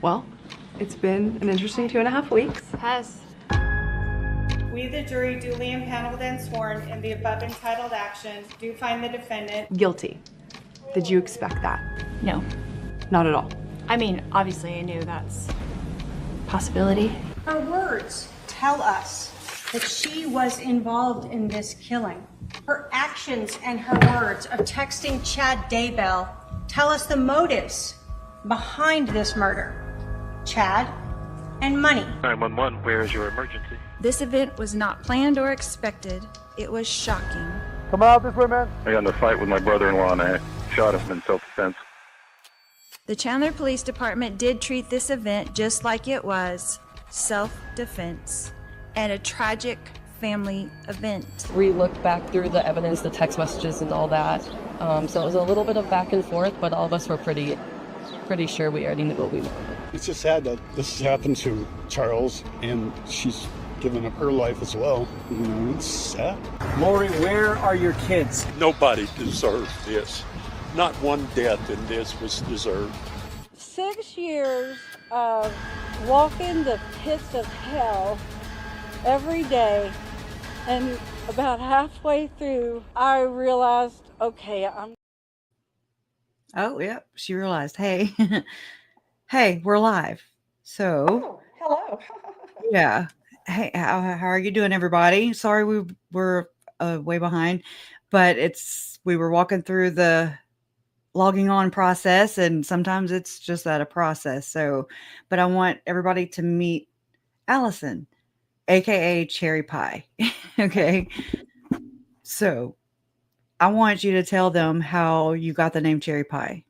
Well, it's been an interesting 2.5 weeks. It has. We, the jury, duly impaneled and sworn in the above entitled action, do find the defendant Guilty. Did you expect that? No. Not at all. I mean, obviously I knew that's a possibility. Her words tell us that she was involved in this killing. Her actions and her words of texting Chad Daybell tell us the motives behind this murder. Chad and money. 911, where is your emergency? This event was not planned or expected. It was shocking. Come out this way, man. I got in a fight with my brother-in-law and I shot him in self-defense. The Chandler Police Department did treat this event just like it was, self-defense, and a tragic family event. We looked back through the evidence, the text messages and all that. So it was a little bit of back and forth, but all of us were pretty sure we already knew what we wanted. It's just sad that this has happened to Charles, and she's given up her life as well. You know, it's sad. Lori, where are your kids? Nobody deserved this. Not one death in this was deserved. 6 years of walking the pits of hell every day, and about halfway through, I realized, okay, I'm... Oh, yep. She realized, hey, hey, we're live. So, Hello. yeah. Hey, how are you doing, everybody? Sorry we were way behind, but we were walking through the logging on process, and sometimes it's just that a process. So, but I want everybody to meet Allyson, aka Cherry Pie. Okay. So I want you to tell them how you got the name Cherry Pie.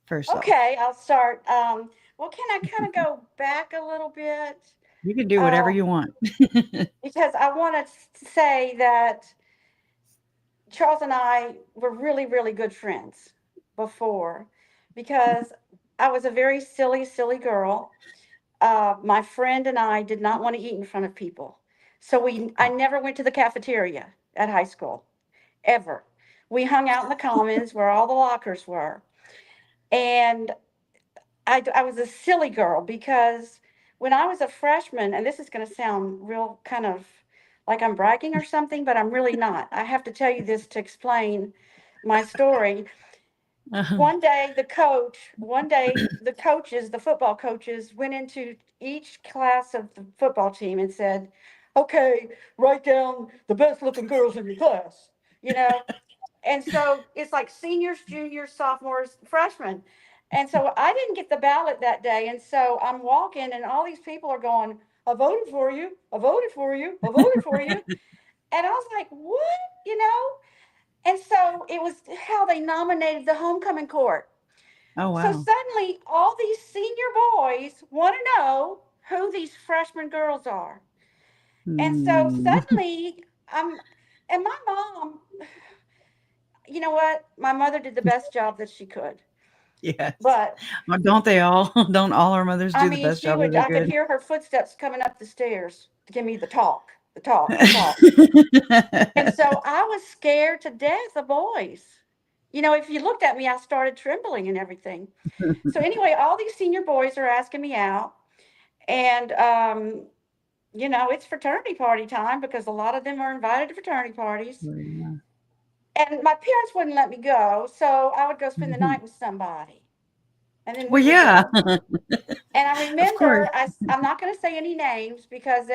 First off. Okay, I'll start. Well, can I kind of go back a little bit? You can do whatever you want. Because I want to say that Charles and I were really, really good friends before, because I was a very silly, silly girl. My friend and I did not want to eat in front of people. So I never went to the cafeteria at high school, ever. We hung out in the commons where all the lockers were. And I was a silly girl, because when I was a freshman, and this is going to sound real kind of like I'm bragging or something, but I'm really not. I have to tell you this to explain my story. One day the football coaches went into each class of the football team and said, okay, write down the best looking girls in your class, you know? And so it's like seniors, juniors, sophomores, freshmen. And so I didn't get the ballot that day. And so I'm walking and all these people are going, I voted for you. I voted for you. I voted for you. And I was like, what? You know? And so it was how they nominated the homecoming court. Oh, wow. So suddenly all these senior boys want to know who these freshman girls are. And so suddenly and my mom, you know what? My mother did the best job that she could. Yes. But don't they all? Don't all our mothers do the best job that they I could? could hear her footsteps coming up the stairs to give me the talk. And so I was scared to death of boys. You know, if you looked at me, I started trembling and everything. So anyway, all these senior boys are asking me out. And, you know, it's fraternity party time, because a lot of them are invited to fraternity parties. Oh, yeah. And my parents wouldn't let me go. So I would go spend the night with somebody. And then Well, yeah. And I remember, I'm not going to say any names, because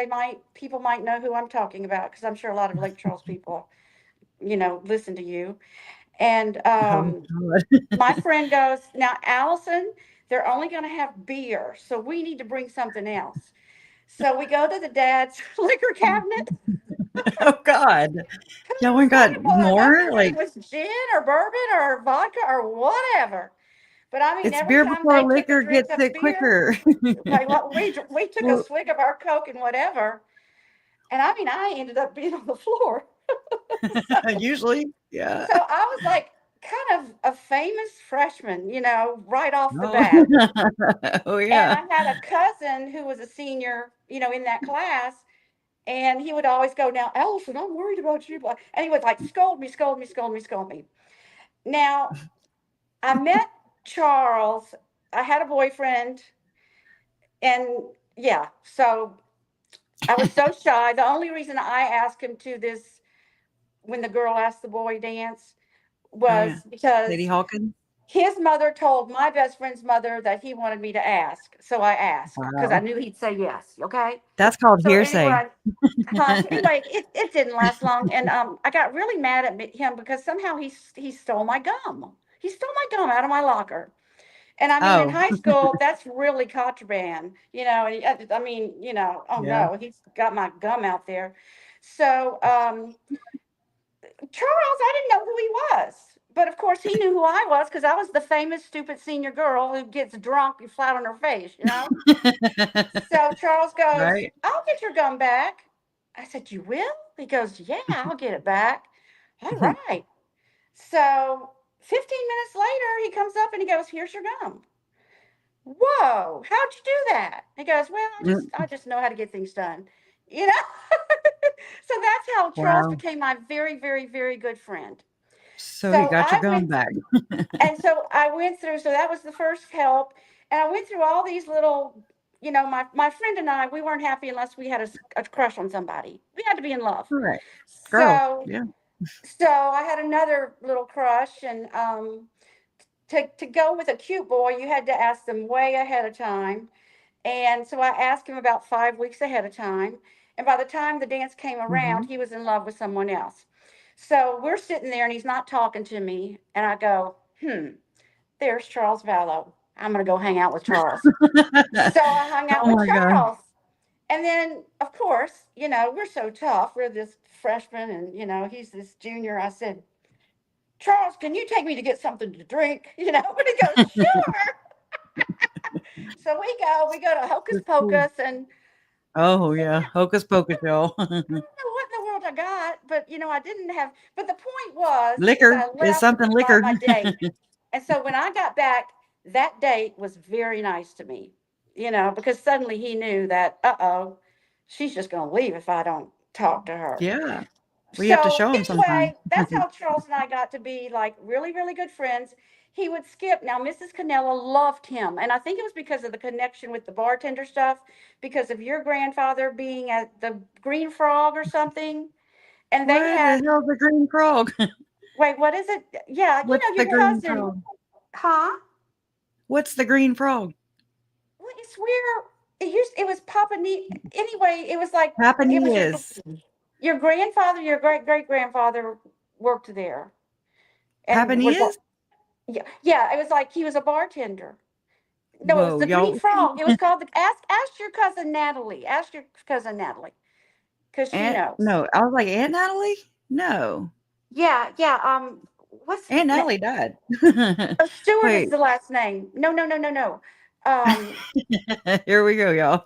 people might know who I'm talking about, because I'm sure a lot of Lake Charles people, you know, listen to you. And my friend goes, now, Allyson, they're only going to have beer, so we need to bring something else. So we go to the dad's liquor cabinet. Oh, God. Yeah, we got more? Like, it was gin or bourbon or vodka or whatever. But I mean, it's every beer time before they took liquor a drink gets of it beer, quicker. like, well, we took a swig of our Coke and whatever. And I mean, I ended up being on the floor. Usually, yeah. So I was like kind of a famous freshman, you know, right off the bat. Oh, yeah. And I had a cousin who was a senior, you know, in that class. And he would always go, now, Allyson, I'm worried about you. And he would like, scold me. Now, I met Charles. I had a boyfriend And yeah, so I was so shy. The only reason I asked him to this when the girl asked the boy dance Oh yeah. was because Lady Hawkins. his mother told my best friend's mother that he wanted me to ask. So I asked because I Wow. knew he'd say yes. Okay. That's called So hearsay. anyway, it didn't last long, and I got really mad at him because somehow he stole my gum. He stole my gum out of my locker. And I mean, in Oh, high school, that's really contraband, you know. And I mean, you know, oh yeah. no, he's got my gum out there. So Charles, I didn't know who he was. But of course, he knew who I was because I was the famous stupid senior girl who gets drunk and flat on her face, you know? So Charles goes, Right. I'll get your gum back. I said, you will? He goes, yeah, I'll get it back. All right. So 15 minutes later, he comes up and he goes, here's your gum. Whoa, how'd you do that? He goes, well, I just know how to get things done. You know? So that's how Charles Wow. became my very, very, very good friend. So he So got your I gum went, back. and so I went through, so that was the first help. And I went through all these little, you know, my friend and I, we weren't happy unless we had a crush on somebody. We had to be in love. Right. Girls. So, Yeah. so I had another little crush, and to go with a cute boy, you had to ask them way ahead of time. And so I asked him about 5 weeks ahead of time. And by the time the dance came around, Hmm. he was in love with someone else. So we're sitting there and he's not talking to me. And I go, there's Charles Vallow. I'm going to go hang out with Charles. So I hung out Oh with my God. Charles. And then, of course, you know, we're so tough. We're this freshman and, you know, he's this junior. I said, Charles, can you take me to get something to drink? You know, and he goes, sure. So we go to Hocus That's cool. Pocus, and Oh yeah. Hocus pocus, y'all. know what in the world I got, but you know, I didn't have. But the point was, is Liquor I is left something liquor. my date, and so when I got back, that date was very nice to me, you know, because suddenly he knew that, she's just going to leave if I don't talk to her. Yeah. We have to So show them sometimes. anyway, that's how Charles and I got to be like really, really good friends. He would skip. Now, Mrs. Cannella loved him, and I think it was because of the connection with the bartender stuff, because of your grandfather being at the Green Frog or something, and they What had. the hell's a green frog? Wait, what is it? Yeah, you What's know the your green cousin, frog? huh? What's the green frog? Well, it's where it was Papa Ne. Anyway, it was like it was Japanese. your grandfather, your great great grandfather worked there, and was Japanese? yeah, yeah. It was like he was a bartender. No, it was Whoa, the Green y'all. Frog. It was called the ask your cousin Natalie. Ask your cousin Natalie, because she Aunt, knows. no, I was like, Aunt Natalie? No. Yeah, yeah. What's Aunt Natalie died. Stewart is Wait. the last name. No, no, no, no, no. Um, Here we go, y'all.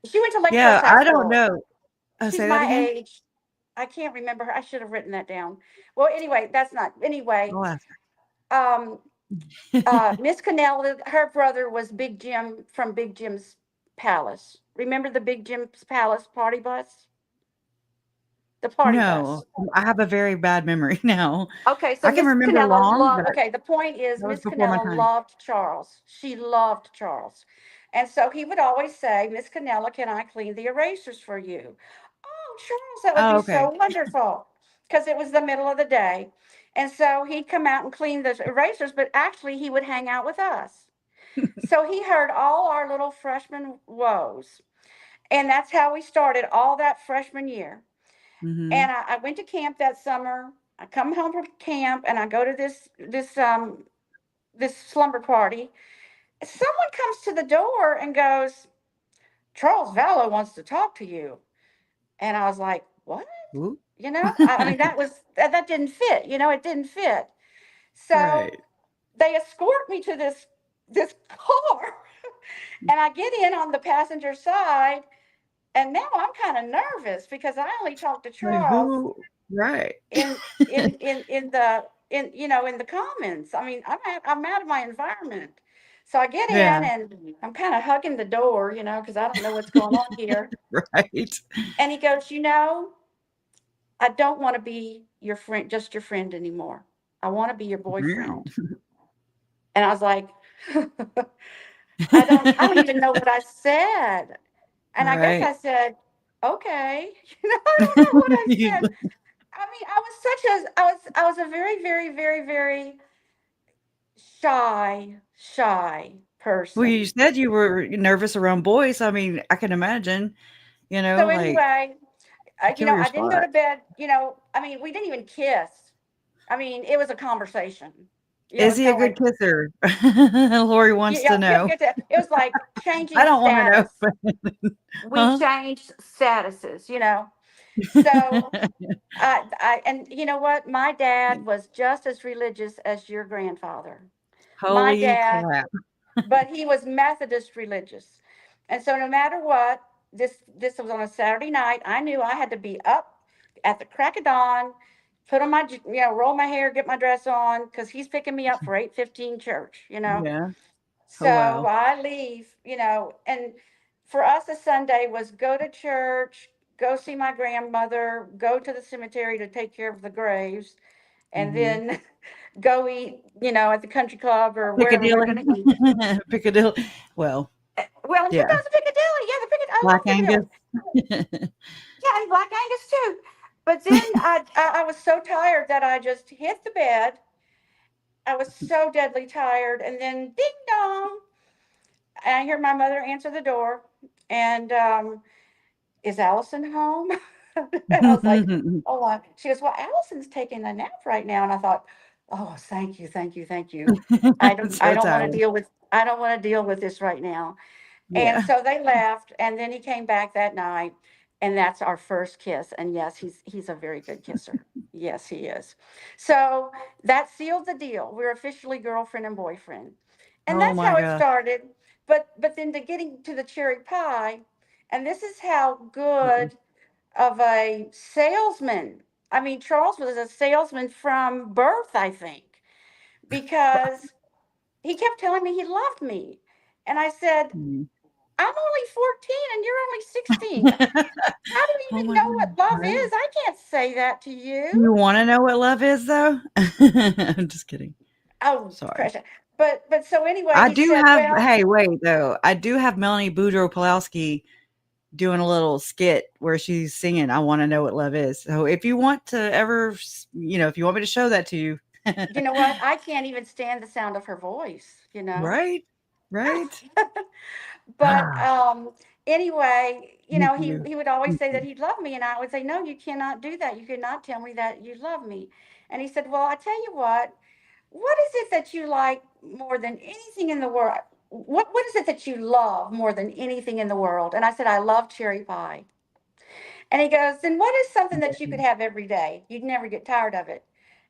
she went to Lake Yeah, Forest High I don't School. know. Oh, She's say that my again? age. I can't remember her. I should have written that down. Well, anyway, that's not. Anyway, I'll ask um, her. Miss Cannell, her brother was Big Jim from Big Jim's Palace. Remember the Big Jim's Palace party bus? The party No, bus. I have a very bad memory now. Okay, so I can Miss remember Cannella long, loved. but Okay, the point is that was Miss before my Cannella time. loved Charles. She loved Charles, and so he would always say, "Miss Cannella, can I clean the erasers for you?" Oh, Charles, that would Oh, be okay. so wonderful, because it was the middle of the day, and so he'd come out and clean the erasers. But actually, he would hang out with us. So he heard all our little freshman woes, and that's how we started all that freshman year. Hmm. And I went to camp that summer. I come home from camp and I go to this slumber party. Someone comes to the door and goes, Charles Vallow wants to talk to you. And I was like, what? Ooh. You know, I mean, that didn't fit. You know, it didn't fit. So Right. they escort me to this car, and I get in on the passenger side. And now I'm kind of nervous because I only talked to Like Charles who? Right. in you know, in the comments. I mean, I'm out of my environment. So I get in Yeah. and I'm kind of hugging the door, you know, because I don't know what's going on here. Right. And he goes, you know, I don't want to be your friend, just your friend anymore. I want to be your Wow. boyfriend. And I was like, I don't even know what I said. And I guess Right. I said, okay. I don't know what I You- said. I mean, I was a very, very, very, very shy well, you person. said you were nervous around boys. I mean, I can imagine, So like anyway, kill your I didn't go spot. to bed, I mean, we didn't even kiss. I mean, it was a conversation. Is It's he a kind of good like, kisser? Lori wants to we'll know. get to, it was like I changing don't want to know. status. We Huh? changed statuses. So, and you know what? My dad was just as religious as your grandfather. My Holy dad, crap. but he was Methodist religious. And so no matter what, this was on a Saturday night. I knew I had to be up at the crack of dawn, put on my, roll my hair, get my dress on, because he's picking me up for 8:15 church. Yeah. Oh, So wow. I leave, and for us a Sunday was go to church, go see my grandmother, go to the cemetery to take care of the graves, and Hmm. then go eat, at the country club or wherever we we're Piccadilly. going to eat. Piccadilly. Well, Well, and yeah. sometimes Piccadilly. Yeah, I Black love Angus. Piccadilly. Yeah, and Black Angus too. But then I was so tired that I just hit the bed. I was so deadly tired, and then ding dong, and I hear my mother answer the door, and is Allyson home? And I was like, oh, she goes, well, Allison's taking a nap right now, and I thought, oh, thank you, thank you, thank you. I So don't want to tired. deal with I don't want to deal with this right now. And Yeah. so they left, and then he came back that night, and that's our first kiss. And yes, he's a very good kisser. Yes, he is. So that sealed the deal. We're officially girlfriend and boyfriend, and Oh that's my how it gosh. started. But then to getting to the cherry pie, and this is how good of a salesman. I mean, Charles was a salesman from birth, I think, because he kept telling me he loved me. And I said, Mm. I'm only 14 and you're only 16. How do you Oh even my know what God. love Right. is? I can't say that to you. You want to know what love is, though? I'm just kidding. Oh, Sorry. precious. But so anyway, I he do said, have, well, hey, wait, though. I do have Melanie Boudreaux Pulowski doing a little skit where she's singing I Want to Know What Love Is. So if you want to ever, if you want me to show that to you. you know what? I can't even stand the sound of her voice. Right? Right? But Ah, anyway, me he too. he would always Me say that too. he'd love me, and I would say, no, you cannot do that. You cannot tell me that you love me. And he said, well, I tell you what is it that you like more than anything in the world? What is it that you love more than anything in the world? And I said, I love cherry pie. And he goes, then what is something that you could have every day? You'd never get tired of it.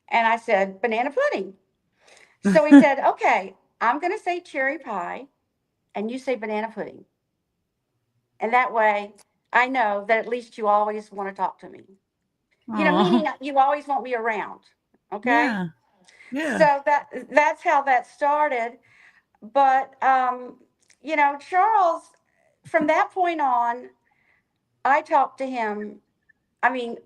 And I said, banana pudding. So he said, okay, I'm going to say cherry pie and you say banana pudding. And that way I know that at least you always want to talk to me. Oh, Meaning you always want me around. Okay. yeah. Yeah. So that's how that started. But Charles, from that point on, I talked to him. I mean,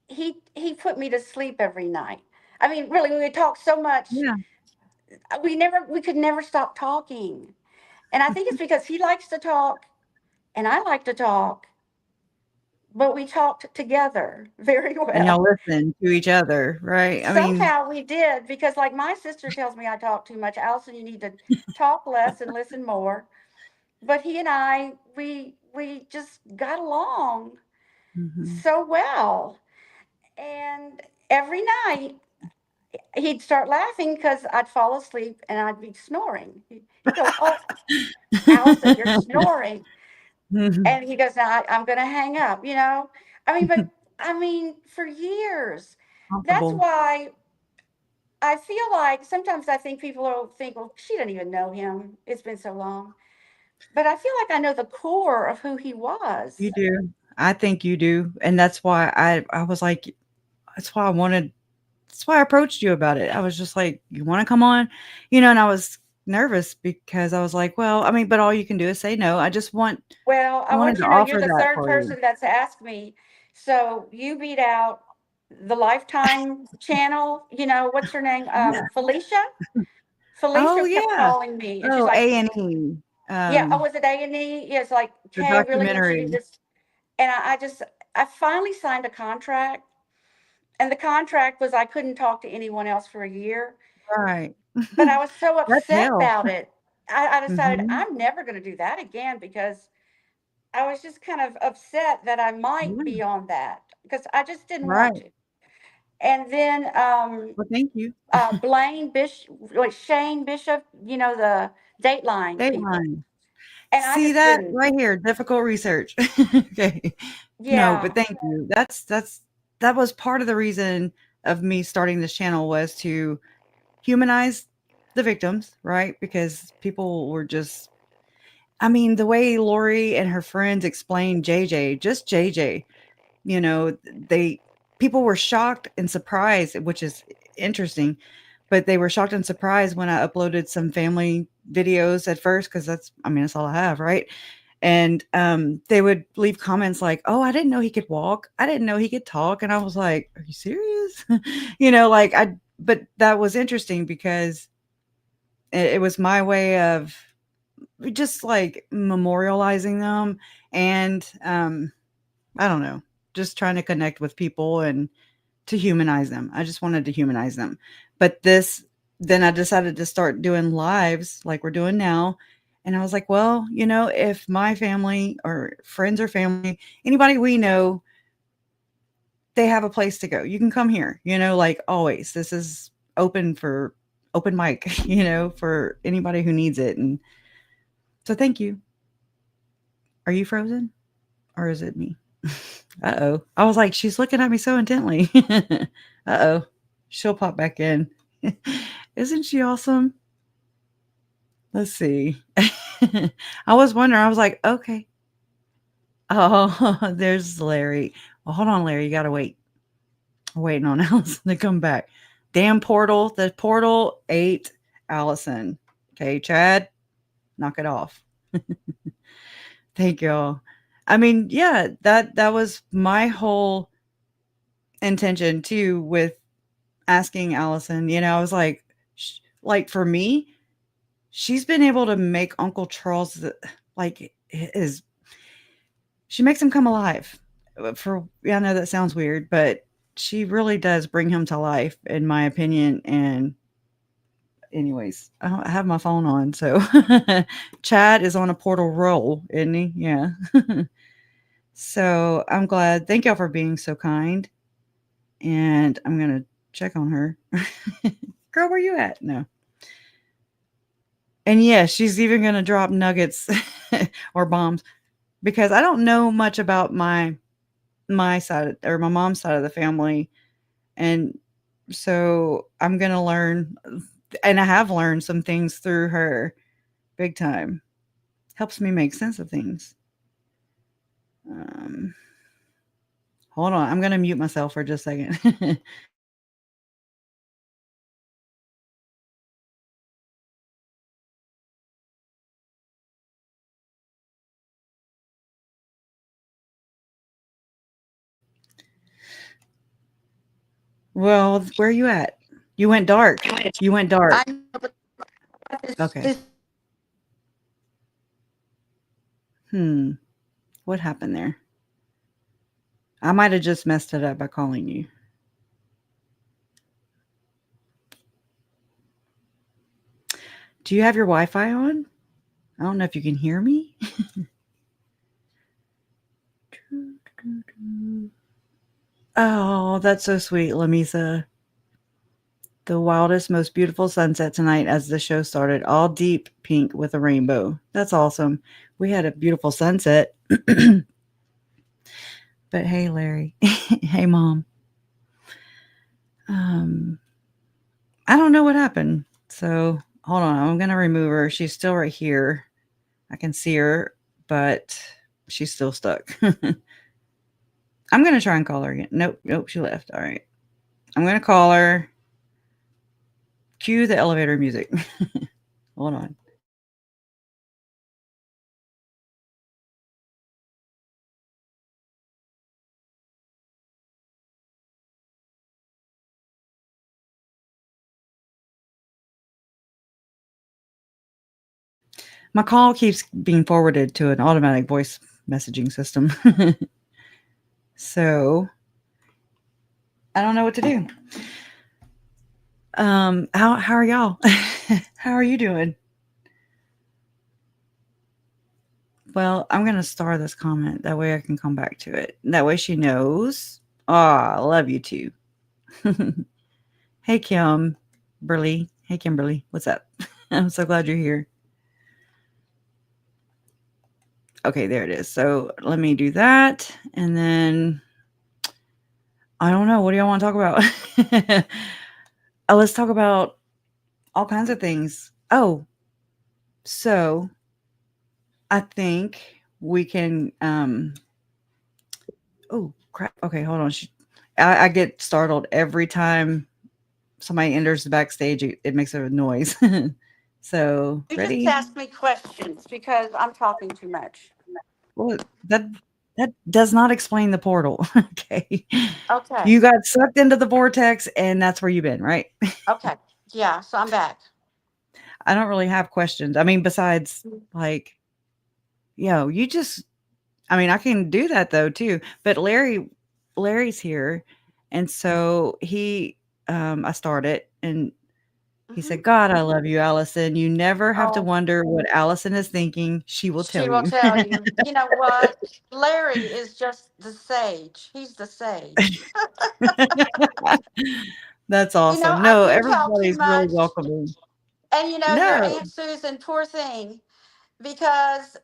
he put me to sleep every night. I mean, really, we would talk so much. Yeah. We could never stop talking. And I think it's because he likes to talk and I like to talk, but we talked together very And y'all well. listen to each other, right? I mean, Somehow we did, because like my sister tells me I talk too much. Allyson, you need to talk less and listen more. But he and I, we just got along mhm. so well. And every night he'd start laughing because I'd fall asleep and I'd be snoring. He'd go, oh, Allyson, you're snoring. Mhm. And he goes, now I'm going to hang up. But for years, that's Comfortable. why I feel like sometimes I think people will think, well, she doesn't even know him. It's been so long. But I feel like I know the core of who he You was. do. I think you do, and that's why I was like that's why I wanted that's why I approached you about it. I was just like, "You wanna come on?" And I was nervous because I was like, "Well, I mean, but all you can do is say no." Well, I I wanted want to you to know you're offer the that third for you. person that's asked me. So you beat out the Lifetime channel. What's her name? Yeah. Felicia. Oh, Felicia kept yeah. calling me and she's Oh, like, A&E. Yeah, oh, was it A&E? Yeah, it's like, the Kay really wants you to do documentary. this. And I finally signed a contract, and the contract was I couldn't talk to anyone else for a year. Right. But I was so That's upset hell. about it. I decided Mhm. I'm never going to do that again because I was just kind of upset that I might Yeah. be on that because I just didn't want Right. to. And then Well, thank you. Blaine Bishop, like Shane Bishop, you know, the Dateline people. Dateline. And I See just that didn't. right here, difficult research. Okay. No, but Yeah. thank you. That was part of the reason of me starting this channel was to humanize the victims, right? Because people were just I mean, the way Lori and her friends explained JJ, just JJ, you know, they people were shocked and surprised, which is interesting, but they were shocked and surprised when I uploaded some family videos at first because that's all I have, right? And they would leave comments like, "Oh, I didn't know he could walk. I didn't know he could talk." And I was like, "Are you serious?" But that was interesting because it was my way of just like memorializing them and I don't know, just trying to connect with people and to humanize them. I just wanted to humanize them. But then I decided to start doing lives like we're doing now. And I was like, well, if my family or friends or family, anybody we know, they have a place to go. You can come here, like always. This is open mic, for anybody who needs it. And so thank you. Are you frozen or is it me? Uh-oh. I was like, she's looking at me so intently. Uh-oh. She'll pop back in. Isn't she awesome? Let's see. I was wondering. I was like, okay. Oh, there's Larry. Well, hold on, Larry. You got to wait. We're waiting on Allison to come back. Damn portal. The portal ate Allison. Okay, Chad, knock it off. Thank y'all. I mean, yeah, that was my whole intention too with asking Allison. I was like for me, she's been able to make Uncle Charles like is she makes him come alive. I know that sounds weird, but she really does bring him to life, in my opinion. And anyways, I have my phone on, so Chad is on a portal roll, isn't he? Yeah. So I'm glad. Thank y'all for being so kind. And I'm gonna check on her. Girl, where you at? No. And yeah, she's even gonna drop nuggets or bombs because I don't know much about my side or my mom's side of the family. And so I'm gonna learn, and I have learned some things through her big time. Helps me make sense of things. Hold on, I'm gonna mute myself for just a second. Well, where are you at? You went dark. You went dark. Okay. What happened there? I might have just messed it up by calling you. Do you have your Wi-Fi on? I don't know if you can hear me. Oh, that's so sweet, Lamisa. The wildest, most beautiful sunset tonight as the show started, all deep pink with a rainbow. That's awesome. We had a beautiful sunset. But hey, Larry. Hey, Mom. I don't know what happened. So hold on. I'm going to remove her. She's still right here. I can see her, but she's still stuck. I'm going to try and call her again. Nope, she left. All right. I'm going to call her. Cue the elevator music. Hold on. My call keeps being forwarded to an automatic voice messaging system. So I don't know what to do. How are y'all? How are you doing? Well, I'm gonna star this comment. That way I can come back to it. That way she knows. Oh, I love you too. Hey Kim Burley. Hey Kimberly. What's up? I'm so glad you're here. Okay, there it is. So let me do that. And then I don't know. What do y'all want to talk about? Let's talk about all kinds of things. Oh, so I think we can oh crap. Okay, hold on. I get startled every time somebody enters the backstage. It makes a noise. So You ready? just ask me questions because I'm talking too much. Well, that does not explain the portal. Okay. Okay. You got sucked into the vortex and that's where you've been, right? Okay. Yeah, so I'm back. I don't really have questions. I mean, besides like, you just, I mean, I can do that though too. But Larry's here. And so I started and he said, God, I love you, Allyson. You never have to Oh. wonder what Allyson is thinking. She will tell She will you. tell you. You know what? Larry is just the sage. He's the sage. That's You know, awesome. I No, do talk too everybody's really much. welcoming. And you know, your No. Aunt Susan, poor thing, because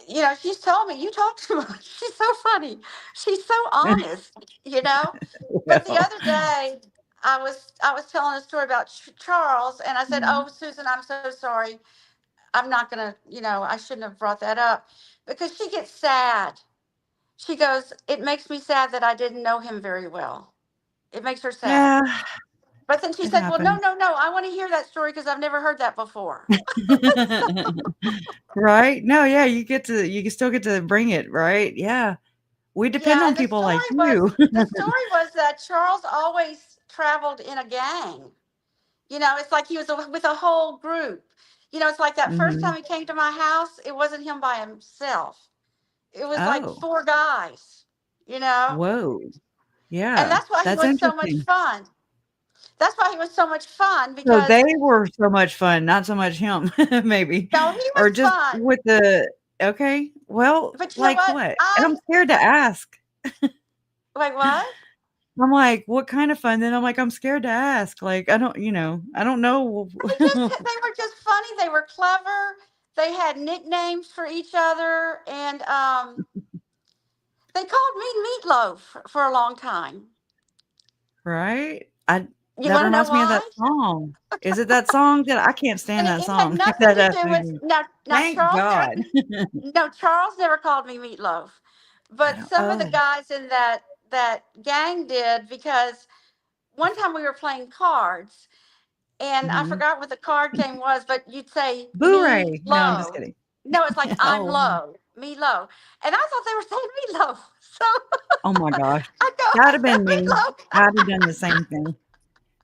you know, she's told me you talk too much. She's so funny. She's so honest, you know. But the Well, other day, I was telling a story about Charles, and I said, "Oh, Susan, I'm so sorry. I'm not gonna, you know, I shouldn't have brought that up," because she gets sad. She goes, "It makes me sad that I didn't know him very well. It makes her sad." yeah, But then she it said, "Well, no, happens. no, no. I want to hear that story because I've never heard that before." Right? No, yeah, you can still get to bring it, right? Yeah. We depend Yeah, on and the people like story was you. the story was that Charles always traveled in a gang. You know, it's like he was with a whole group. You know, it's like that first time Mhm. he came to my house, it wasn't him by himself. It was like Oh, four guys, you know? whoa. And Yeah, that's why he that's was so much interesting. fun. That's why he was so much fun So because they were so much fun, not so much him, maybe. no, he Or was just fun. with the okay. Well, But you know like what? what? And I'm scared to ask. Wait, what? I'm like, what kind of fun? Then I'm like, I'm scared to ask. Like, I don't know. They were just funny. They were clever. They had nicknames for each other, and they called me Meatloaf for a long time. Right? You That want to know reminds me of that why? song. Is it that song that I can't And stand it, that it had song? nothing That to do with movie. now Thank Charles God. never no Charles never called me Meatloaf, I but don't some of the oh. guys in that gang did because one time we were playing cards and I Mhm. forgot what the card game was, but you'd say me Boo-ray. No, I'm just low. kidding. No, it's like I'm Oh. low, me low, and I thought they were saying meatloaf. So Oh my gosh. I That'd have said been me. meatloaf. I'd have done the same thing.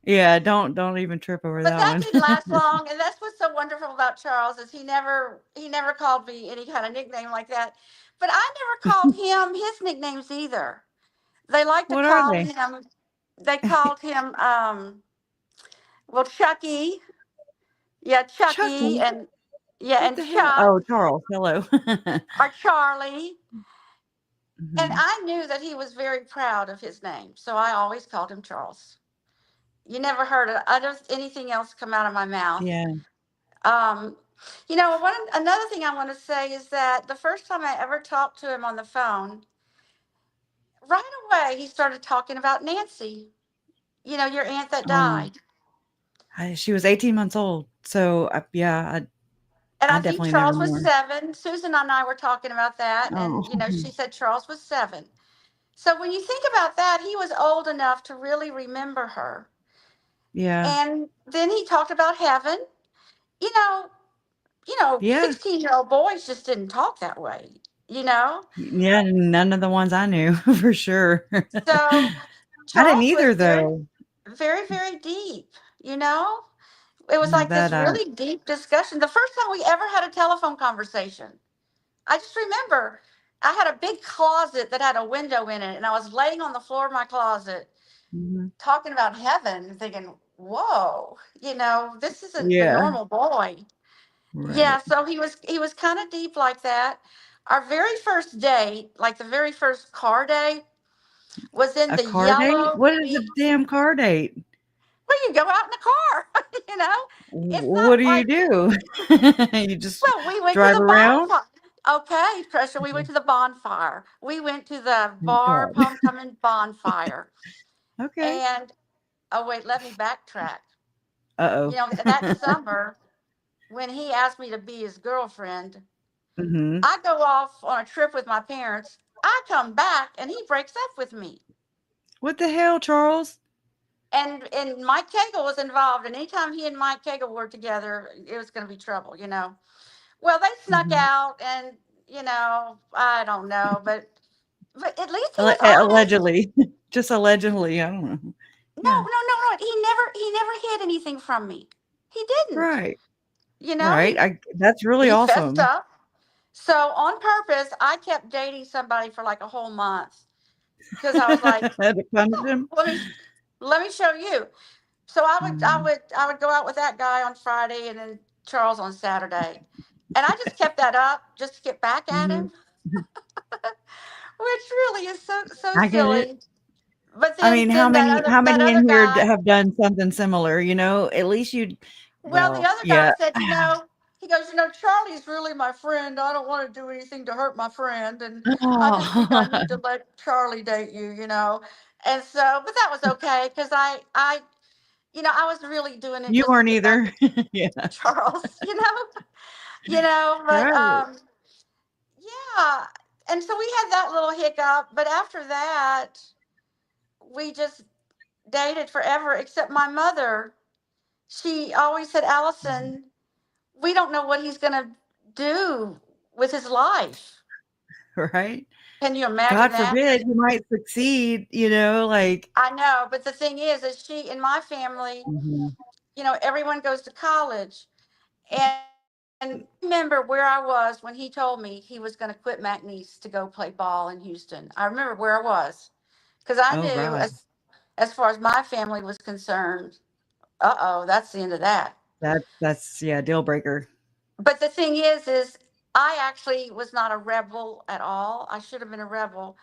Yeah, don't even trip over But that that one. didn't last long, and that's what's so wonderful about Charles is he never called me any kind of nickname like that. But I never called him his nicknames either. They like to What are call they? him. They called him well Chucky, yeah Chucky, Chucky. and yeah What and the hell? Chuck Oh, Charles. Hello. or Charlie. And Mhm. I knew that he was very proud of his name, so I always called him Charles. You never heard anything else come out of my mouth. Yeah. Um, you know, another thing I want to say is that the first time I ever talked to him on the phone, right away he started talking about Nancy. You know, your aunt that Um, died. she was 18 months old. So, yeah, And I I think definitely never Charles knew was her. 7. Susan and I were talking about that, Oh. and you know, she said Charles was 7. So when you think about that, he was old enough to really remember her. Yeah. And then he talked about heaven. You know, Yeah. 16-year-old boys just didn't talk that way, you know? Yeah, none of the ones I knew for sure. So I didn't Charles was either very, though. very, very deep, you know? It was Yeah, like this that really deep discussion. The first time we ever had a telephone conversation. I just remember I had a big closet that had a window in it, and I was laying on the floor of my closet mhm. talking about heaven, thinking, whoa, this isn't the Yeah, normal boy. Yeah, right. so he was kind of deep like that. Our very first date, like the very first car day, was in A the car date? yellow What is a beach. damn car date? Well, you go out in the car, It's What not do you like, do? You just well, we went to drive the around? bonfire. Okay, Trisha, we went to the bonfire. We went to the Oh bar god. homecoming bonfire. Okay. And oh wait, let me backtrack. Uh-oh. That summer when he asked me to be his girlfriend, Mhm. I go off on a trip with my parents. I come back and he breaks up with me. What the hell, Charles? And Mike Cagle was involved. And anytime he and Mike Cagle were together, it was going to be trouble. Well, they snuck Mhm. out, and I don't know, but at least he was honest. Allegedly. Just allegedly, I don't know. No, Yeah. no, no, no. He never hid anything from me. He didn't. Right. You know, Right. he That's really he fessed awesome. up. So on purpose, I kept dating somebody for like a whole month because I was like, To punish him? let me let me show you. So I would I Mhm. would I would go out with that guy on Friday and then Charles on Saturday. And I just kept that up just to get back at Mhm. him, which really is so I get it. silly. But I then mean, how then that many other how that many other in here guy, have done something similar, you know? At least you'd well, the well, other guy yeah. said, he goes, Charlie's really my friend. I don't want to do anything to hurt my friend. And I just think I Oh, need to let Charlie date you. And so, but that was okay because I was really doing it you just to weren't get back either. at Yeah. Charles, but Right. yeah. And so we had that little hiccup, but after that, we just dated forever, except my mother. She always said, Allison, we don't know what he's going to do with his life. Right? Can you imagine God that? forbid you might succeed, you know, like I know, but the thing is she, in my family, Mhm. everyone goes to college. And remember where I was when he told me he was going to quit McNeese to go play ball in Houston. I remember where I was because I Oh knew god. as far as my family was concerned, that's the end of that. That's yeah, deal breaker. But the thing is I actually was not a rebel at all. I should have been a rebel.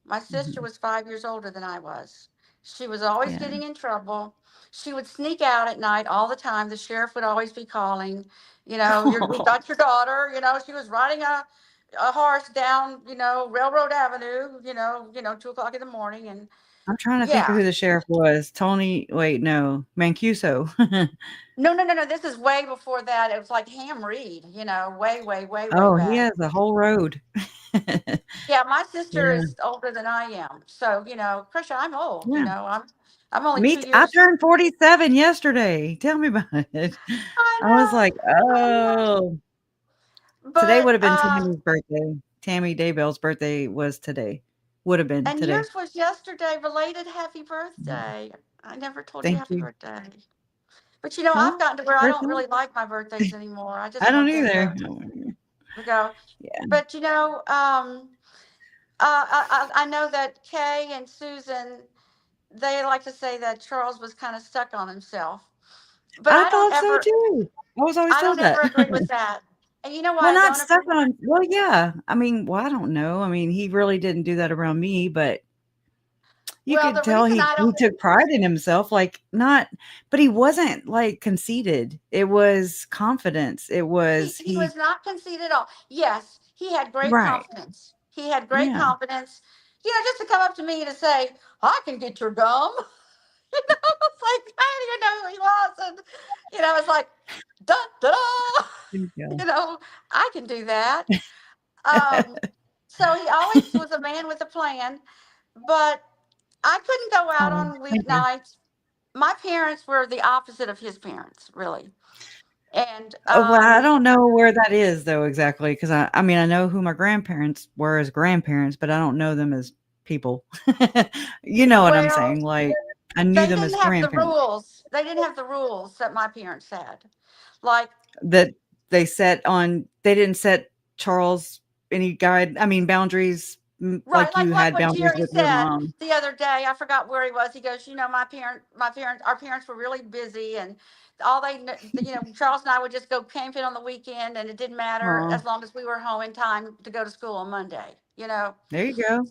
My sister Mhm. was 5 years older than I was. She was always Yeah. getting in trouble. She would sneak out at night all the time. The sheriff would always be calling, we got your daughter. She was riding a horse down, Railroad Avenue, 2 o'clock in the morning. And I'm trying to think of yeah. who the sheriff was. Tony, wait, no, Mancuso. No, no, no, no. This is way before that. It was like Ham Reed, way, way, way, way Oh, he back. has a whole road. Yeah, my sister Yeah. is older than I am. So, Krisha, I'm old, Yeah. I'm only Me 2 t I years. turned 47 yesterday. Tell me about it. I I was like, know, I know. "Oh." Today would But have been Tammy's birthday. Tammy Daybell's birthday was today. Would have been and today. yours was yesterday. Belated happy Mhm. birthday. I never told you Thank happy you. birthday. But I've Well, gotten to where I first don't one. really like my birthdays anymore. I I just don't want them either. to go. Yeah. But I know that Kay and Susan, they like to say that Charles was kind of stuck on himself. But I thought so too. I was always I don't told ever that. agree with that. And you know Well, why I not don't stuck agree? on well, yeah. I mean, well, I don't know. I mean, he really didn't do that around me, but you Well, could the tell reason he I he don't, took pride in himself, like, not but he wasn't, like, conceited. It was confidence. It was he was not conceited at all. Yes, he had great right. confidence. He had great Yeah. confidence. Just to come up to me to say, I can get your gum. It's like, I didn't even know who he was. And, it's like, da, da, da. Thank you. I can do that. Um, so he always was a man with a plan, but I couldn't go out Oh, on thank you. weeknights. My parents were the opposite of his parents, really. And Well, I don't know where that is though exactly because I mean, I know who my grandparents were as grandparents, but I don't know them as people. You know what I'm well, saying? Like, I knew they them as didn't have the grandparents. rules. They didn't have the rules that my parents had. Like, That they didn't set Charles any boundaries, right, like you like had what boundaries Jerry with your said mom. the other day. I forgot where he was. He goes, our parents were really busy, and Charles and I would just go camping on the weekend, and it didn't matter Oh, as long as we were home in time to go to school on Monday. there you go.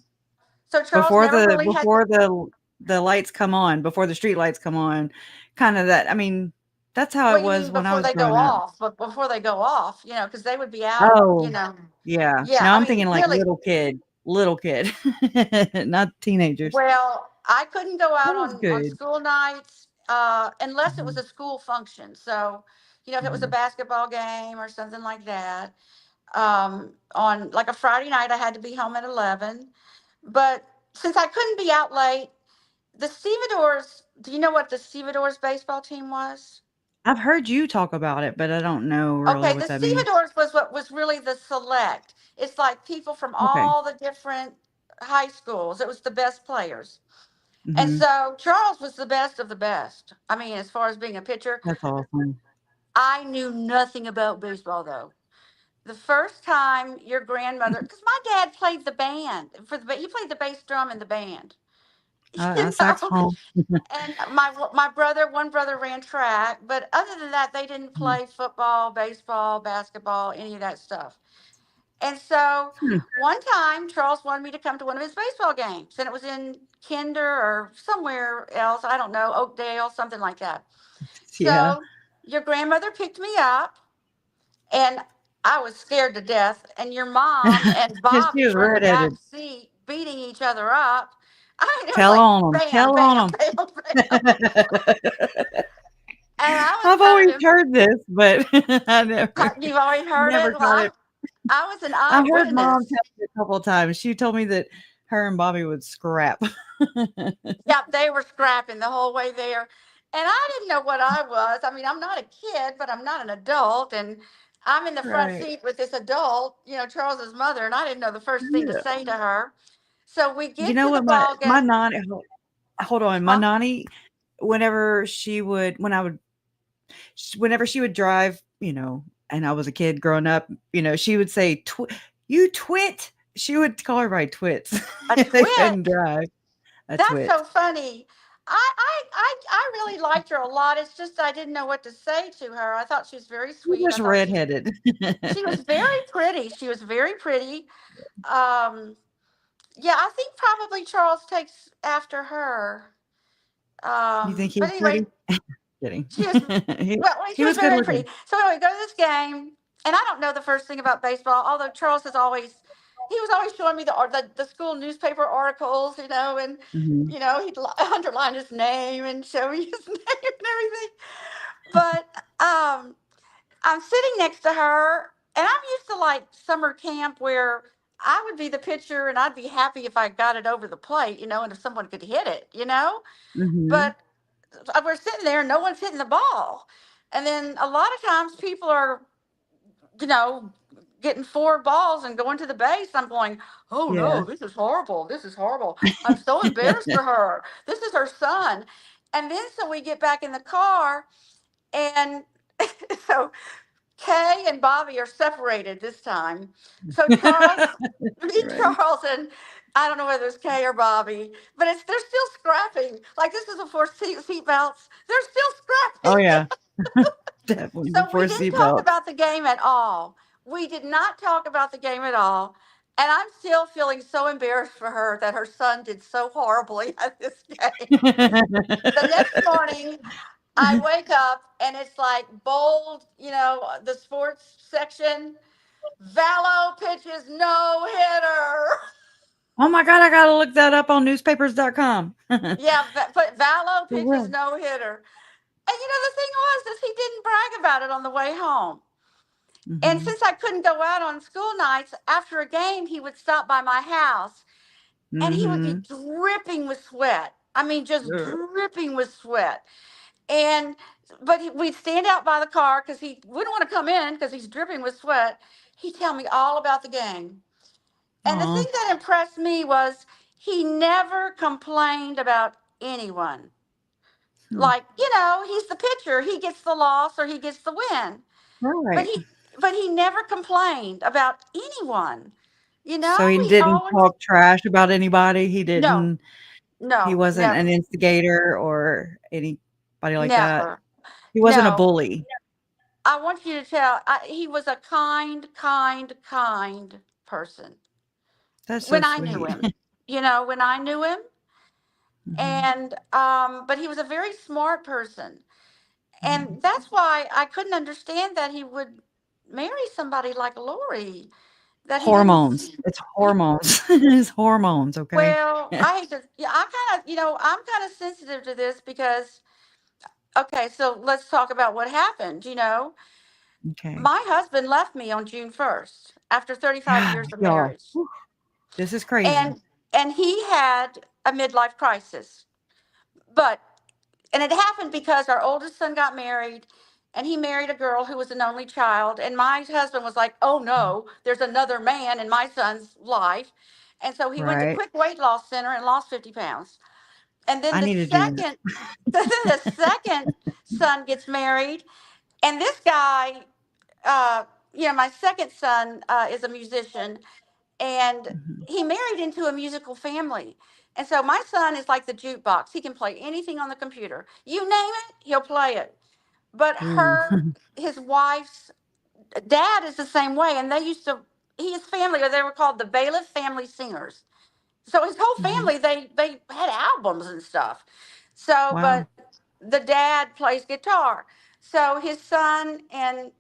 So Charles never really had to. Before the lights come on, before the street lights come on, kind of that. I mean, that's how it Well, you was mean when I before was they go growing up. off? But before they go off, because they would be out. Oh, yeah. Yeah. Now I I'm mean, thinking like really. little kid, not teenagers. Well, I couldn't go That out was on good. school nights unless it was Mhm, a school function. So, if it was a mhm. basketball game or something like that, on like a Friday night, I had to be home at 11. But since I couldn't be out late, the Stevedores, do you know what the Stevedores baseball team was? I've heard you talk about it, but I don't know really Okay, what the that means. Stevedores was what was really the select. It's like people from Okay. all the different high schools. It was the best players. And Mhm. so Charles was the best of the best. I mean, as far as being a pitcher, That's awesome. I knew nothing about baseball though. The first time your grandmother, because my dad played the band he played the bass drum in the band, you know. Saxophone. And one brother ran track, but other than that, they didn't Mhm. play football, baseball, basketball, any of that stuff. And so Hmm. one time, Charles wanted me to come to one of his baseball games, and it was in Kinder or somewhere else. I don't know, Oakdale, something like that. Yeah. So your grandmother picked me up, and I was scared to death. And your mom and She Bobby was were in the back redheaded. seat beating each other up. I mean, it was Tell like on them. bam, Tell bam, on bam, bam. them. And I was I've kind always of, heard this, but I you've always heard it. never Well, caught it. I was an I've heard mom eyewitness. tell me a couple of times. She told me that her and Bobby would scrap. Yeah, they were scrapping the whole way there. And I didn't know what I was. I mean, I'm not a kid, but I'm not an adult. And I'm in the front Right. seat with this adult, Charles's mother, and I didn't know the first thing to Yeah. say to her. So we You get know to the what ball my game. nanny hold on, my Huh? nanny, whenever whenever she would drive, and I was a kid growing up, she would say, "You twit." She would call everybody twits A if they couldn't twit. drive. A That's so twit. funny. I really liked her a lot. It's just I didn't know what to say to her. I thought she was very She sweet. I was thought redheaded. she was very pretty. She was very pretty. Um, yeah, I think probably Charles takes after her. You think he But was anyway, pretty? Kidding. she was He well, she he was was good very looking. pretty. So anyway, go to this game, and I don't know the first thing about baseball. Although Charles has always, he was always showing me the school newspaper articles, and Mhm. he'd underline his name and show me his name and everything. But I'm sitting next to her, and I'm used to like summer camp where I would be the pitcher, and I'd be happy if I got it over the plate, and if someone could hit it. Mhm. But we're sitting there, and no one's hitting the ball. And then a lot of times people are, you know, getting four balls and going to the base. I'm going, oh Yeah. no, this is horrible. This is horrible. I'm so embarrassed for her. This is her son. And then so we get back in the car, and so Kay and Bobby are separated this time. So Right. Charles and I don't know whether it's Kay or Bobby, but they're still scrapping. Like this is before seat belts. They're still Oh, scrapping. yeah. Definitely So we before didn't talk seatbelts. about the game at all. We did not talk about the game at all. And I'm still feeling so embarrassed for her that her son did so horribly at this game. The next morning, I wake up and it's like bold, the sports section. Vallow pitches no hitter. Oh my god, I gotta look that up on newspapers.com. Yeah, but Vallow For pitches real. no hitter. And the thing was is he didn't brag about it on the way home. And Mhm. since I couldn't go out on school nights, after a game, he would stop by my house and he would be Mhm. dripping with sweat. I mean, just Ugh. dripping with sweat. And we'd stand out by the car because he wouldn't want to come in because he's dripping with sweat. He'd tell me all about the game. And the thing Aw. that impressed me was he never complained about anyone. Like, he's the pitcher. He gets the loss or he gets the win. But Right. he never complained about anyone. So he He didn't always talk trash about anybody. no, He no, wasn't an never, instigator or anybody like that. never, He wasn't a no. bully. I want you to tell. He was a kind, kind, kind person That's so when I knew sweet. him. When I knew him, Mhm. and but he was a very smart person, Mhm. and that's why I couldn't understand that he would marry somebody like Lori. That he didn't. Hormones. It's hormones. It's hormones, okay? Well, I hate to. Yeah, I kind of. I'm kind of sensitive to this because. Okay, so let's talk about what happened. Okay. My husband left me on June 1st after 35 years of Y'all, marriage. whew, this is crazy. And he had a midlife crisis. But and it happened because our oldest son got married and he married a girl who was an only child and my husband was like, "Oh no, there's another man in my son's life." And so he went to Right. Quick Weight Loss Center and lost 50 pounds. And then I the need to do that. second then the second son gets married and this guy my second son is a musician and Mhm. he married into a musical family. And so my son is like the jukebox. He can play anything on the computer. You name it, he'll play it. But Ooh. his wife's dad is the same way. And his family, or they were called the Bailiff Family Singers. So his whole Mhm. family, they had albums and stuff. So, Wow. but the dad plays guitar. So his son and,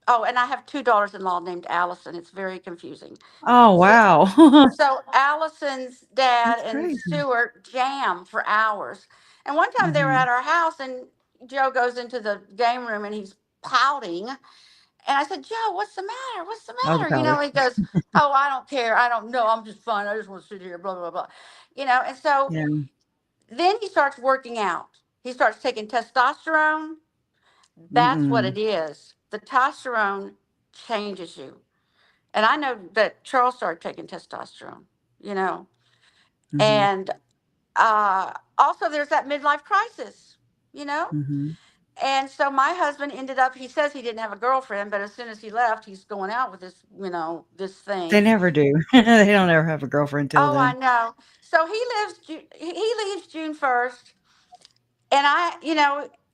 oh, and I have two daughters-in-law named Allison. It's very confusing. Oh, So, wow. so Allison's dad That's and crazy. Stuart jam for hours. And one time they were Mhm. at our house, and Joe goes into the game room and he's pouting. And I said, "Joe, what's the matter? What's the Oh, the matter?" powder. He goes, "Oh, I don't care. I don't know. I'm just fine. I just want to sit here, blah, blah, blah." And so Yeah. then he starts working out. He starts taking testosterone. That's what Mm-mm. it is. The testosterone changes you. And I know that Charles started taking testosterone, you know. Mhm. And also, there's that midlife crisis, you know. Mhm. And so my husband ended up, he says he didn't have a girlfriend, but as soon as he left, he's going out with this, this They thing. never do. They don't ever have a girlfriend till Oh, I then. know. So he leaves June 1st. And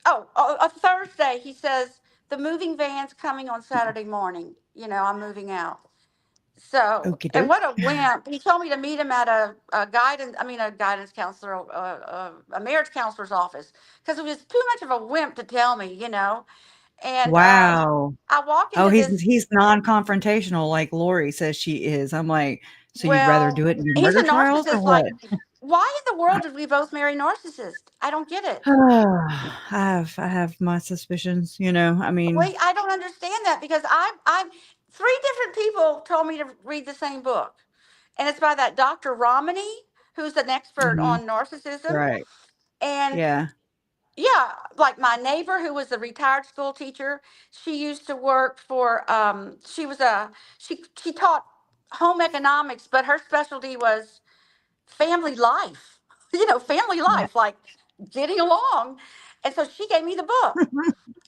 a Thursday, he says, the moving van's coming on Saturday morning. I'm moving out. So, Okey and doke. what a wimp. He told me to meet him at a guidance counselor, a marriage counselor's office, because it was too much of a wimp to tell me. And Wow. I walk Oh, into this, he's non-confrontational like Lori says she is. I'm like, "So you'd rather well, do it in your he's a murder trials or narcissist. what?" Like, why in the world did we both marry narcissists? I don't get it. I have my suspicions, I mean. Wait, I don't understand that because I'm three different people told me to read the same book. And it's by that Dr. Romney, who's an expert Mhm. on narcissism. Right. And Yeah. yeah, like my neighbor who was a retired school teacher, she used to work for she taught home economics, but her specialty was family life. Family Yeah. life, like getting along. And so she gave me the book.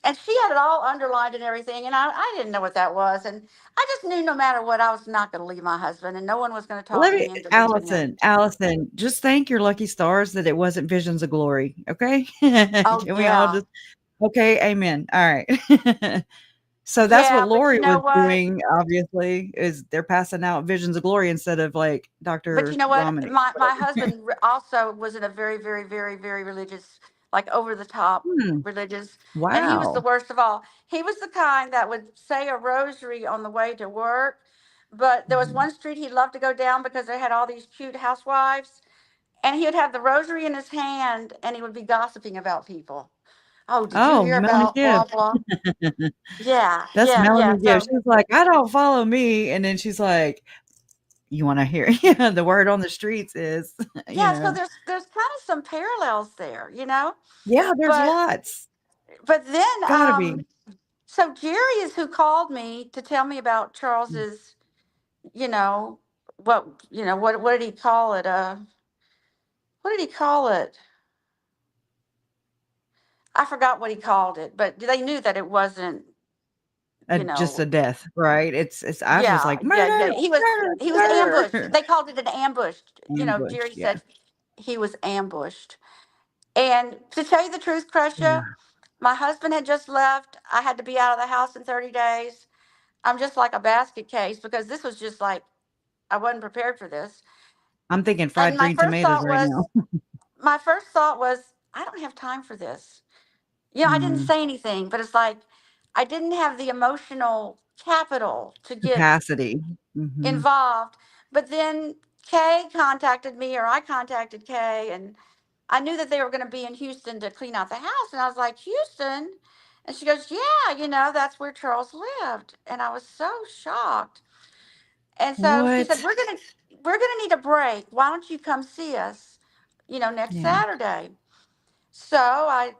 And she had it all underlined and everything. And I didn't know what that was. And I just knew no matter what, I was not going to leave my husband and no one was going to talk Let me me into leaving him. Allison, just thank your lucky stars that it wasn't visions of glory, okay? Oh, Can we all yeah. just okay, amen. All right. So that's what Yeah. But Lori you know was what? doing, obviously, is they're passing out visions of glory instead of, like, But you Dr. know what? Romney. My husband also was in a very, very, very, very religious, like over the top Hmm. religious. And he was the Wow. worst of all. He was the kind that would say a rosary on the way to work. But there was Mhm. one street he loved to go down because they had all these cute housewives. And he would have the rosary in his hand and he would be gossiping about people. Oh, did you Oh, hear Melanie about blah, Gibbs. blah? Yeah, That's yeah, yeah. Melanie Gibbs. So, She's like, "I don't follow me," and then she's like, "You wanna hear" yeah, the word on the streets is, you yeah, so know. there's kind of some parallels there. Yeah, there's But lots. but then Gotta be. so Jerry is who called me to tell me about Charles's, you know, what did he call it? What did he call it? I forgot what he called it, but they knew that it wasn't, you Just a know, death, right? I was yeah, like, yeah. murder, He was murder, ambushed. murder. They called it an ambush. You know, Ambush. Jerry Yeah. said he was ambushed. And to tell you the truth, Yeah. Crusher, my husband had just left. I had to be out of the house in 30 days. I'm just like a basket case because this was just like I wasn't prepared for this. I'm thinking And fried green tomatoes right now. my first thought was, I don't have time for this. You know, I didn't Mm, say anything, but it's like I didn't have the emotional capital to get capacity. Hmm. involved. But then Kay contacted me, or I contacted Kay, and I knew that they were going to be in Houston to clean out the house. And I was like, Houston? And she goes, yeah, you know, that's where Charles lived. And I was so shocked. And so she said, What? we're gonna need a break. Why don't you come see us, you know, next Yeah. Saturday? So I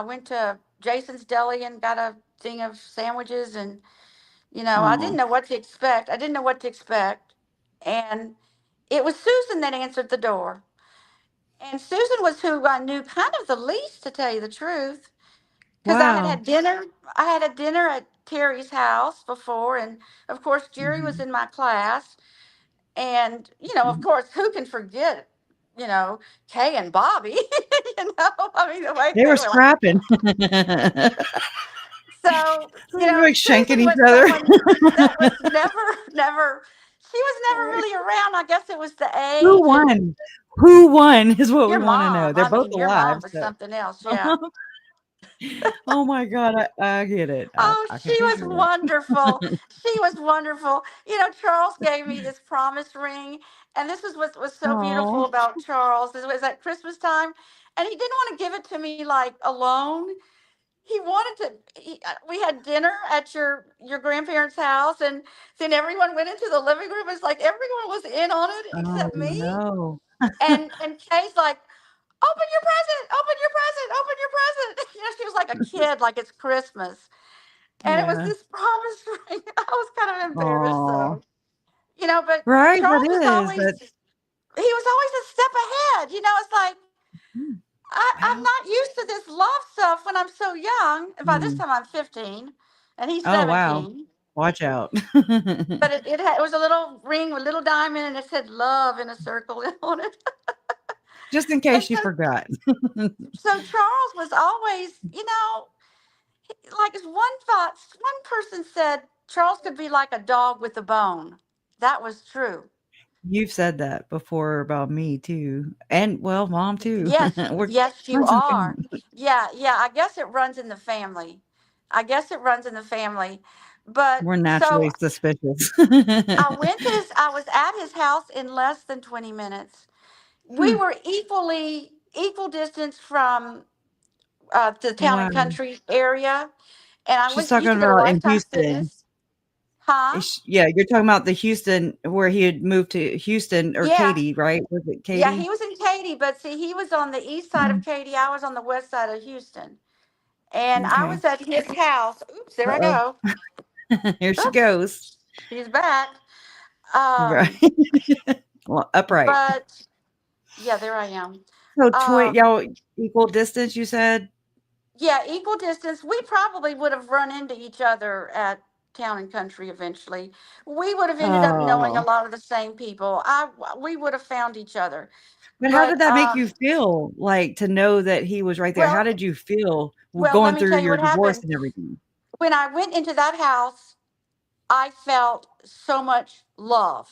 went to Jason's Deli and got a thing of sandwiches, and I didn't Oh, know what to expect. I didn't know what to expect. And it was Susan that answered the door. And Susan was who I knew kind of the least, to tell you the truth, because I had wow. had dinner. I had a dinner at Terry's house before, and of course Jerry was Hmm. in my class. And, of course, who can forget, you know, Kay and Bobby, I mean, the way They they were were like, scrapping. so, Like shanking Susan each was other. someone that was never, she was never really around. I guess it was the Who age and won? Who won is what we your want to know. mom. They're I both mean, your alive, mom was so. something else. Yeah. Oh my God, I get it. Oh, I can she was picture wonderful. that. She was wonderful. Charles gave me this promise ring, and this is what was so beautiful Oh, about Charles. It was at Christmas time, and he didn't want to give it to me like alone. He wanted to. We had dinner at your grandparents' house, and then everyone went into the living room. It's like everyone was in on it oh except me. no. And Kay's like, open your present, open your present, open your present. She was like a kid, like it's Christmas. And it was Yeah. this promise ring. I was kind of embarrassed, Oh, so but right. That Charles was is always that. he was always a step ahead. It's like Hmm, I'm Well. not used to this love stuff when I'm so young. And by this Hmm. time I'm 15 and he's Oh wow. 17. Watch out. But it was a little ring with a little diamond and it said love in a circle on it. Just in And case you so forgot. so Charles was always, like one person said Charles could be like a dog with a bone. That was true. You've said that before about me too, and well, mom too. Yes, We're yes, you runs in the are. family. Yeah, yeah. I guess it runs in the family. I guess it runs in the family. But We're so naturally suspicious. I was at his house in less than 20 minutes. We Hmm, were equal distance from the town wow. and country area. And I She's used talking to go to about in Lifetime Houston. Fitness. Huh? Yeah, you're talking about the Houston where he had moved to Houston or Yeah. Katy, right? Was it Yeah, Katy? he was in Katy, but see, he was on the east side of Katy. I was on the west side of Houston. And I Okay. was at his house. Oops, there I Uh-oh. go. Here she Oops, goes. she's back. Right. Well, upright. But yeah, there I am. So Um, y'all equal distance, you said? yeah, equal distance. We probably would have run into each other at Town and Country eventually. We would have ended up knowing a Oh. lot of the same people. We would have found each other. But how did But that make you feel, like, to know that he was right there? How well, did you feel let going me through tell you your what divorce happened. and everything? When I went into that house, I felt so much love.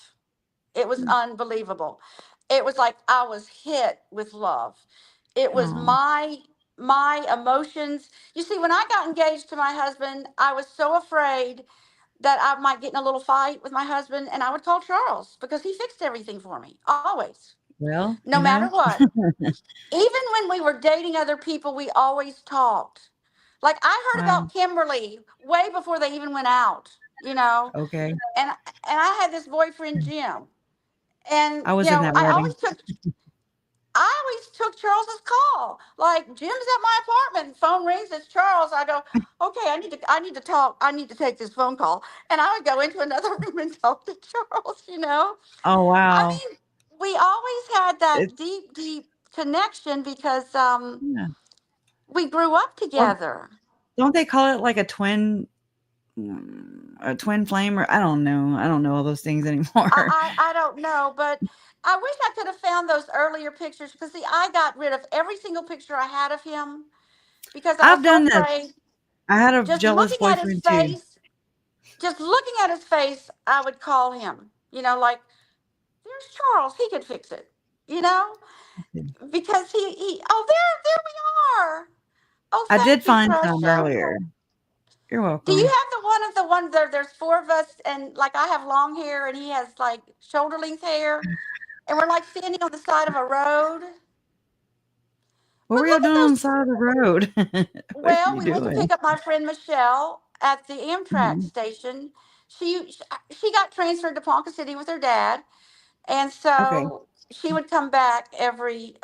It was Mm. unbelievable. It was like I was hit with love. It was Oh, my emotions. You see, when I got engaged to my husband, I was so afraid that I might get in a little fight with my husband, and I would call Charles because he fixed everything for me, always, well, no matter what. Even when we were dating other people, we always talked. Like I heard Wow. about Kimberly way before they even went out, Okay. and I had this boyfriend Jim, and I was in that wedding. I always took Charles's call. Like Jim's at my apartment, phone rings, it's Charles. I go, okay, I need to talk. I need to take this phone call, and I would go into another room and talk to Charles. Oh, I wow. mean, we always had It that deep, deep connection because Yeah. We grew up together. Don't they call it like a twin flame, or I don't know. I don't know all those things anymore. I don't know, but I wish I could have found those earlier pictures because see, I got rid of every single picture I had of him because I was I've so done that. afraid. I had a Just jealous looking at his boyfriend too. face, just looking at his face, I would call him. Like there's Charles, he could fix it. You know, because he. Oh, there we are. Oh, I did thank you, find some Trisha. earlier. You're Do you welcome. have the one there? There's four of us, and like I have long hair, and he has like shoulder length hair, and we're like standing on the side of a road. What But were y'all look at doing on the those. side of the road? What are Well, you we went to doing? pick up my friend Michelle at the Amtrak Mhm. station. She got transferred to Ponca City with her dad, and Okay. so she would come back every.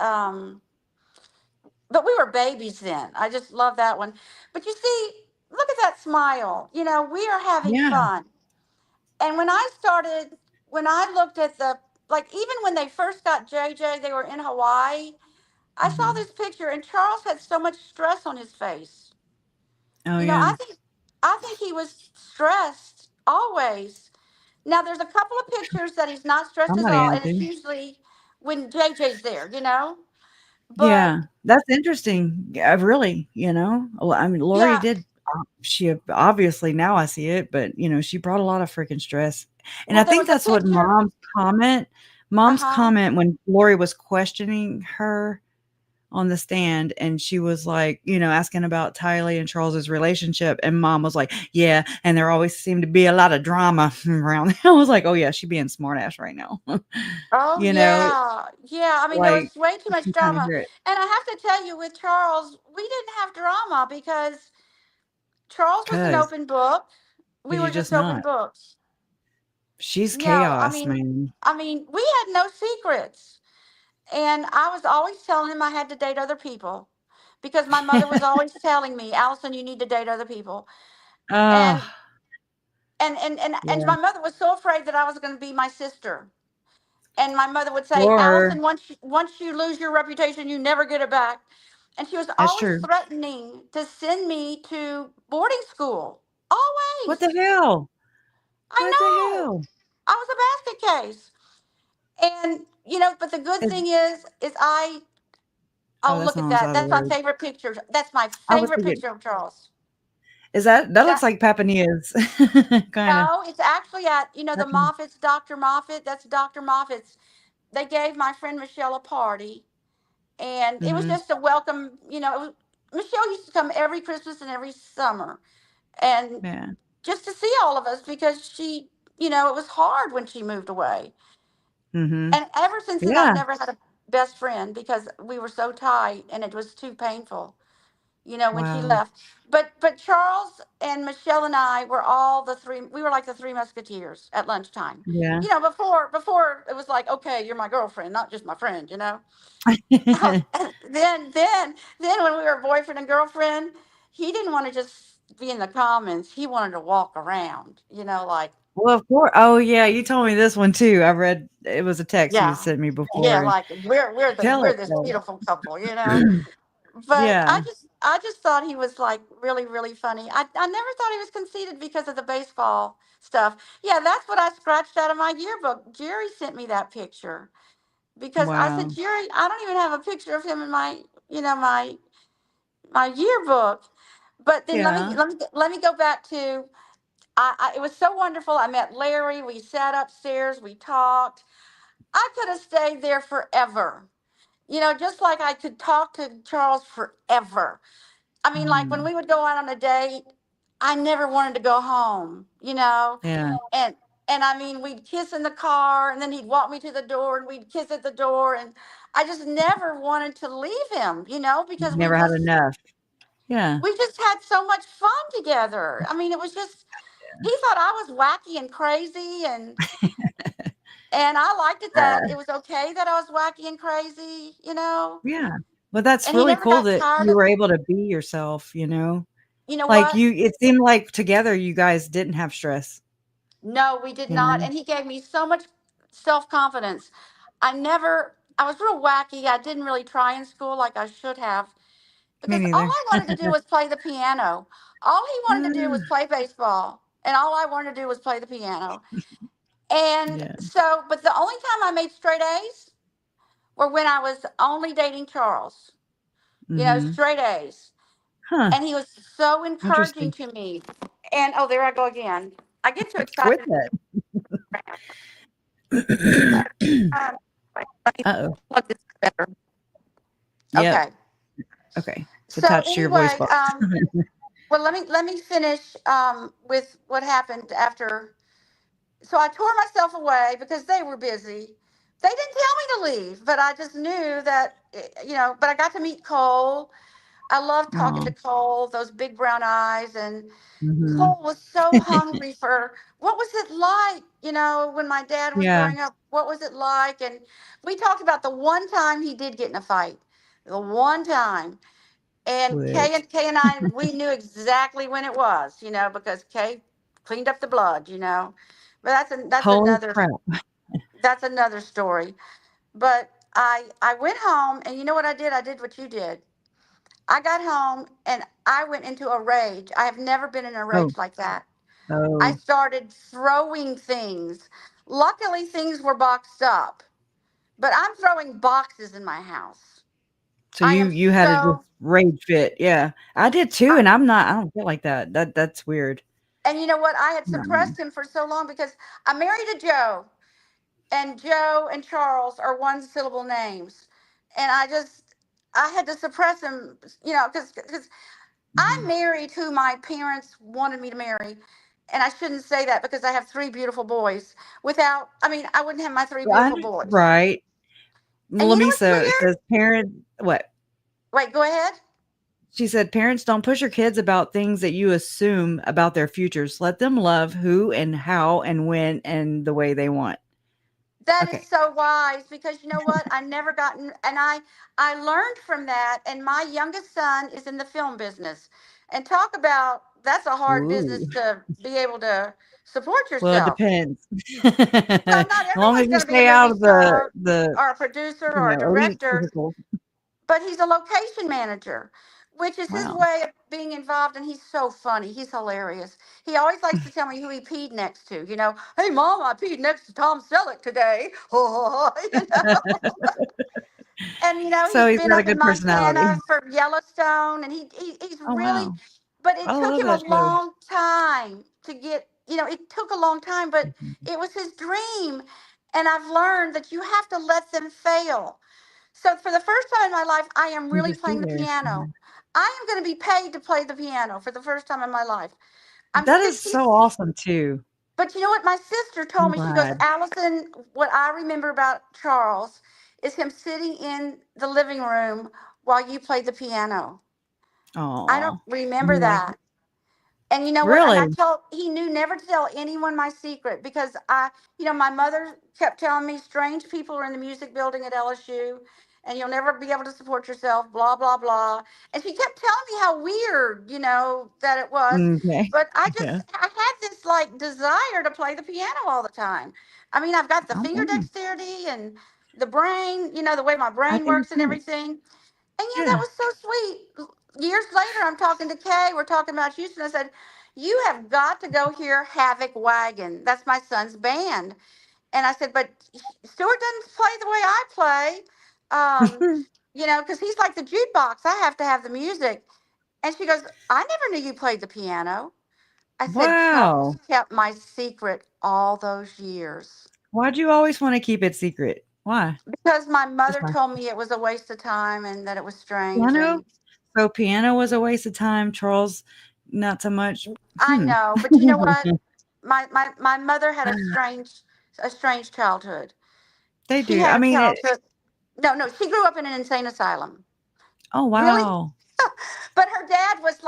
But we were babies then. I just love that one. But you see, look at that smile. We are having Yeah. fun. And when I looked at like, even when they first got JJ, they were in Hawaii. I saw Mhm. this picture, and Charles had so much stress on his face. Oh You know, yeah. I think he was stressed always. Now, there's a couple of pictures that he's not stressed at Somebody all, had and it's to. usually when JJ's there. But Yeah, that's interesting. Yeah, really, Well, I mean, Lori yeah, did. She obviously now I see it, but she brought a lot of freaking stress, and I well, there think was a that's what picture. comment, Uh mom's huh. comment when Lori was questioning her on the stand, and she was like, asking about Tylee and Charles's relationship, and mom was like, "Yeah," and there always seemed to be a lot of drama around. I was like, "Oh yeah, she being smart ass right now," Oh you know, yeah, yeah. I mean, there like was way too you much can kind of drama, hear it. and I have to tell you, with Charles, we didn't have drama because Charles was an 'Cause open book. We you were just just open not. books. She's No, chaos, man. we had no secrets, and I was always telling him I had to date other people because my mother was always telling me, Allison, you need to date other people, Oh, and and yeah. my mother was so afraid that I was going to be my sister. And my mother would say, Or Allison, once you lose your reputation, you never get it back. And she was that's always true. threatening to send me to boarding school. What the Always. hell? I What the know. hell? I was a basket case. And but the good Is thing is oh, oh, that's look not at on the that. side of the That's my road. favorite picture. That's my I was favorite thinking, picture of Charles. is that looks That like Papania's kinda. No, it's actually at the Papania. Moffats, Dr. Moffat. That's Dr. Moffat's. They gave my friend Michelle a party, and it was Mhm. just a welcome. Michelle used to come every Christmas and every summer, and Yeah. just to see all of us because she, it was hard when she moved away. Mhm. And ever since then, I've Yeah. never had a best friend because we were so tight, and it was too painful. When she Wow. left. But Charles and Michelle and I were all the three. We were like the three musketeers at lunchtime. Yeah. Before it was like, okay, you're my girlfriend, not just my friend. Then when we were boyfriend and girlfriend, he didn't want to just be in the comments. He wanted to walk around. Like Well, of course. Oh, yeah, you told me this one too. I read it was a text you yeah, sent me yeah, before, and like tell we're it this though. beautiful couple. But Yeah. I just thought he was like really really funny. I never thought he was conceited because of the baseball stuff. Yeah, that's what I scratched out of my yearbook. Jerry sent me that picture because I said, Wow. Jerry, I don't even have a picture of him in my my yearbook. But then Yeah. let me go back to it was so wonderful. I met Larry. We sat upstairs. We talked. I could have stayed there forever. Just like I could talk to Charles forever. I mean, like when Mm. we would go out on a date, I never wanted to go home. Yeah. And I mean, we'd kiss in the car, and then he'd walk me to the door, and we'd kiss at the door, and I just never wanted to leave him, because Never had enough. Yeah. we just had so much fun together. I mean, it was just he thought I was wacky and crazy, and I liked it that Uh, it was okay that I was wacky and crazy. yeah. Well, that's And he really never cool got that tired you of, were able to be yourself. you know Like, what? it seemed like together you guys didn't have stress, No, we did you not. know? And he gave me so much self confidence. I was real wacky. I didn't really try in school like I should have. Me because all neither. I wanted to do was play the piano. All he wanted to do was play baseball, and all I wanted to do was play the piano. And Yeah. so, but the only time I made straight A's were when I was only dating Charles. Mm-hmm. Straight A's. Huh. And he was so encouraging Interesting. to me. And oh, there I go again. I get too Quit excited. that. Um, Uh-oh. Plug this better. Yep. Okay. Okay. So So attach to your voice anyway, box. well, let me finish with what happened after. So I tore myself away because they were busy. They didn't tell me to leave, but I just knew that, but I got to meet Cole. I loved talking Aw. to Cole, those big brown eyes. And Mm-hmm. Cole was so hungry for what was it like, when my dad was Yeah. growing up, what was it like? And we talked about the one time he did get in a fight, the one time. And Which. Kay and I, we knew exactly when it was, because Kay cleaned up the blood, But Holy crap. that's another story. But I went home, and you know what I did? I did what you did. I got home and I went into a rage. I have never been in a Oh. rage like that. I Oh. started throwing things. Luckily, things were boxed up, but I'm throwing boxes in my house. So I you am you had a just so, rage fit. Yeah. I did too, I, and I don't feel like that. That's weird. and you know what? I had No. suppressed him for so long because I'm married to Joe, and Joe and Charles are one syllable names. And I had to suppress him, because I'm Mhm. married who my parents wanted me to marry. And I shouldn't say that because I have three beautiful boys. I wouldn't have my three Well, beautiful boys. right. And you know what's Lamisa weird? says parent what? Wait, go ahead. She said parents don't push your kids about things that you assume about their futures. Let them love who and how and when and the way they want. That is Okay. so wise because you know what? I never gotten, and I learned from that. And my youngest son is in the film business, and talk about that's a hard Ooh. business to be able to support Well, it yourself. depends. Well, As not long as everyone's you going to be a stay out movie of the star the or a producer or a elite director, circle. but he's a location manager, which is his Wow. way of being involved. And he's so funny. He's hilarious. He always likes to tell me who he peed next to. Hey, Mom, I peed next to Tom Selleck today. And So he's he's been got a up in good personality. Montana for Yellowstone, and he's Oh really. wow. But it I took love him a that show. long time to get. It took a long time, but Mhm. it was his dream. And I've learned that you have to let them fail. So for the first time in my life, I am And really just be playing the there. piano. Mhm. I am going to be paid to play the piano for the first time in my life. I'm That is 60. so awesome too. But you know what? My sister told I'm me, she goes, glad. Allison, what I remember about Charles is him sitting in the living room while you played the piano. I don't Oh. remember Yeah. that. And you know what? And Really? he knew never to tell anyone my secret because my mother kept telling me strange people are in the music building at LSU and you'll never be able to support yourself, blah, blah, blah. And she kept telling me how weird, that it was. Okay. But Yeah. I had this like desire to play the piano all the time. I've got the Oh finger wow. dexterity and the brain, the way my I brain think works it's and great. everything. And that Yeah. was so sweet. Years later, I'm talking to Kay. We're talking about Houston. I said, "You have got to go hear Havoc Wagon. That's my son's band." And I said, "But Stuart doesn't play the way I play, because he's like the jukebox. I have to have the music." And she goes, "I never knew you played the piano." I said, "Charles Wow. kept my secret all those years Why'd you always want to keep it secret? Why? because my Just mother why? told me it was a waste of time and that it was strange Piano? and." So piano was a waste of time. Charles, not so much. I Hmm. know, but you know what? My mother had a strange childhood. They She do. I had a mean, childhood. No, she grew up in an insane asylum. oh Really? wow. But her dad was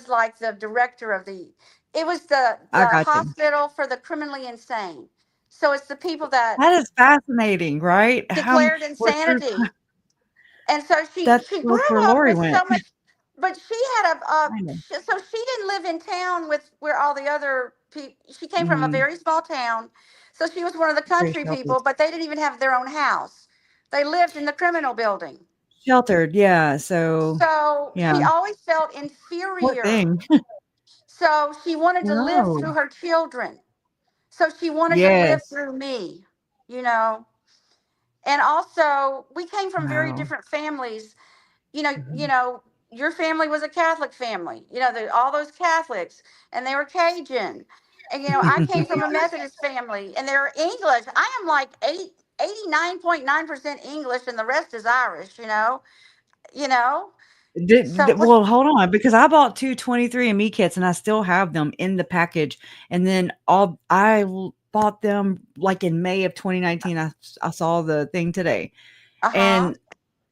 like the director of it was I the got you. hospital for the criminally insane. So it's the people that That is fascinating, right? declared What your insanity. And so that's she that's where grew up Lori with went. so much, but she had Kind of. so she didn't live in town with where all the other people. She came from a Mhm. very small town, so she was one of the Very country sheltered. people. But they didn't even have their own house. They lived in the criminal building. Sheltered, yeah. So, So yeah. she always felt Poor inferior. thing. So she wanted to live No. through her children. So she wanted to live Yes. through me, you know. And also, we came from very Wow. different families. You Mhm. know, your family was a Catholic family. You know, all those Catholics, and they were Cajun. And I came from a Methodist family, and they're English. I am like 89.9% English, and the rest is Irish. You know. So it was Well, hold on, because I bought two 23andMe kits and I still have them in the package. And then bought them like in May of 2019. I saw the thing today. uh-huh. And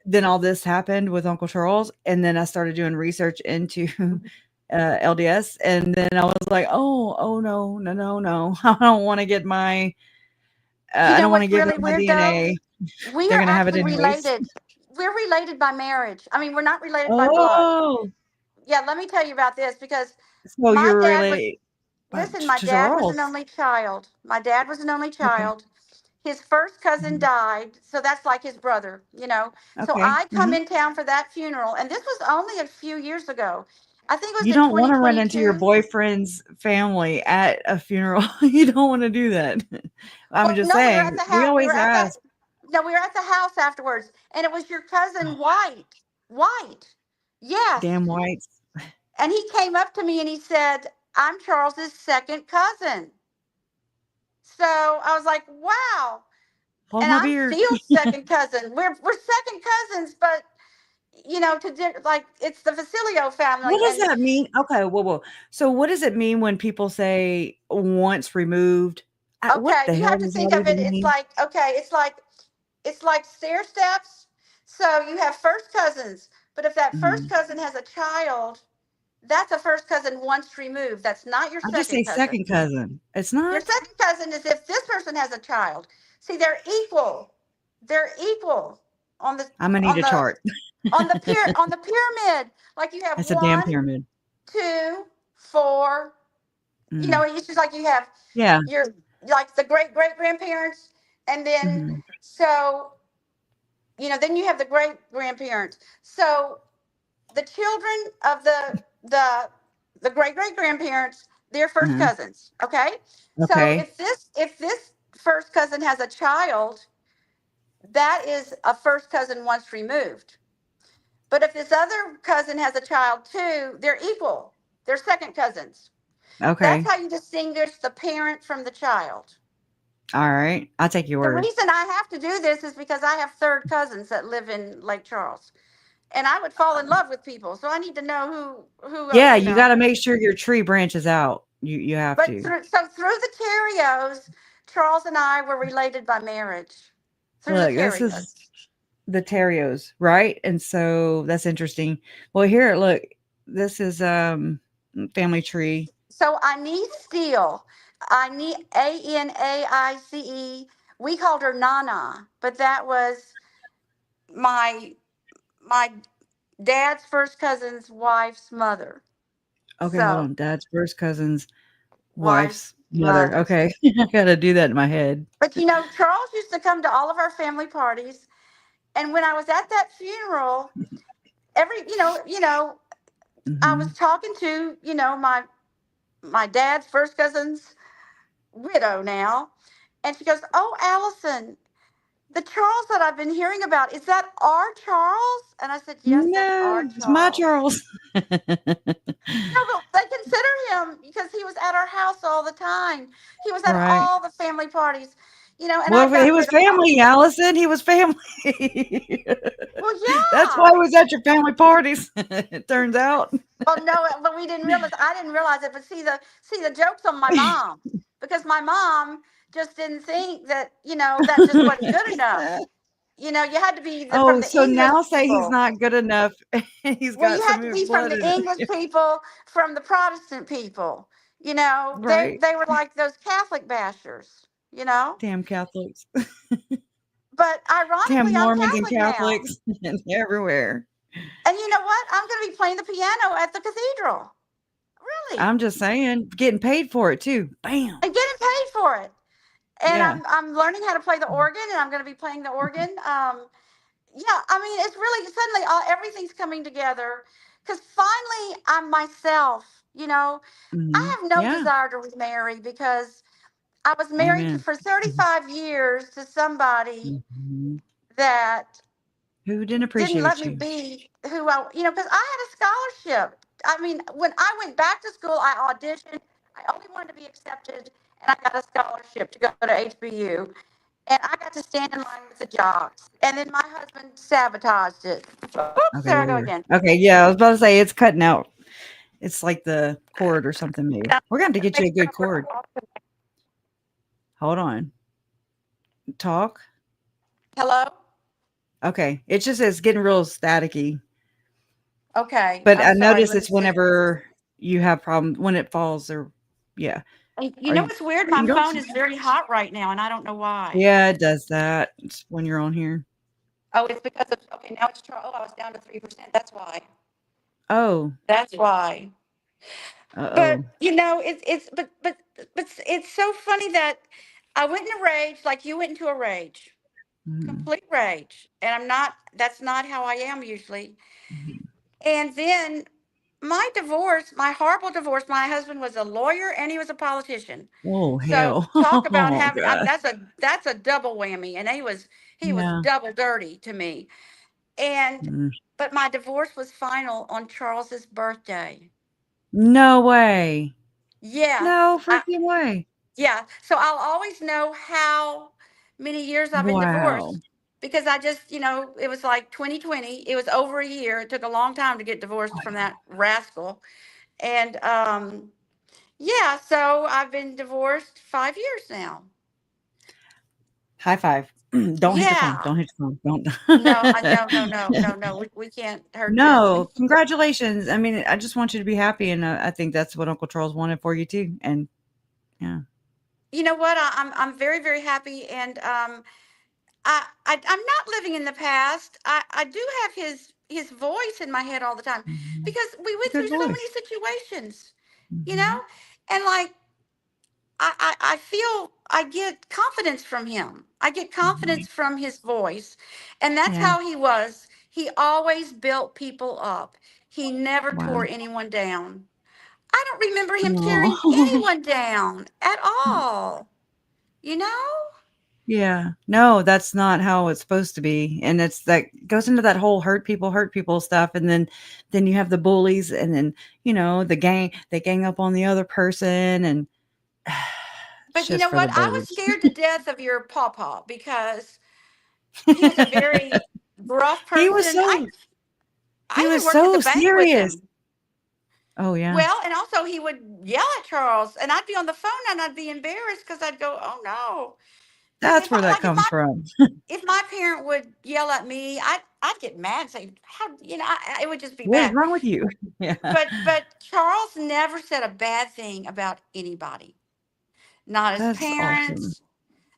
then all this happened with Uncle Charles. And then I started doing research into LDS. And then I was like, oh no, no, no, no. I don't want to get You I know don't want to what's give really up my weird though? DNA. We They're are going to have it actually anyways. related. We're related by marriage. I mean, we're not related by blood. Oh, Yeah, let me tell you about this because so my you're dad was, related listen, my to dad was an Charles. only child. My dad was an only Okay. child. His first cousin Mhm. died, so that's like his brother. So Okay. I come Mhm. in town for that funeral, and this was only a few years ago. I think it was You in don't wanna run into your 2022. boyfriend's family at a funeral. You don't wanna do that. I'm Well, just no, we were at saying, the we house. We were always at that. ask. No, we were at the house afterwards, and it was your cousin White. White. Yes. Damn whites. And he came up to me and he said, "I'm Charles's second cousin." So I was like, "Wow." Hold And my I'm beer. still second cousin. We're second cousins, but like it's the Facilio What family. does And that mean? Okay, whoa. So what does it mean when people say once removed? What okay, the you hell have to does that think of it. even It's mean? like okay, it's like stair steps. So you have first cousins, but if that first Mhm. cousin has a child, that's a first cousin once removed. That's not your I just say second cousin. second cousin. It's Your not? second cousin is if this person has a child. See, they're equal. They're equal on the Imma need on a the chart. on the pyramid. Like you have That's a damn one, pyramid. 2, 4. Mm. It's just like you have Yeah. your like the great great grandparents, and then Mhm. then you have the great grandparents. So the children of the great great grandparents, they're first Uh-huh. cousins. Okay, so Okay. if this first cousin has a child, that is a first cousin once removed. But if this other cousin has a child too, they're equal. They're second cousins. That's Okay. how you distinguish the parent from the child. Alright. I'll take your The word. reason I have to do this is because I have third cousins that live in Lake Charles, and I would fall in love with people, so I need to know Yeah, who. you gotta make sure your tree branches out. You have But to. through the Terrios, Charles and I were related by marriage. Through the Look, this is Terrios. the Terrios, right? And so that's interesting. Well, here, look, this is family tree. So Anais Steele, I need Anaice. We called her Nana, but that was my my dad's first cousin's wife's mother. Okay, hold So on. Dad's first cousin's wife's wife's mother. mother. Okay. I gotta do that in my head. But Charles used to come to all of our family parties, and when I was at that funeral, every I was Mhm. talking to my dad's first cousin's widow now, and she goes, "Oh, Allyson, the Charles that I've been hearing about, is that our Charles?" And I said, "Yes, that's our No, it's my Charles." Charles. No, but they consider him because he was at our house all the time. He was at Right. all the family parties, and Well, I've if he gotten was rid of all. family, Allison. He was family. Well, That's why yeah. he was at your family parties, it turns out. Oh no, but we didn't realize. I didn't realize it. But see the jokes on my mom, because my mom just didn't think that that just wasn't good enough. You had to be from Oh, the so English now say he's people. not good enough. He's Well, got you had some to be from blood the in English him. people, from the Protestant people. They Right. they were like those Catholic bashers. Damn Catholics. But Damn ironically, I'm Mormons and Catholic now. Catholics and everywhere. And you know what? I'm going to be playing the piano at the cathedral. Really, I'm just saying, getting paid for it too. Bam. and getting paid for it. And Yeah. I'm learning how to play the organ, and I'm going to be playing the organ. yeah, I mean, it's really suddenly everything's coming together because finally I'm myself. I have no Yeah. desire to remarry because I was married Amen. for 35 years to somebody Mhm. that Who didn't didn't let appreciate me you? be who because I had a scholarship. I mean, when I went back to school, I auditioned. I only wanted to be accepted, and I got a scholarship to go to HBU. And I got to stand in line with the jocks. And then my husband sabotaged it. Oops, Okay, there I yeah, go you're again. okay. Yeah, I was about to say it's cutting out. It's like the cord or something. Maybe we're going to get you a good cord. Hold on. Talk. Hello? Okay. It's just it's getting real staticky. Okay, But I'm I sorry. notice Let me it's see. whenever you have problems when it falls or yeah. And you Are know you what's weird? you My can go phone is very hot right now, and I don't know why. yeah, it does that. It's when you're on here. Oh, it's because of, okay, now it's, oh, I was down to 3%. That's why. Oh. That's why. But, Uh-oh. but it's so funny that I went in a rage like you went into a rage. Mhm. Complete rage. And that's not how I am usually. Mhm. And then my divorce, my horrible divorce, my husband was a lawyer and he was a politician. Oh, So hell. talk about Oh, having god. that's a double whammy. And he was Yeah. double dirty to me. And Mm. but my divorce was final on Charles's birthday. No way. Yeah. No freaking way. Yeah. So I'll always know how many years I've been Wow. divorced because I just, it was like 2020. It was over a year. It took a long time to get divorced from that rascal. And yeah, so I've been divorced 5 years now. High five. Don't hit your phone. Yeah. Don't hit your phone. No, Don't. no, no, no, no, no. We can't hurt this. No, congratulations. I mean, I just want you to be happy, and I think that's what Uncle Charles wanted for you too. And yeah, You know what? I'm very, very happy, and I'm not living in the past. I do have his voice in my head all the time mhm. because we It's a went good through so voice. many situations, you know, Mhm. and like I feel I get confidence from him. I get confidence Mhm. from his voice, and that's Yeah. how he was. He always built people up. He never tore Wow. anyone down. I don't remember him tearing Oh. anyone down at all. You know? Yeah. No, that's not how it's supposed to be. And it's that goes into that whole hurt people stuff. And then you have the bullies and then, they gang up on the other person and But you shit's know for the what? I was birds. scared to death of your pawpaw because he was a very rough He was person. I so he I was even worked at the so bank with serious. him. Oh yeah. Well, and also he would yell at Charles, and I'd be on the phone and I'd be embarrassed because I'd go, "Oh no!" Because That's where that comes from. if my parent would yell at me, I'd get mad, and say, "How it would just be What is bad." wrong with you? Yeah. But Charles never said a bad thing about anybody. Not his That's awesome. parents,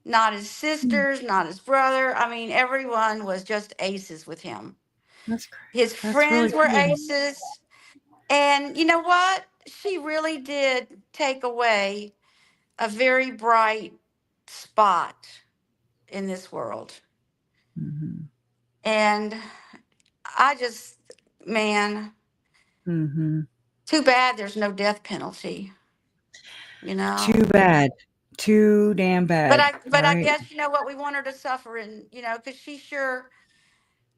not his Mm, sisters, not his brother. I mean, everyone was just aces with him. That's great. His That's really friends were cool. aces. And you know what? She really did take away a very bright spot in this world. Mhm. And I just, man, Mhm. too bad there's no death penalty, you know? Too bad. Too damn bad, But I right? guess you know what, we want her to suffer, and because she sure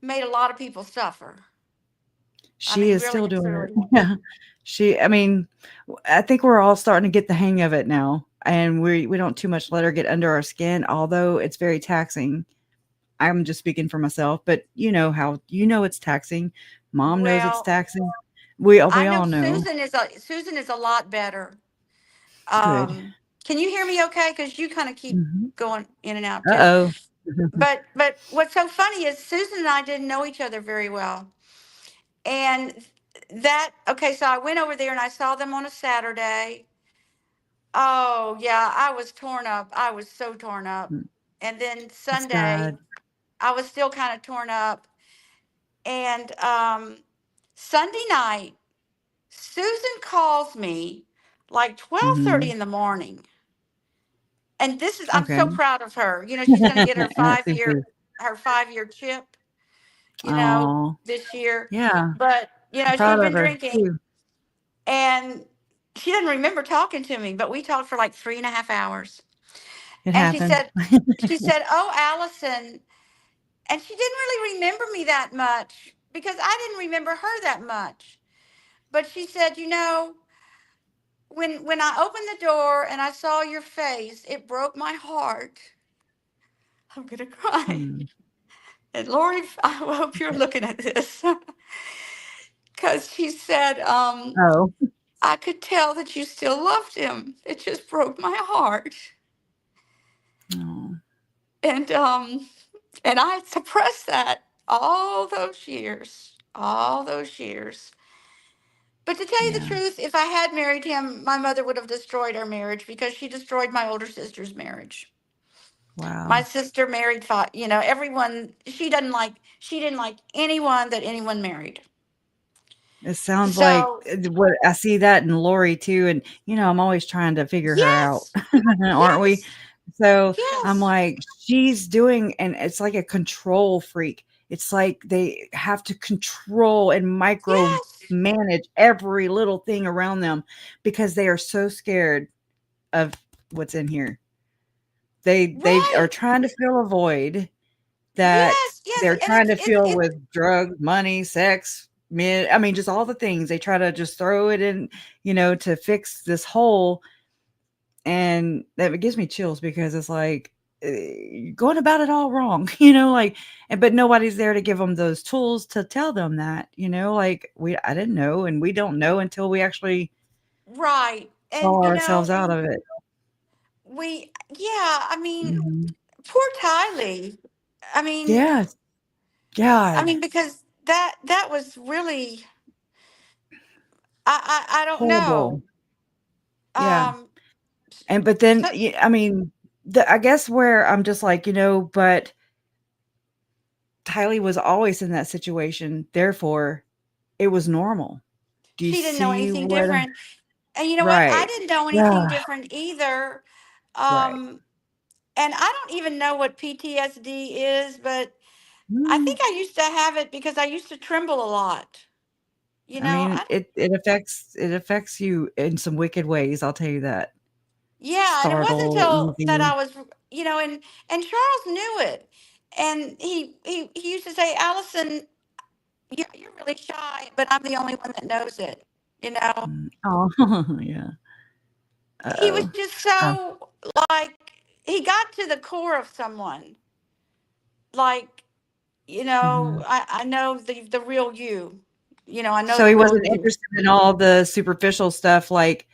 made a lot of people suffer. I She mean, is really still and doing it. truly. Yeah. I mean, I think we're all starting to get the hang of it now, and we don't too much let her get under our skin, although it's very taxing. I'm just speaking for myself, but it's taxing. Mom knows it's Well, taxing. We I know all know. Susan is a lot better. Good. Can you hear me okay? Because you kind of keep Mhm. going in and out too. Uh-oh. But what's so funny is Susan and I didn't know each other very well. And okay, so I went over there and I saw them on a Saturday. Oh yeah, I was torn up. I was so torn up. And then That's Sunday, sad. I was still kind of torn up. And Sunday night, Susan calls me like 12:30 Mhm. in the morning. And this is I'm Okay. so proud of her. She's going to get her That's 5 year super. her 5 year chip. Oh, this year. yeah. But, I'm she'd proud of been her drinking too. and she doesn't remember talking to me, but we talked for like 3.5 hours. It And happened. she said, "Oh, Allison," and she didn't really remember me that much because I didn't remember her that much. But she said, when I opened the door and I saw your face, it broke my heart. I'm gonna cry. Hmm. And Lori, I hope you're looking at this. Because she said, Oh, I could tell that you still loved him. It just broke my heart. oh, And I suppressed that all those years. All those years. But to tell you the yeah. truth, if I had married him, my mother would have destroyed our marriage because she destroyed my older sister's marriage. My Wow. sister married five, everyone, she didn't like anyone that anyone married. It sounds like So, what I see that in Lori too, and I'm always trying to figure her out, yes, aren't we? yes, So I'm yes, like, she's doing, and it's like a control freak. It's like they have to control and micro yes, manage every little thing around them because they are so scared of what's in here. They are right. trying to fill a void that Yes, yes. they're And trying it's, to it's, fill it's, with drugs, money, sex, men. I mean, just all the things they try to just throw it in, to fix this hole. And that gives me chills because it's like you're going about it all wrong, like, but nobody's there to give them those tools to tell them that, like I didn't know, and we don't know until we actually right. And, saw ourselves out of it. I mean, Mhm. poor Tylee. I mean, Yeah, God, because that was really, I don't horrible. know. Yeah. Um, And but then, so I mean, I guess where I'm just like, but Tylee was always in that situation, therefore, it was normal. Do you she didn't know see anything what different. And you know what? I right. didn't know anything Yeah, different either. right. And I don't even know what PTSD is, but I Mm, think I used to have it because I used to tremble a lot. I mean, I it affects you in some wicked ways, I'll tell you that. Yeah, and it wasn't Startle, until that easy. I was, and Charles knew it, and he used to say, "Allison, you're really shy, but I'm the only one that knows it." You know, Oh, yeah. he was Uh-oh. just Oh. so like he got to the core of someone. Like, Mhm. I know the real you. I know So the he real wasn't you. interested in all the superficial stuff, like,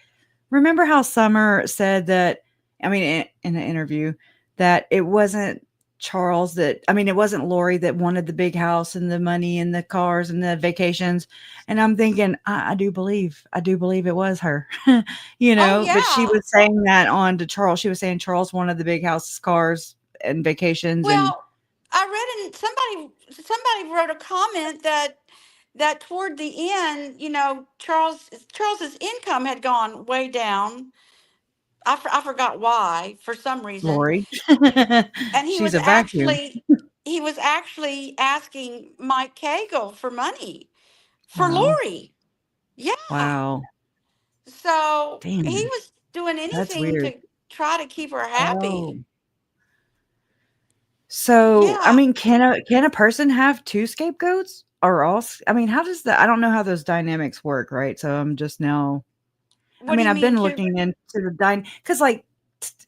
remember how Summer said that, I mean, in an interview, that it wasn't Charles that, I mean, it wasn't Lori that wanted the big house and the money and the cars and the vacations. And I'm thinking, I do believe it was her, Oh but she yeah. was saying that on to Charles. She was saying Charles wanted the big houses, cars, and vacations. And Well, I read in somebody wrote a comment that toward the end, Charles's income had gone way down. I forgot why, for some reason, Lori, and she's a vacuum. he was actually asking Mike Cagle for money for Wow. Lori. Yeah, Wow. so he Damn. was doing That's anything weird. to try to keep her Oh. happy. So, I Yeah. mean, can a person have 2 scapegoats or all I mean, how does that I don't know how those dynamics work, right? So I'm just now I What do mean, you I've mean been too? looking into the because like,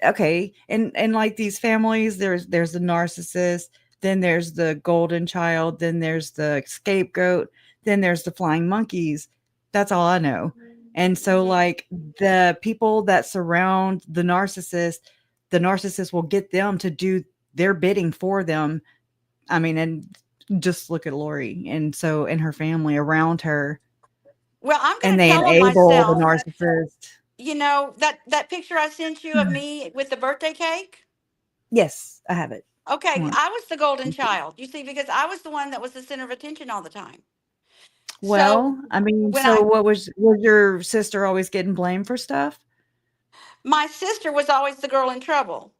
okay, and like these families, there's the narcissist, then there's the golden child, then there's the scapegoat, then there's the flying monkeys. That's all I know. And so, Mhm. like, the people that surround the narcissist will get them to do their bidding for them. I mean, and just look at Lori, and so and her family around her, Well, I'm and going to they tell on enable the myself. narcissist. That picture I sent you of me with the birthday cake. Yes, I have it. Okay, Hold on. I was the golden child. You see, because I was the one that was the center of attention all the time. So Well, I mean, when so was your sister always getting blamed for stuff? my sister was always the girl in trouble,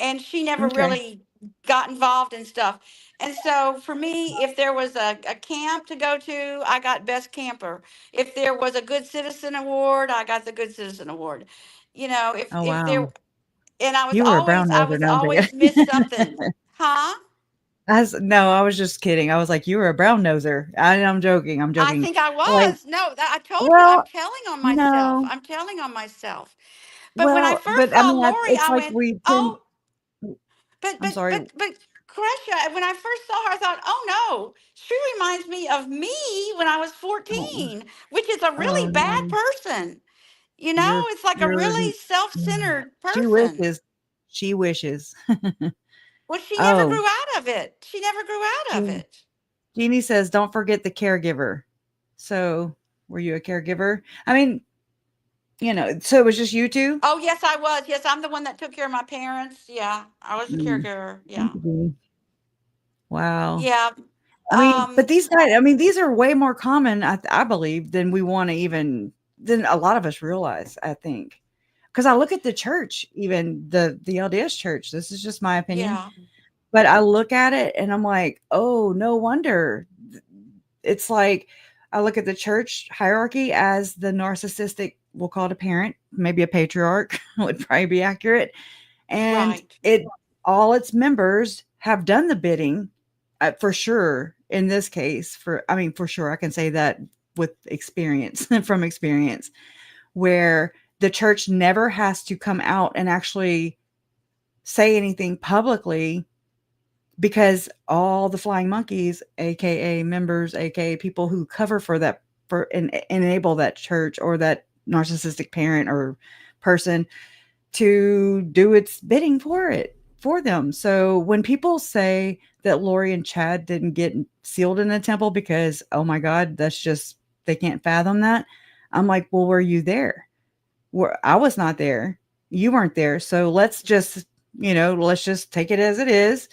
and she never Okay. really got involved in stuff. And so for me, if there was a camp to go to, I got best camper. If there was a good citizen award, I got the good citizen award. You know, Oh, if wow. there, and You were a brown I noser. was No, I'm joking. always missed something. Huh? No, I was just kidding. I was like, you were a brown noser. I'm joking. I'm I joking. think I Like, was. No, I told you, I'm well, telling on myself. no. I'm telling on myself. But when I Well, first but I saw mean, Lori, it's I like went, we tend. "Oh, but I'm sorry. Kresha, when I first saw her, I thought, oh no, she reminds me of me when I was Oh, 14, which is a oh really bad no, person. You know, it's like a you're. really self-centered She person. wishes. She wishes. Well, she never Oh, grew out of it. She never grew out of Jean- it. Jeannie says, don't forget the caregiver. So, were you a caregiver? I mean, so it was just you two? Oh, yes, I was. Yes, I'm the one that took care of my parents. Yeah, I was a Mm. caregiver. Thank Yeah. you, Jeannie. Wow. Yeah. I mean, but Um, these guys, I mean, these are way more common, I believe, than we want to even, than a lot of us realize, I think. Because I look at the church, even the LDS church, this is just my opinion, yeah. but I look at it and I'm like, oh, no wonder. It's like I look at the church hierarchy as the narcissistic, we'll call it a parent, maybe a patriarch would probably be accurate. And Right. all its members have done the bidding, for sure. In this case, for sure, I can say that with experience, from experience, where the church never has to come out and actually say anything publicly because all the flying monkeys, aka members, aka people who cover for that, for and enable that church or that narcissistic parent or person to do its bidding for them. So when people say that Lori and Chad didn't get sealed in the temple because, oh my God, that's just, they can't fathom that. I'm like, well, were you there? I was not there. You weren't there. So let's just take it as it is.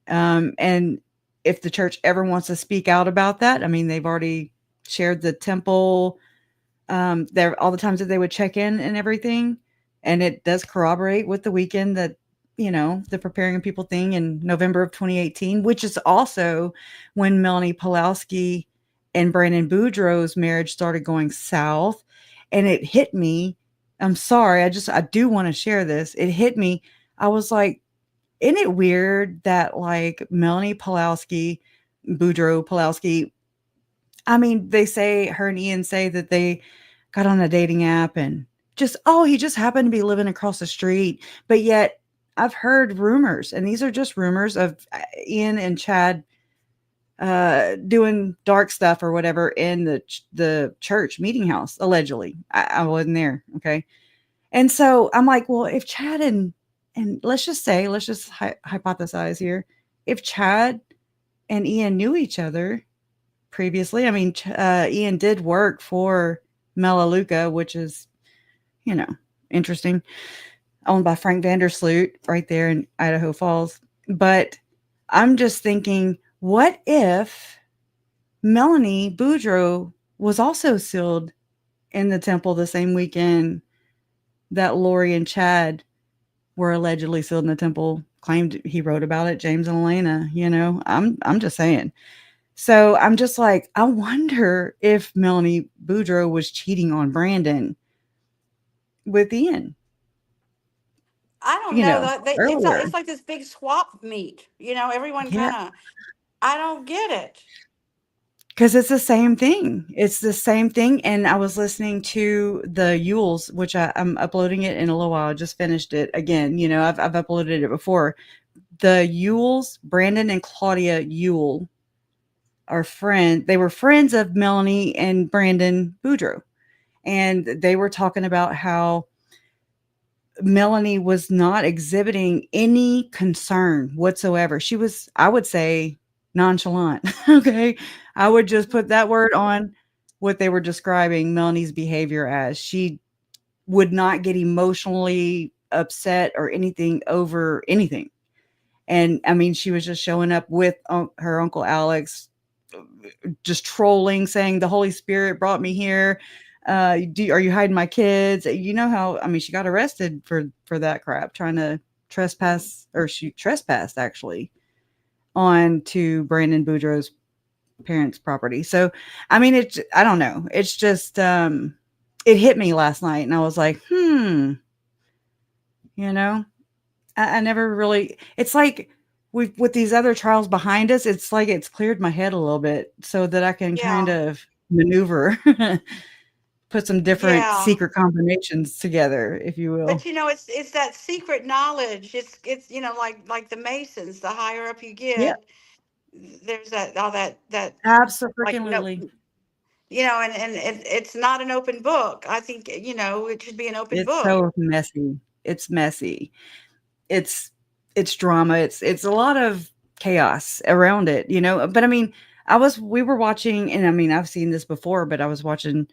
And if the church ever wants to speak out about that, I mean, they've already shared the temple, there all the times that they would check in and everything. And it does corroborate with the weekend that, the preparing people thing in November of 2018, which is also when Melanie Pulowski and Brandon Boudreaux's marriage started going south. And it hit me. I'm sorry. I do want to share this. It hit me. I was like, isn't it weird that like Melanie Pulowski, I mean, they say her and Ian say that they got on a dating app and he just happened to be living across the street. But yet I've heard rumors, and these are just rumors of Ian and Chad doing dark stuff or whatever in the church meeting house, allegedly. I wasn't there. Okay. And so I'm like, well, if Chad and let's just hypothesize here. If Chad and Ian knew each other previously, I mean, Ian did work for Melaleuca, which is, interesting, owned by Frank Vandersloot right there in Idaho Falls. But I'm just thinking, what if Melanie Boudreaux was also sealed in the temple the same weekend that Lori and Chad were allegedly sealed in the temple? Claimed he wrote about it, James and Elena. I'm just saying. So I'm just like, I wonder if Melanie Boudreaux was cheating on Brandon with Ian. I don't know. It's Earlier. like this big swap meet. Everyone Yeah. kind of, I don't get it. Because it's the same thing. It's the same thing. And I was listening to the Yules, which I'm uploading it in a little while. I just finished it again. I've uploaded it before. The Yules, Brandon and Claudia Yule, are friends. They were friends of Melanie and Brandon Boudreaux. And they were talking about how Melanie was not exhibiting any concern whatsoever. She was, I would say, nonchalant. Okay. I would just put that word on what they were describing Melanie's behavior as. She would not get emotionally upset or anything over anything. And I mean, she was just showing up with her Uncle Alex, just trolling, saying the Holy Spirit brought me here. Are you hiding my kids? You know how, I mean, she got arrested for that crap, trying to she trespassed actually onto Brandon Boudreaux's parents' property. So, I mean, I don't know. It's just, it hit me last night and I was like, you know, I never really, it's like with these other trials behind us, it's like it's cleared my head a little bit so that I can kind of maneuver, put some different Yeah. secret combinations together, if you will. But it's that secret knowledge. It's like the Masons. The higher up you Yeah, get, there's all that like no, absolutely. and it's not an open book. I think it should be an open It's book. so messy. It's messy. It's drama. It's a lot of chaos around it, but I mean, we were watching, and I mean, I've seen this before, but I was watching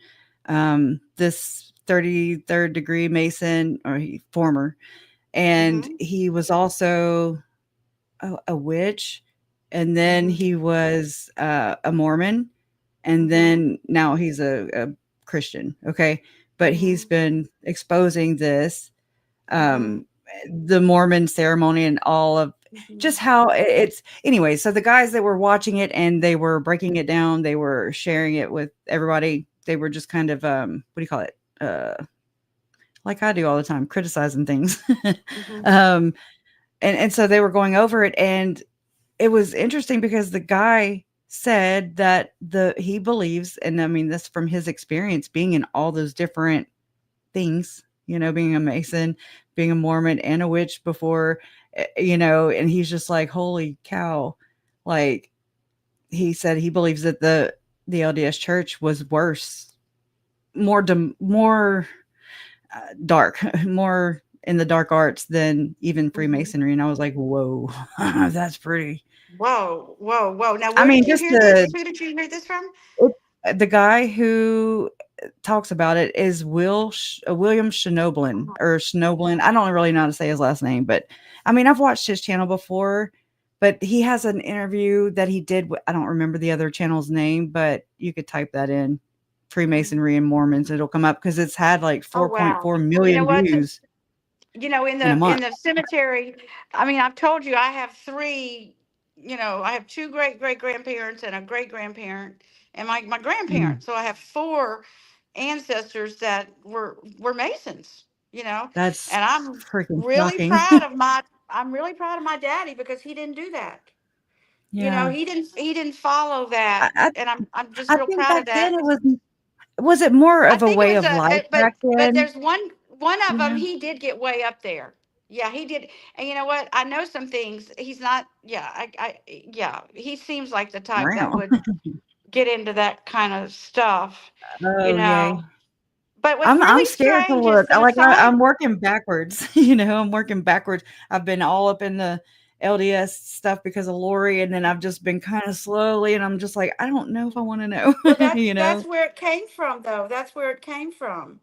this 33rd degree Mason, or former, and he was also a witch, and then he was a Mormon, and then now he's a Christian. Okay, but he's been exposing this, the Mormon ceremony and all of just how it's anyway. So the guys that were watching it and they were breaking it down, they were sharing it with everybody. They were just kind of what do you call it? Like I do all the time, criticizing things. And so they were going over it, and it was interesting because the guy said that he believes, and I mean this from his experience being in all those different things, being a Mason, being a Mormon and a witch before, and he's just like, holy cow. Like, he said he believes that the LDS church was worse, more dark, more in the dark arts than even Freemasonry. And I was like, whoa, that's pretty. Whoa. Now, I where mean, did you hear this? Who did you hear this from? The guy who talks about it is William Schnoblin or Schnoblin. I don't really know how to say his last name, but I mean, I've watched his channel before, but he has an interview that he did. I don't remember the other channel's name, but you could type that in, Freemasonry and Mormons. It'll come up because it's had like 4.4 million views. In in a month. the cemetery, I mean, I've told you I have three, I have two great grandparents and a great grandparent and my grandparents. So I have four ancestors that were Masons, That's and I'm freaking really shocking. proud of my daddy because he didn't do that. Yeah. He didn't follow that, and I'm just I real think proud back of that. then was it more I of a think it way was of life back but then? there's one of them, he did get way up there. Yeah, he did. And you know what? I know some things. He's not. Yeah, yeah. He seems like the type that Wow. would get into that kind of stuff. Oh, yay. But what's I'm really scared to strange is look. the Masonic. I'm working backwards. I'm working backwards. I've been all up in the LDS stuff because of Lori, and then I've just been kind of slowly, and I'm just like, I don't know if I want to know. Well, that's where it came from, though. That's where it came from.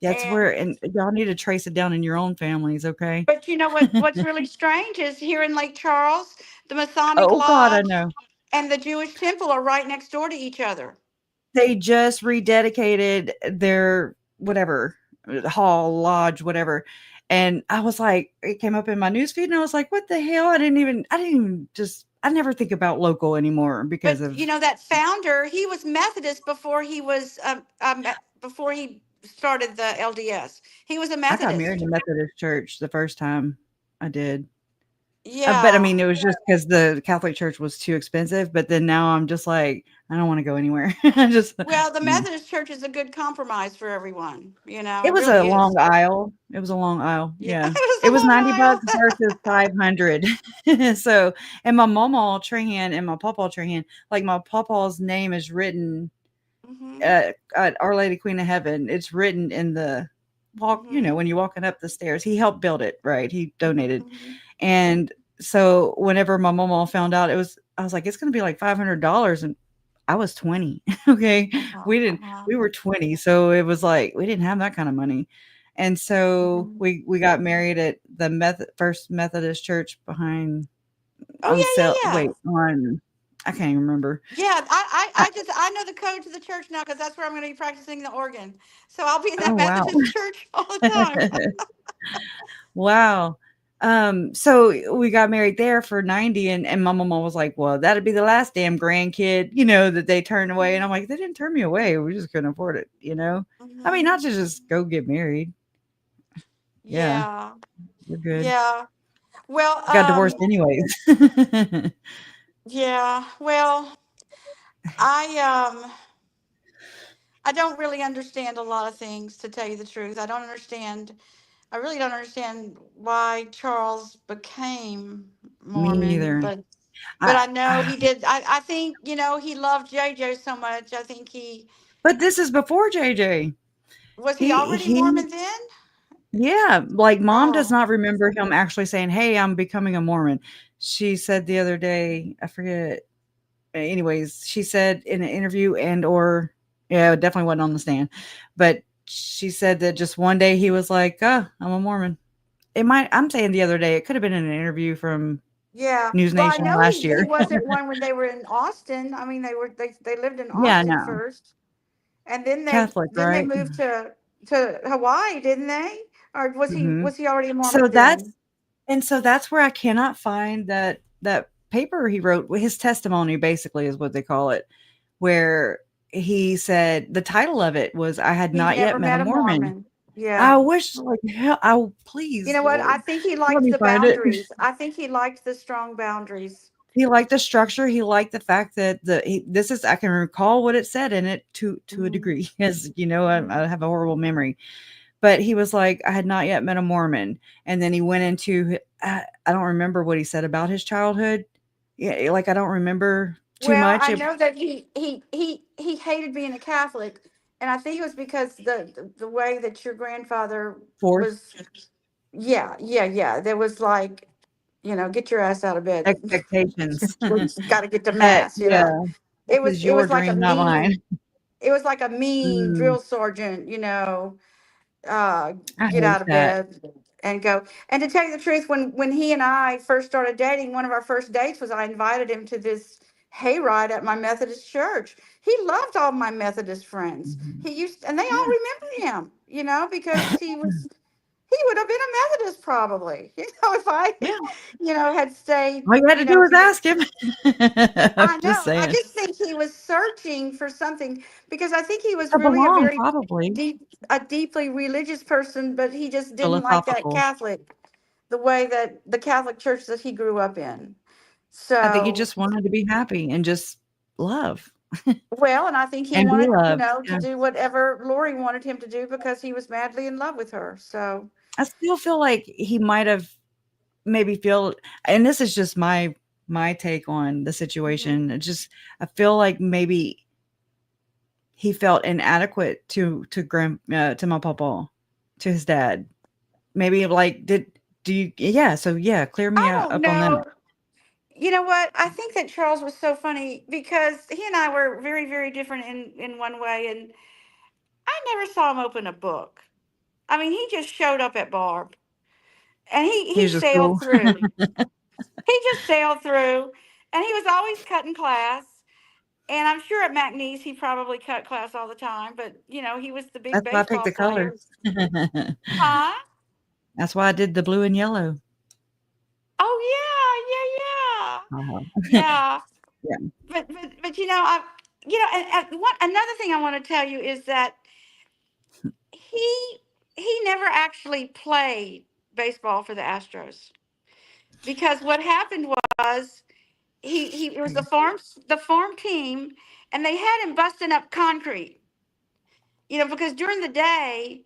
That's where, and y'all need to trace it down in your own families, okay? But you know what's really strange is here in Lake Charles, the Masonic Oh God, I Lodge know. and the Jewish Temple are right next door to each other. They just rededicated their whatever hall, lodge, whatever. And I was like, it came up in my newsfeed, and I was like, what the hell? I never think about local anymore because of that founder, he was Methodist before he was before he started the LDS. He was a I got married Methodist. in a Methodist church the first time I did. Yeah. But I mean, it was just because the Catholic Church was too expensive. But then now I'm just like, I don't want to go anywhere. Well, the Methodist Church is a good compromise for everyone. It was really a long aisle. It was a long aisle. Yeah. It was $90 versus 500. So, and my mama Trahan and my pawpaw Trahan, like my pawpaw's name is written at Our Lady Queen of Heaven. It's written in the walk, when you're walking up the stairs. He helped build it, right? He donated. And so whenever my mama found out, I was like, it's going to be like $500. And I was 20. Okay. We were 20. So it was like, we didn't have that kind of money. And so we got married at the First Methodist Church behind. Wait, I can't even remember. Yeah. I know the code to the church now because that's where I'm going to be practicing the organ. So I'll be in that Methodist church all the time. Wow. So we got married there for 90, and my mama was like, well, that'd be the last damn grandkid, that they turned away. And I'm like, they didn't turn me away. We just couldn't afford it, I mean, not to just go get married. Yeah, Yeah. we're good. Yeah. Well, Got divorced anyways. yeah. Well, I don't really understand a lot of things, to tell you the truth. I really don't understand why Charles became Me Mormon, neither. but I, I know he did. I think, he loved JJ so much. I think but this is before JJ. Was he He already he Mormon then? Yeah, like, mom does Oh. not remember him actually saying, "Hey, I'm becoming a Mormon." She said the other day, I forget. Anyways, she said in an interview yeah, it definitely wasn't on the stand, but she said that just one day he was like, "Oh, I'm a Mormon." I'm saying the other day, it could have been in an interview from Yeah. News Well, I Nation know last he year. wasn't one when they were in Austin. I mean, they lived in Yeah, Austin no. first, and then Catholic, they right? moved to Hawaii, didn't they? Or Mhm. was he already a So Mormon that's then? so that's where I cannot find that paper he wrote. His testimony basically is what they call it, where he said the title of it was "I had He not yet never met a met a Mormon." Mormon. Yeah. I wish, like, hell, You please, know what? I Lord, think he let liked me the find it. boundaries. I think he liked the strong boundaries. He liked the structure. He liked the fact that this is, I can recall what it said in it to a Mhm. degree, because I have a horrible memory. But he was like, I had not yet met a Mormon, and then he went into, I don't remember what he said about his childhood. Yeah, like, I don't remember too Well, much. I know that he hated being a Catholic, and I think it was because the way that your grandfather Forced was. Yeah, yeah, yeah. There was like, get your ass out of bed. expectations. Got to get to That, mass. yeah, It this was is it your was like a dream, not mine. mean. It was like a mean Mm, drill sergeant. I Get hate out of that. bed and go. And to tell you the truth, when he and I first started dating, one of our first dates was I invited him to this hayride at my Methodist church. He loved all my Methodist friends. Mhm. And they all remember him, because he would have been a Methodist probably, if I, Yeah. had stayed, All you had to do was ask him. I'm I just know. I saying. just think he was searching for something, because I think he was To really belong, probably. a deeply religious person, but he just didn't like that Philosophical. the way that the Catholic church that he grew up in. I think he So, just wanted to be happy and just love well, and I think he and be wanted, loved. to Yeah. do whatever Lori wanted him to do because he was madly in love with her. So, I still feel like he might have maybe feel, and this is just my take on the mhm. situation. I feel like maybe he felt inadequate to my papa, to his dad. Maybe, like, do you, yeah, so yeah, clear me I out don't up on that. know. You know what? I think that Charles was so funny because he and I were very, very different in one way, and I never saw him open a book. I mean, he just showed up at Barb, and He he was just sailed cool. through. He just sailed through, and he was always cutting class. And I'm sure at McNeese he probably cut class all the time, but he was the big That's why I picked baseball the color. player. Huh? That's why I did the blue and yellow. Oh Uh-huh. yeah, yeah, yeah. Yeah. But and another thing I want to tell you is that he he never actually played baseball for the Astros, because what happened was he it was the farm team, and they had him busting up concrete, because during the day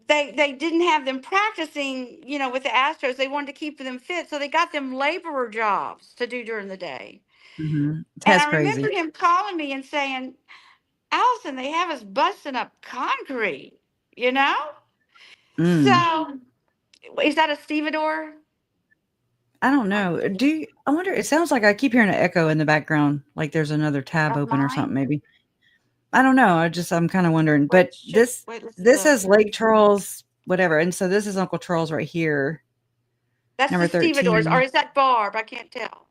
they didn't have them practicing, with the Astros. They wanted to keep them fit, so they got them laborer jobs to do during the day. Mhm. And That's I remember crazy. him calling me and saying, Allison, they have us busting up concrete, you know? Mm. So, is that a stevedore? I don't know. I wonder, it sounds like I keep hearing an echo in the background, like there's another tab Of open or something, mine? maybe. I don't know. I'm kind of wondering. But Wait, let's this look. is Lake Charles, whatever. And so this is Uncle Charles right here, That's number the stevedores, or 13. is that Barb? I can't tell.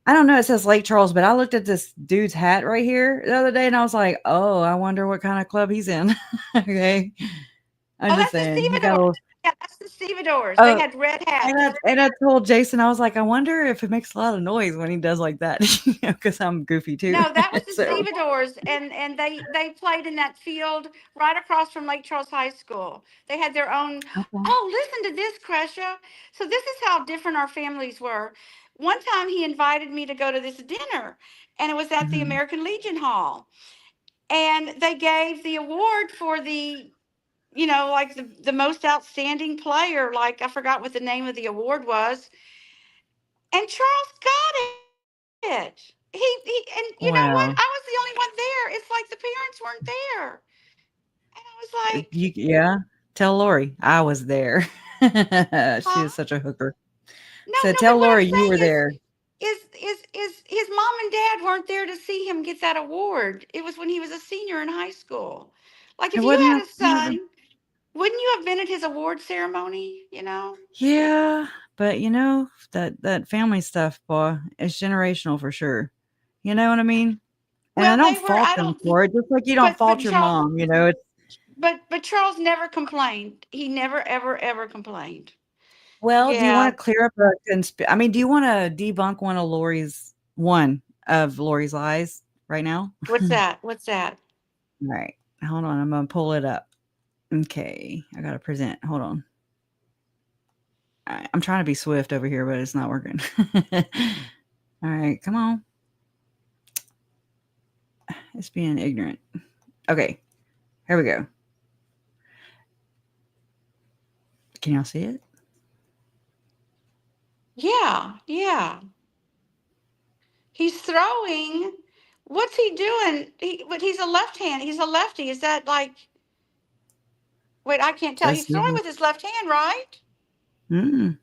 I don't know. It says Lake Charles, but I looked at this dude's hat right here the other day and I was like, oh, I wonder what kind of club he's in. Okay. I'm Oh, just that's the saying. He got a stevedore. little. Yeah, that's the stevedores. They Oh, had red hats. and I told Jason, I was like, I wonder if it makes a lot of noise when he does like that, because I'm goofy too. No, that was the So, stevedores, and they played in that field right across from Lake Charles High School. They had their own. okay. Oh, listen to this, Crescia. So this is how different our families were. One time he invited me to go to this dinner, and it was at the Mhm. American Legion Hall, and they gave the award for the, you know, like the most outstanding player. Like I forgot what the name of the award was, and Charles got it. He and you know what? Wow. I was the only one there. It's like the parents weren't there. And I was like, Yeah. Tell Lori I was there. She huh? is such a hooker. No, So no, but tell what I'm Lori you saying were there. is his mom and dad weren't there to see him get that award. It was when he was a senior in high school. Like It if you wasn't had a that. son, wouldn't you have been at his award ceremony, you know? Yeah, but that family stuff, boy, is generational for sure. You know what I mean? And I Well, don't they were, fault I them don't for it, just like you don't but fault your Charles mom, you know. It's but Charles never complained. He never ever complained. well, do you want Yeah. to clear up I mean, do you want to debunk one of Lori's lies right now? What's that? What's that? All right. Hold on, I'm gonna pull it up. Okay, I gotta present. Hold on. All right, I'm trying to be swift over here, but it's not working. All right, come on. It's being ignorant. Okay, here we go. Can y'all see it? Yeah, yeah. He's throwing. What's he doing? But he's a left hand. He's a lefty. Is that like? Wait, I can't tell. That's He's throwing with his left hand, right? mm.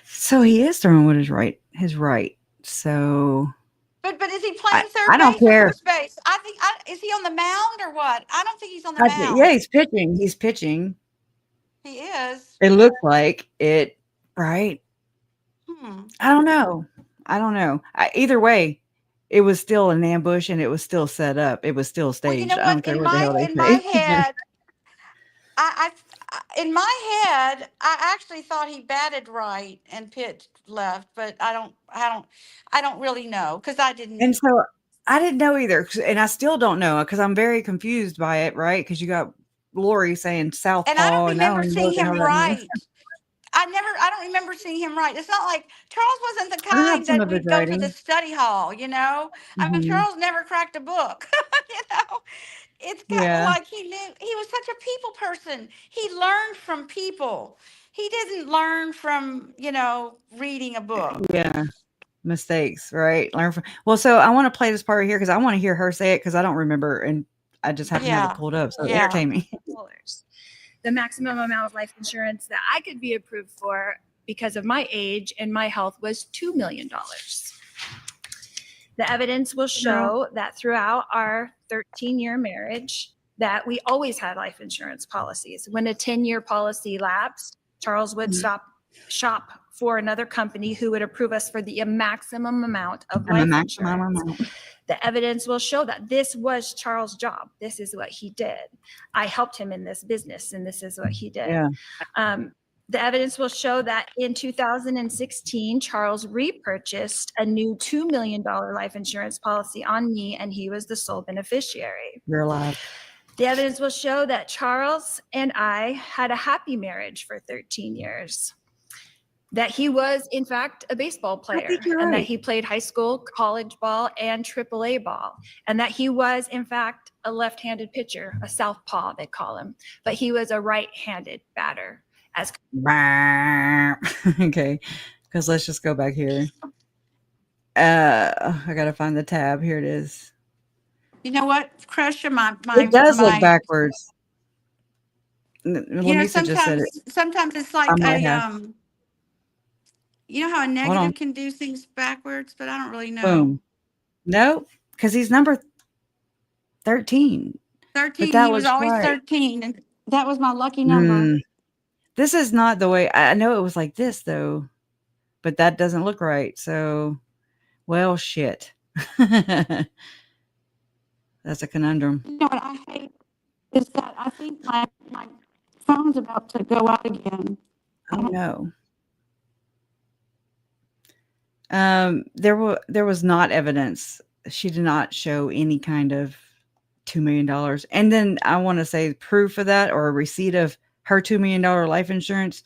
So he is throwing with his right. So But is he I, playing I third don't base or care. first base? I think. Is he on the mound or what? I don't think he's on the Yeah, mound. he's pitching. He's pitching. He is. It looks like it, right? Hmm. I don't know. Either way, it was still an ambush and it was still set up. It was still Well, you staged. know I don't what? care what the hell they In my say. head, in my head, I actually thought he batted right and pitched left, but I don't really know because I didn't. And so I didn't know either. And I still don't know because I'm very confused by it, right? Because you got Lori saying And I don't southpaw, and I remember don't even know seeing what the him hell that means. right. I don't remember seeing him right. It's not like Charles wasn't the I have kind some that of his we'd go to the writing. study hall, you know? I mean, Mhm. Charles never cracked a book, you know? It's kind of Yeah. like he was such a people person. He learned from people. He didn't learn from, you know, reading a book. Yeah. Mistakes, right? Learn from. Well, so I want to play this part right here because I want to hear her say it because I don't remember and I just happen to have it Yeah. pulled up. So Yeah. entertain me. The maximum amount of life insurance that I could be approved for because of my age and my health was $2 million. The evidence will show that throughout our 13-year marriage that we always had life insurance policies. When a 10-year policy lapsed, Charles would shop for another company who would approve us for the maximum amount of life insurance. The evidence will show that this was Charles' job. This is what he did. I helped him in this business, and this is what he did. Yeah. The evidence will show that in 2016, Charles repurchased a new $2 million life insurance policy on me, and he was the sole beneficiary. You're alive. The evidence will show that Charles and I had a happy marriage for 13 years. That he was, in fact, a baseball player, and that he played high school, college ball, and AAA ball, and that he was, in fact, a left-handed pitcher, a southpaw, they call him, but he was a right-handed batter. Okay, because let's just go back here. I gotta find the tab. Here it is. You know what? Crush my It does look backwards. You know, Lamisa just said it. sometimes it's like I might have. you know how a negative can do things backwards, but I don't really know. Boom. No, because he's number 13. 13. He was always 13, and that was my lucky number. This is not the way. I know it was like this though, but that doesn't look right. So, well, shit. That's a conundrum. You know what I hate is that I think my phone's about to go out again. Oh no. There was not evidence. She did not show any kind of $2 million. And then I want to say proof of that, or a receipt of her $2 million life insurance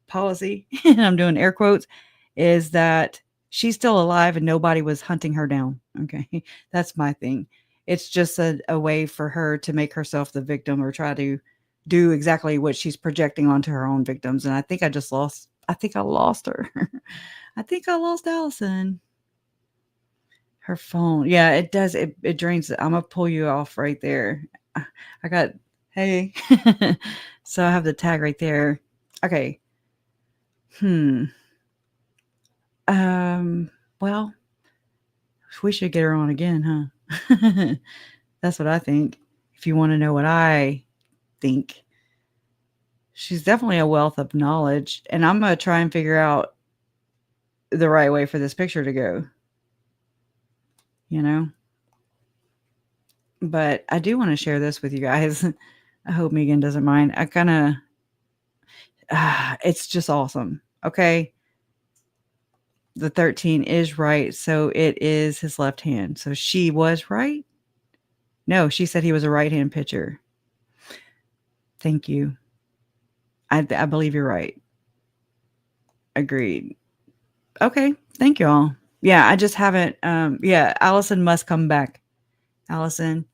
policy, and I'm doing air quotes, is that she's still alive and nobody was hunting her down. Okay. That's my thing. It's just a way for her to make herself the victim, or try to do exactly what she's projecting onto her own victims. And I think I lost her. I think I lost Allyson. Her phone. Yeah, it does. It drains it. I'm going to pull you off right there. I got, hey. So I have the tag right there. Okay. Well, we should get her on again, huh? That's what I think. If you want to know what I think, she's definitely a wealth of knowledge, and I'm going to try and figure out the right way for this picture to go, but I do want to share this with you guys. I hope Megan doesn't mind. I kind of, it's just awesome. Okay. The 13 is right. So it is his left hand. So she was right. No, she said he was a right-hand pitcher. Thank you. I believe you're right. Agreed. Okay. Thank you all. Yeah, I just haven't. Yeah, Allyson must come back. Allyson,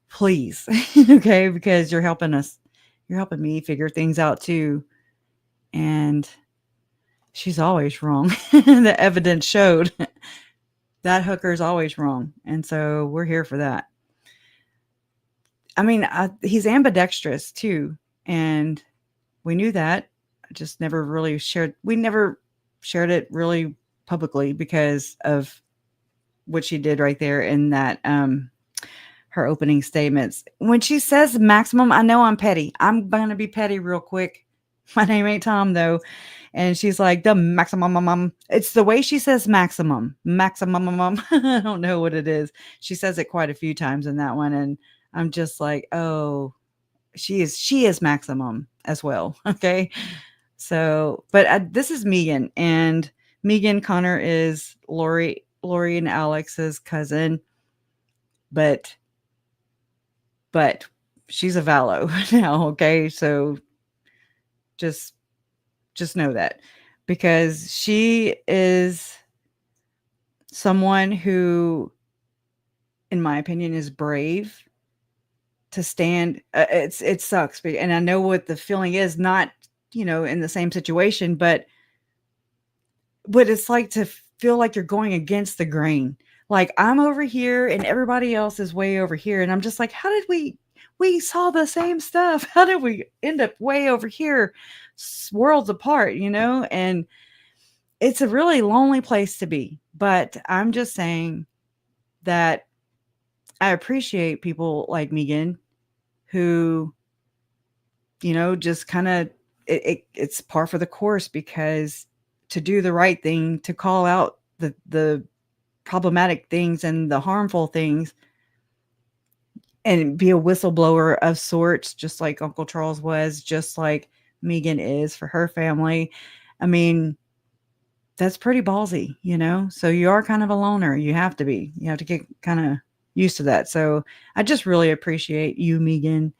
please. Okay, because you're helping us. You're helping me figure things out too. And she's always wrong. The evidence showed that hooker's always wrong. And so we're here for that. I mean, he's ambidextrous too. And we knew that. I just never really shared. We never shared it really publicly because of what she did right there in that, her opening statements. When she says maximum, I know I'm petty. I'm going to be petty real quick. My name ain't Tom though. And she's like, the maximum. It's the way she says maximum. Maximum. I don't know what it is. She says it quite a few times in that one. And I'm just like, oh, she is maximum as well. Okay. So, but this is Megan, and Megan Connor is Lori and Alex's cousin, but she's a Vallow now. Okay. So just know that, because she is someone who, in my opinion, is brave to stand. It sucks. And I know what the feeling is, not, in the same situation, but what it's like to feel like you're going against the grain. Like, I'm over here and everybody else is way over here. And I'm just like, how did we saw the same stuff? How did we end up way over here, worlds apart, And it's a really lonely place to be. But I'm just saying that I appreciate people like Megan who, just kind of, it's par for the course, because to do the right thing, to call out the problematic things and the harmful things, and be a whistleblower of sorts, just like Uncle Charles was, just like Megan is for her family. I mean, that's pretty ballsy, So you are kind of a loner. You have to be. You have to get kind of used to that. So I just really appreciate you, Megan.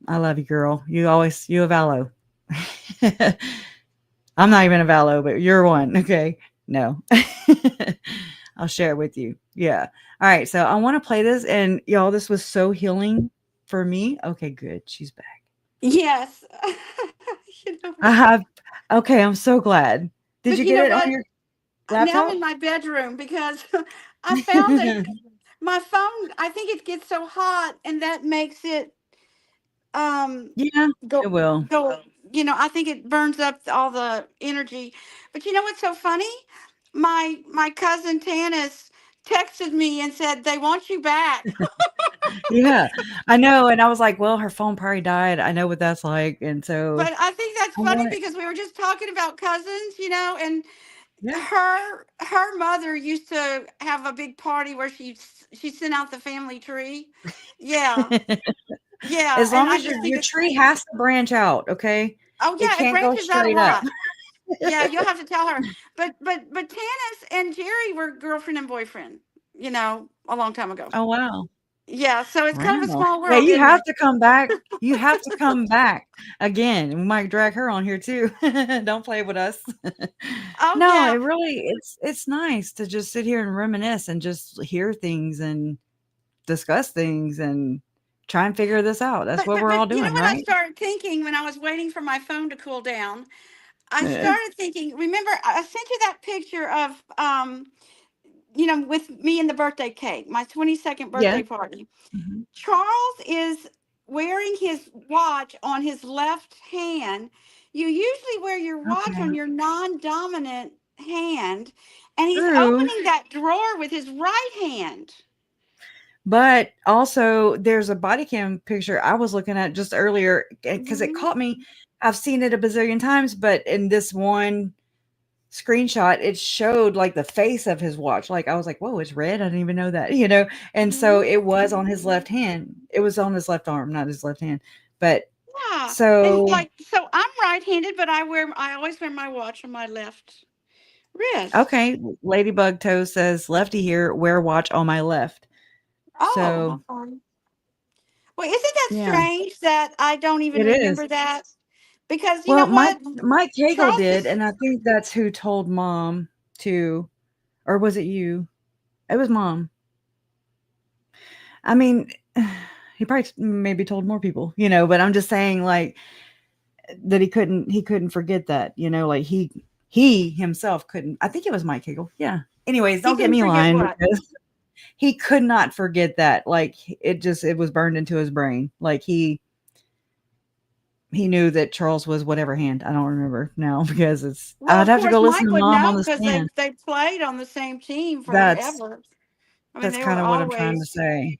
I love you, girl. You a Vallow. I'm not even a Vallow, but you're one. Okay. No. I'll share it with you. Yeah. All right. So I want to play this, and y'all, this was so healing for me. Okay, good. She's back. Yes. I have. Okay. I'm so glad. Did you get it on your laptop? Now I'm in my bedroom because I found that my phone, I think it gets so hot, and that makes it, yeah, it will. Go, I think it burns up all the energy. But you know what's so funny? My cousin Tanis texted me and said they want you back. Yeah, I know. And I was like, well, her phone probably died. I know what that's like. And so, but I think that's funny because we were just talking about cousins, and her mother used to have a big party where she sent out the family tree. Yeah. Yeah, As and long I as just think your it's tree has to branch out, okay? oh It yeah, it can't go branches out a straight up. lot. Yeah, you'll have to tell her. But Tanis and Jerry were girlfriend and boyfriend, a long time ago. Oh, wow. Yeah, so it's kind of a Wow. small Yeah, world, you isn't have it? to come back. You have to come back again. We might drag her on here too. Don't play with us. Oh No, yeah. it really it's nice to just sit here and reminisce and just hear things and discuss things and try and figure this out. That's what we're all But you know doing, what I right? started thinking when I was waiting for my phone to cool down? I Eh, started thinking, remember I sent you that picture of with me and the birthday cake, my 22nd yeah. birthday party. Mhm. Charles is wearing his watch on his left hand. You usually wear your watch Okay. on your non-dominant hand, and he's True. opening that drawer with his right hand. But also there's a body cam picture I was looking at just earlier because it Mhm. caught me. I've seen it a bazillion times, but in this one screenshot, it showed like the face of his watch. Like I was like, whoa, it's red. I didn't even know that, And so Mhm. it was on his left hand. It was on his left arm, not his left hand. But Yeah, and so like so, I'm right-handed, but I always wear my watch on my left wrist. okay, Ladybug Toe says lefty here, wear watch on my left. Oh, So okay. Well, isn't that yeah, strange that I don't even it is. remember that? Because you Well, know Mike what? Mike Cagle Charles did, is and I think that's who told mom to, or was it you? It was mom. I mean, he probably maybe told more people, but I'm just saying like that he couldn't forget that, like he himself couldn't. I think it was Mike Cagle. Yeah. Anyways, he don't get couldn't me forget lying what? because he could not forget that. Like it was burned into his brain. Like he knew that Charles was whatever hand. I don't remember now because Well, I'd of have to course, go listen Mike to would mom on know the because they stand. they played on the same team That's forever. I mean, that's they kind were of what I'm trying to always say.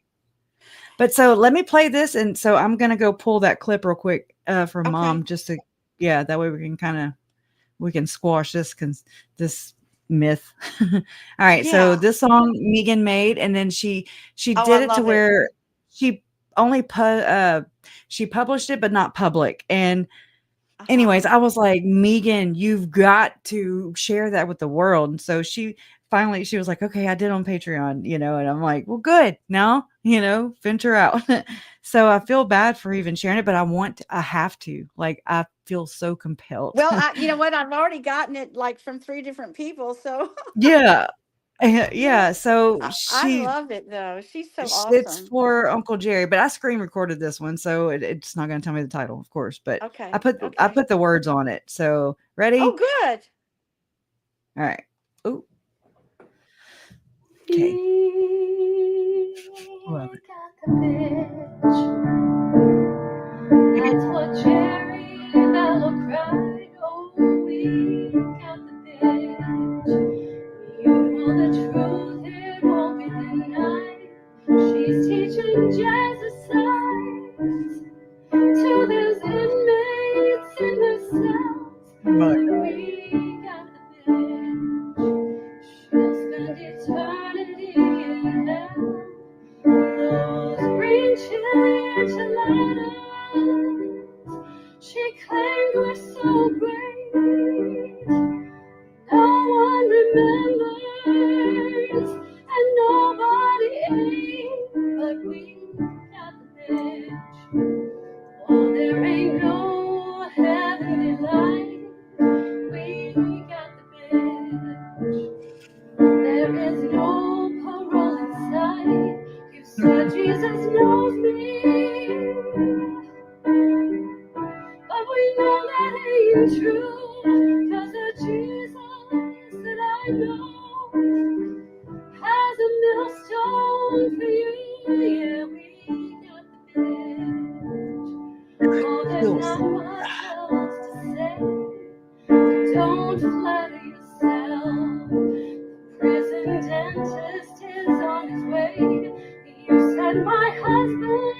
But so let me play this, and so I'm gonna go pull that clip real quick from okay. mom just to yeah, that way we can squash this myth. All right, so Yeah. this song Megan made, and then she Oh, I did it to love it. where she only she published it but not public. And anyways, Uh-huh. I was like, Megan, you've got to share that with the world. And so she was like, okay, I did on Patreon, and I'm like, well, good. Now, venture out. So I feel bad for even sharing it, but I have to. Like, I feel so compelled. Well, you know what? I've already gotten it like from 3 different people, so Yeah. yeah. Yeah. So I love it though. She's so it's awesome. for Uncle Jerry, but I screen recorded this one, so it's not going to tell me the title, of course, but I Okay. put I Okay. put the words on it. So Oh, ready? good. All right. Oh, We okay. Love it. got the bitch. That's what Jerry Vallow cried. Oh, we got the bitch. You know the truth, it won't be denied. She's teaching jazzercise to those inmates in their cells. But And we got the bitch. She'll spend eternity in hell. Those green chili enchiladas she claimed were so great. No one remembers and nobody ate, but we got the bitch. Oh, there ain't no heavenly light. We got the bitch. There is no parole in sight. You said Jesus knows me, but we know that ain't true. 'Cause the Jesus that I know has a millstone for you. Yeah, we got the bitch. Oh, there's not much else to say. Don't flatter yourself. Prison dentist is on his way. You said my husband,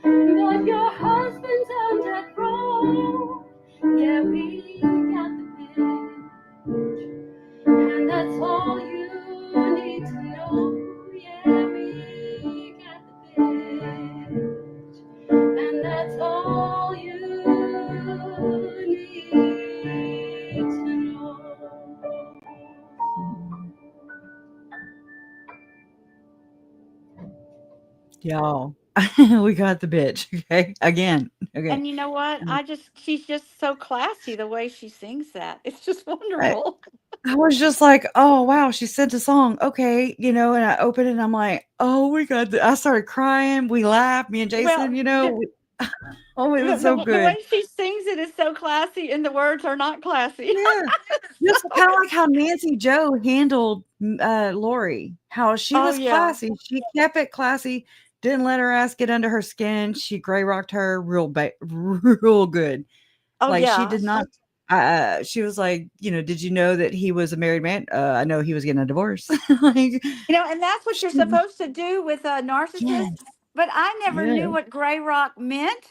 but your husband's on death row. Yeah, we got the bitch, and that's all you need to know. Yeah, we got the bitch. Y'all, we got the bitch. Okay. Again. Okay. And you know what? She's just so classy the way she sings that. It's just I, wonderful. I was just like, oh wow, she sent a song. Okay, and I opened it and I'm like, oh, we got I started crying. We laughed, me and Well, Jason, oh, it was so the way good. she sings it is so classy, and the words are not classy. Yeah. Just kind of like how Nancy Joe handled Lori, how she Oh was yeah. classy. She kept it classy, didn't let her ass get under her skin. She gray rocked her real good. Oh Like she yeah. did not she was like, did you know that he was a married man? I know he was getting a divorce. Like And that's what you're she, supposed to do with a narcissist. yes, But I never yeah. knew what gray rock meant.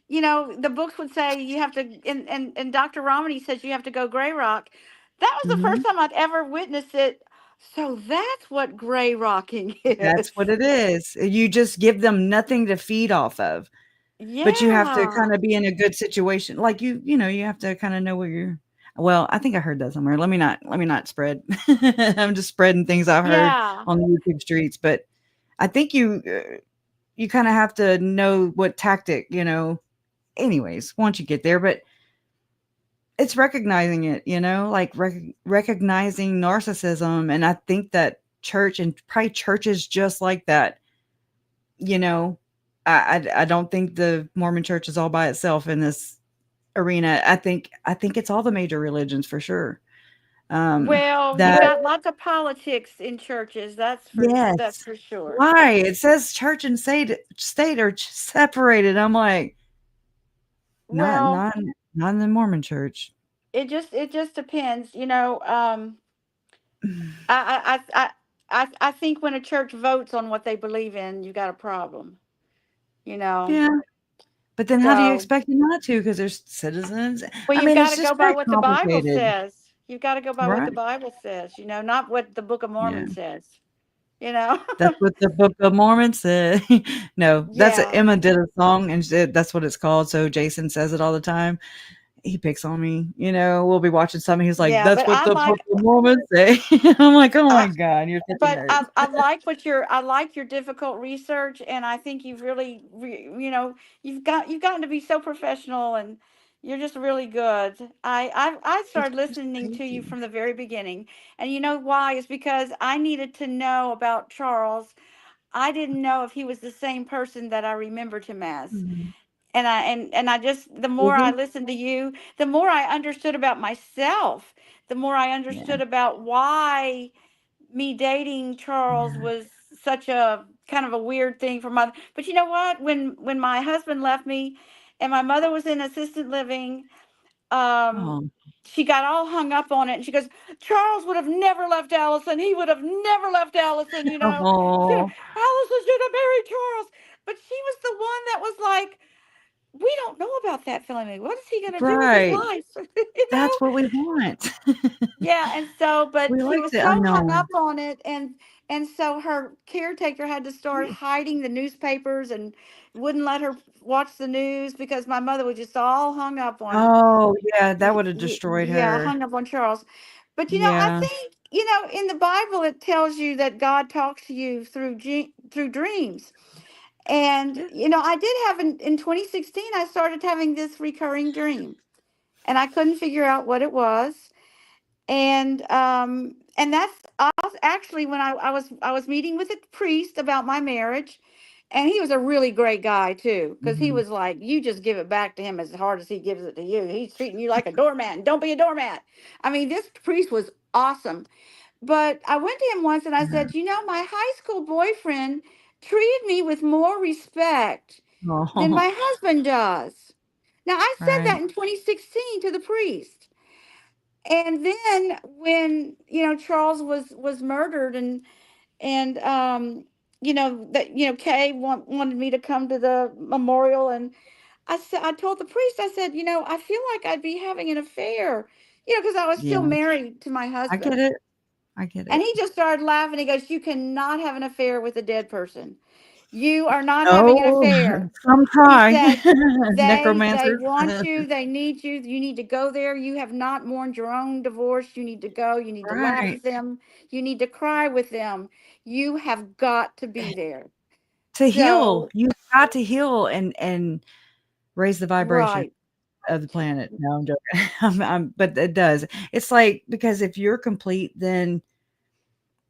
The books would say you have to, and Dr. Romney says you have to go gray rock. That was the first Mhm. time I'd ever witnessed it. So that's what gray rocking That's is. what it is. You just give them nothing to feed off of. But you have to Yeah. kinda be in a good situation. Like, you have to kinda know where you're well, I think I heard that somewhere. Let me not spread. I'm just spreading things I've heard Yeah. on the YouTube streets, but I think you kinda have to know what tactic, anyways, once you get there, but it's recognizing it, like recognizing narcissism, and I think that church and probably churches just like that, you know, I don't think the Mormon church is all by itself in this arena. I think it's all the major religions for sure. Well, you That got lots of politics in churches. That's yes. for sure. Why? It says church and state are separated. I'm like, not Well, not not in the Mormon church. it just depends. I think when a church votes on what they believe in, you got a problem. You know. Yeah. But then how do you So, expect them not to? Because 'Cause there's citizens. well, I you've mean, got it's to go just by very what the Bible complicated. says. You've got to go by what the Right. Bible says. Not what the Book of Yeah. Mormon says. You know. That's what the Book of Mormon said. No, that's Yeah. Emma did a song, and that's what it's called, so Jason says it all the time. He picks on me, we'll be watching something, he's like, Yeah, "That's but what the Book of Mormon say." I'm like, "Oh my god, you're such a but nerd." I like your difficult research, and I think you've really you've gotten to be so professional, and you're just really good. I started listening Thank to you you. from the very beginning, and you know why? Is because I needed to know about Charles. I didn't know if he was the same person that I remembered him as. Mhm. And I just, the more Is I he? listened to you, the more I understood about myself, the more I Yeah. understood about why me dating Charles Yeah. was such a kind of a weird thing for my. But you know what? When my husband left me, and my mother was in assisted living, um, Oh. she got all hung up on it, and she goes, "Charles would have never left Allison. He would have never left Allison. Oh. Allison should have married Charles." But she was the one that was like, "We don't know about that family. What is he going to do with his Right. life?" That's what we want. Yeah, and so, but We she like was the so hung unknown. up on it, and so her caretaker had to start hiding the newspapers and wouldn't let her watch the news because my mother was just all hung up on, Oh, yeah, that would have destroyed yeah, her. hung up on Charles. But I Yeah. think in the Bible it tells you that God talks to you through dreams. And Yeah. I did have in 2016 I started having this recurring dream, and I couldn't figure out what it was. And that's actually when I was meeting with a priest about my marriage, and he was a really great guy too, because he Mhm. was like, "You just give it back to him as hard as he gives it to you. He's treating you like a doormat, and don't be a doormat." I mean, this priest was awesome. But I went to him once and I Yeah. said, "My high school boyfriend treated me with more respect than Oh, my husband does." Now, I said right. that in 2016 to the priest. And then when Charles was murdered, and that Kay wanted me to come to the memorial, and I told the priest, I said, I feel like I'd be having an affair, because I was still Yeah. married to my I get husband. it. I get And it. he just started laughing. He goes, "You cannot have an affair with a dead person. You are not having an Oh, affair." some He try. said, they Necromancers. want you, they need you, you need to go there. You have not mourned your own divorce. You need to go. You need to laugh Right. with them. You need to cry with them. You have got to be there. to heal. So, You've got to heal and raise the vibration right. of the planet. No, I'm joking. But it does. It's like, because if you're complete, then,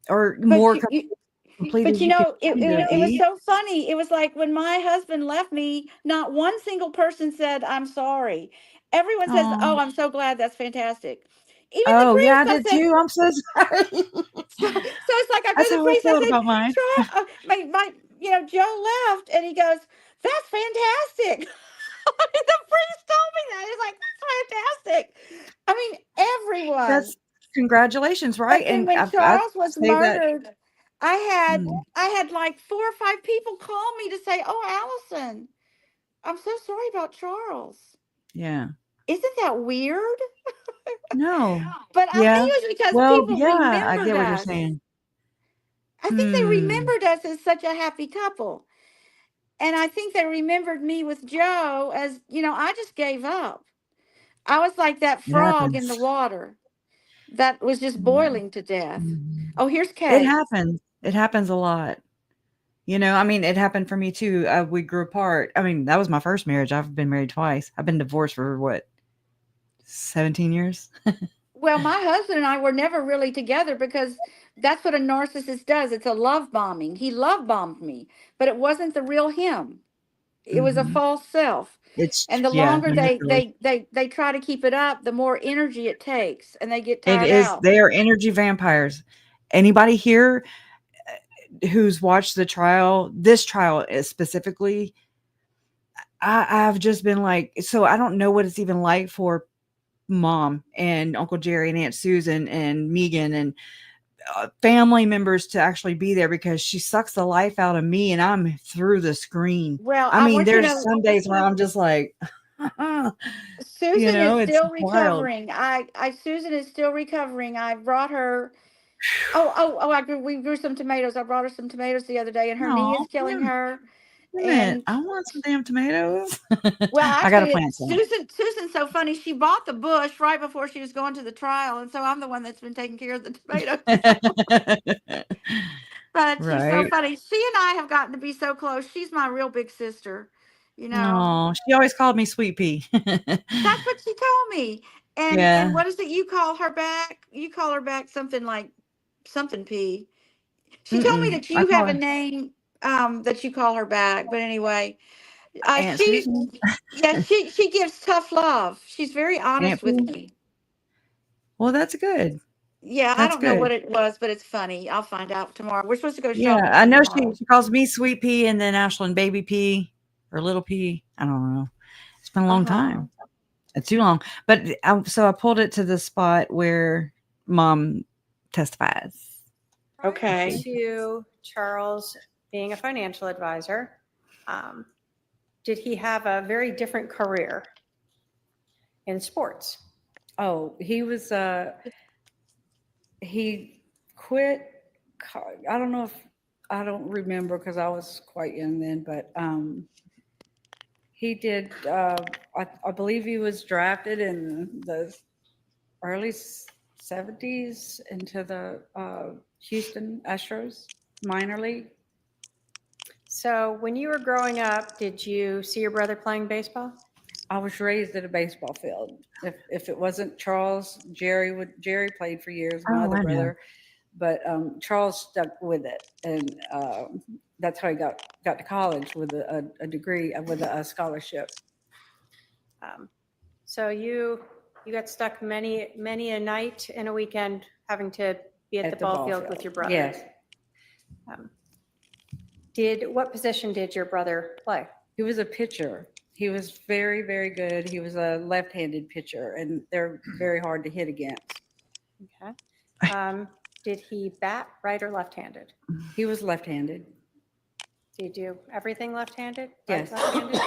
or But more you complete But as you can it was be. so funny. It was like when my husband left me, not one single person said, I'm sorry. Everyone says, Oh, oh, I'm so glad. That's fantastic. Even the oh yeah, priest, I I did said, too. I'm so sorry. so it's like I go That's to the how I priest, I felt said, about mine. Joe left. And he goes, that's fantastic. The priest told me that. He's like, that's fantastic. I mean, everyone. That's congratulations, But right? then And when I Charles was say that. murdered, I had Mm, I had like 4 or 5 people call me to say, "Oh, Allison, I'm so sorry about Charles." yeah. Isn't that weird? No. But I think Yeah. it was because Well, people yeah, I remembered get what you're us. saying. I think they Hmm. remembered us as such a happy couple. And I think they remembered me with Joe as, I just gave up. I was like that It frog in the happens. water that was just Yeah. boiling to death. Mhm. Oh, here's It Kay. happens. It happens a lot. I mean, it happened for me too. We grew apart. I mean, that was my first marriage. I've been married twice. I've been divorced for what, 17 years? Well, my husband and I were never really together because that's what a narcissist does. It's a love bombing. He love bombed me, but it wasn't the real him. It was a Mhm. false self. And the Yeah, longer manipulation. they try to keep it up, the more energy it takes, and they get It tired is, out. they are energy vampires. Anybody here who's watched the trial, this trial is specifically, I've just been like, so I don't know what it's even like for mom and Uncle Jerry and Aunt Susan and Megan and family members to actually be there, because she sucks the life out of me and I'm through the screen. Well, I I mean, want you to there's know some days where I'm just like, Susan is it's still wild. recovering. Susan is still recovering. I brought her. We grew some tomatoes. I brought her some tomatoes the other day, and her knee is Oh, killing her. wait a minute. And I want some damn tomatoes. well, I got to actually, plant some. Susan's so funny. She bought the bush right before she was going to the trial, and so I'm the one that's been taking care of the tomatoes. But she's so Right. funny. She and I have gotten to be so close. She's my real big sister. You know, Oh, she always called me Sweet Pea. that's what she told me. And Yeah. what is it you call her back? You call her back something like something P. She told me Mm-mm. that I you call have a her name that you call her back. But anyway, Aunt she Susan. yeah, she gives tough love. She's very Aunt honest with Pea. me. Well, that's good. Yeah, I That's don't know good. what it was, but it's funny. I'll find out tomorrow. We're supposed to go Yeah, shopping I know she tomorrow. she calls me Sweet Pea and then Ashlyn Baby Pea or Little Pea. I don't know. It's been a long Uh-huh. time. It's too long. But so I pulled it to the spot where mom testifies. Prior Okay. to Charles being a financial advisor, did he have a very different career in sports? Oh, he was he quit. I don't know if I don't remember because I was quite young then, but he did. I believe he was drafted in the early 70s into the Houston Astros minor league. So when you were growing up, did you see your brother playing baseball? I was raised at a baseball field. If it wasn't Charles, Jerry played for years, my Oh, other I know. brother, but Charles stuck with it, and that's how he got to college with a degree with a scholarship. So you got stuck many a night and a weekend having to be at the ball field with your brother. Yes. What position did your brother play? He was a pitcher. He was very, very good. He was a left-handed pitcher, and they're very hard to hit against. Okay. Did he bat right or left-handed? He was left-handed. Do you do everything left-handed? Yes. Left-handed?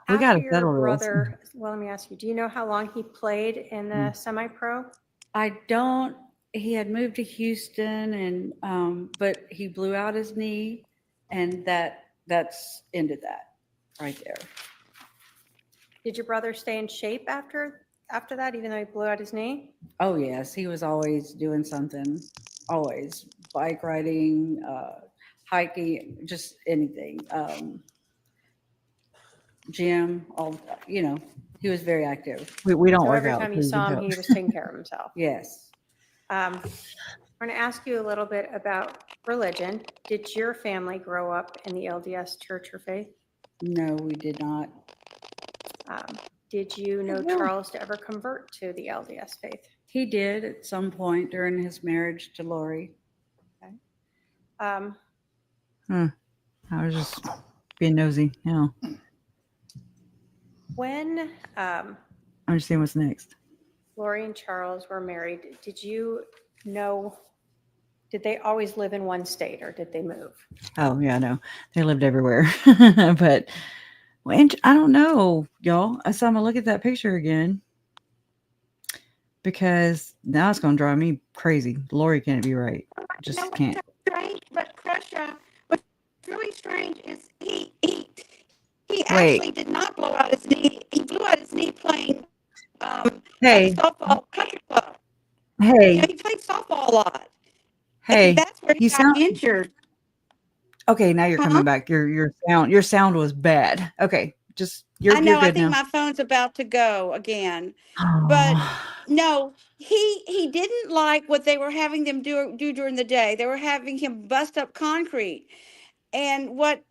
We got to After settle your this. brother, well, let me ask you, do you know how long he played in the semi-pro? I don't. He had moved to Houston, and but he blew out his knee, and that's ended that right there. Did your brother stay in shape after after that, even though he blew out his knee? Oh, yes. He was always doing something, always bike riding, hiking, just anything. Gym, he was very active. We don't So work every out. time you please saw him, don't. he was taking care of himself. Yes. I'm going to ask you a little bit about religion. Did your family grow up in the LDS church or faith? No, we did not. Did you know Charles to ever convert to the LDS faith? He did at some point during his marriage to Lori. Okay. I was just being nosy. No, When I'm just seeing what's next. Lori and Charles were married, did you know, did they always live in one state or did they move? Oh yeah, no, they lived everywhere. But I don't know, y'all. So I'm gonna look at that picture again because now it's gonna drive me crazy. Lori can't be right. Just No, can't. strange, but Crusher, what's really strange is he Wait. actually did not blow out his knee. He blew out his knee playing at the Hey, softball country club. hey, He played softball a lot. hey. And that's where he You got sound injured. okay. Now you're Huh? coming back. Your sound was bad. Okay, just I know, you're I good think now. my phone's about to go again. But Oh, no, he didn't like what they were having them do during the day. They were having him bust up concrete. And but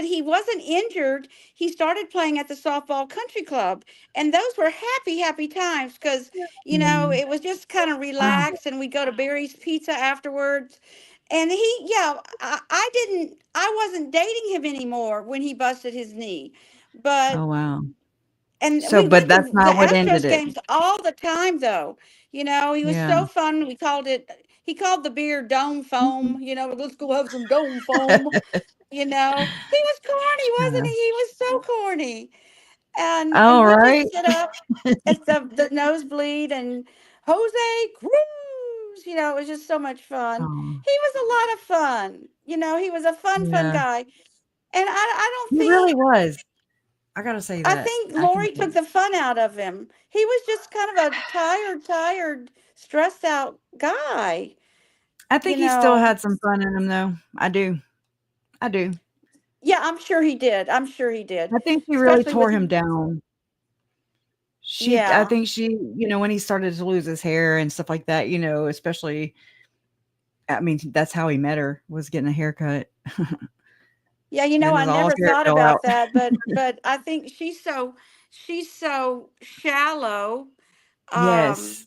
he wasn't injured. He started playing at the softball country club, and those were happy times because it was just kind of wow. relaxed, and we'd go to Barry's Pizza afterwards. And I wasn't dating him anymore when he busted his knee, but Oh wow. and So, we but went that's to the not what ended Astros it. games all the time, though. He was Yeah. so fun. He called the beer Dome Foam. Let's go have some Dome Foam. He was corny, wasn't he? Yeah. He was so corny. And All we right. just sit up at the nosebleed and Jose Cruz. It was just so much fun. Oh, He was a lot of fun. He was a fun yeah. guy. And I don't He really think was. I gotta say I that. think I can Lori took the fun out of him. He was just kind of a tired, stressed out guy. I You think he still know. had some fun in him though. I do. I do. Yeah, I'm sure he did. I'm sure he did. I think she really Especially tore with him down. I yeah. think she, when he started to lose his hair and stuff like that, especially, I mean, that's how he met her, was getting a haircut. Yeah, And I then all his never hair thought fell out. about that, but I think she's so shallow um Yes,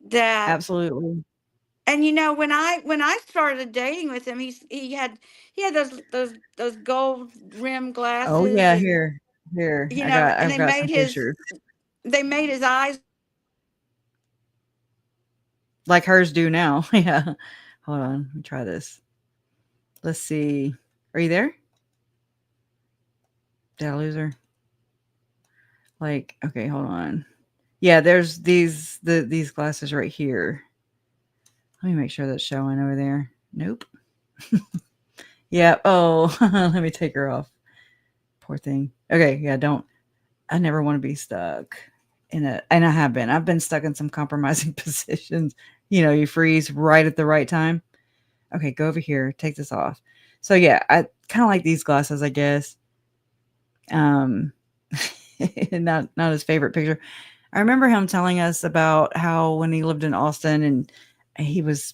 that absolutely. and when I started dating with him, he had those gold rim Oh glasses yeah, and here. and I've got some pictures. they made his eyes. Like hers do now. Yeah. Hold on. Let me try this. Let's see. Are you there? Did I lose her? Like, okay, hold on. Yeah, there's these glasses right here. Let me make sure that's showing over there. Nope. Yeah. Oh, let me take her off. Poor thing. Okay, yeah, I never want to be stuck and I have been. I've been stuck in some compromising positions. You freeze right at the right time. Okay, go over here. Take this off. So yeah, I kind of like these glasses, I guess. Um, not his favorite picture. I remember him telling us about how when he lived in Austin and he was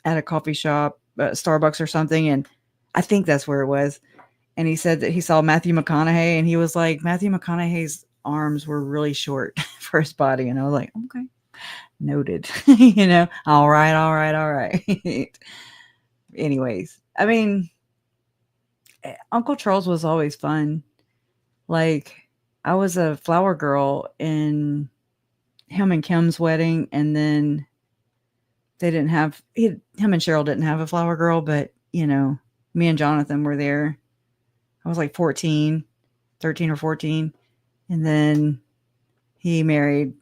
at a coffee shop, Starbucks or something, and I think that's where it was. And he said that he saw Matthew McConaughey, and he was like, Matthew McConaughey's arms were really short for his body, and I was like, okay, noted. All right. Anyways, I mean, Uncle Charles was always fun. Like, I was a flower girl in him and Kim's wedding, and then they didn't have him and Cheryl didn't have a flower girl, but me and Jonathan were there. I was like 13 or 14, and then he married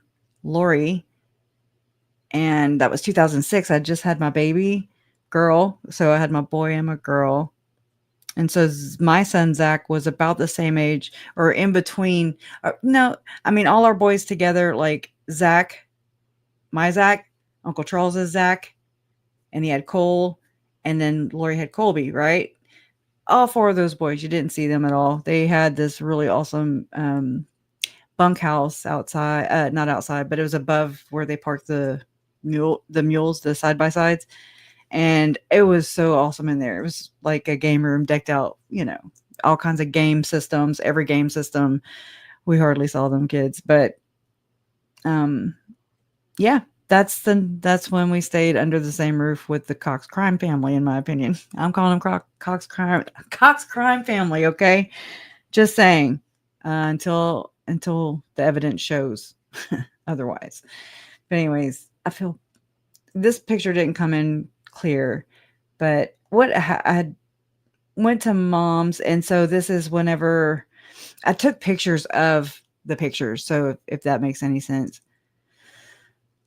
Lori, and that was 2006. I just had my baby girl, so I had my boy and my girl, And so my son Zach was about the same age or in between. No, I mean all our boys together, like Zach, my Zach, Uncle Charles's Zach, and he had Cole, and then Lori had Colby, right? All four of those boys, you didn't see them at all. They had this really awesome bunkhouse outside, not outside, but it was above where they parked the mules, the side by sides. And it was so awesome in there. It was like a game room decked out, all kinds of game systems, every game system. We hardly saw them kids, but yeah, that's when we stayed under the same roof with the Cox crime family, in my opinion. I'm calling them Cox crime family, okay? Just saying, until the evidence shows otherwise. But anyways, I feel this picture didn't come in clear, but I went to mom's, and so this is whenever I took pictures of the pictures. So if that makes any sense.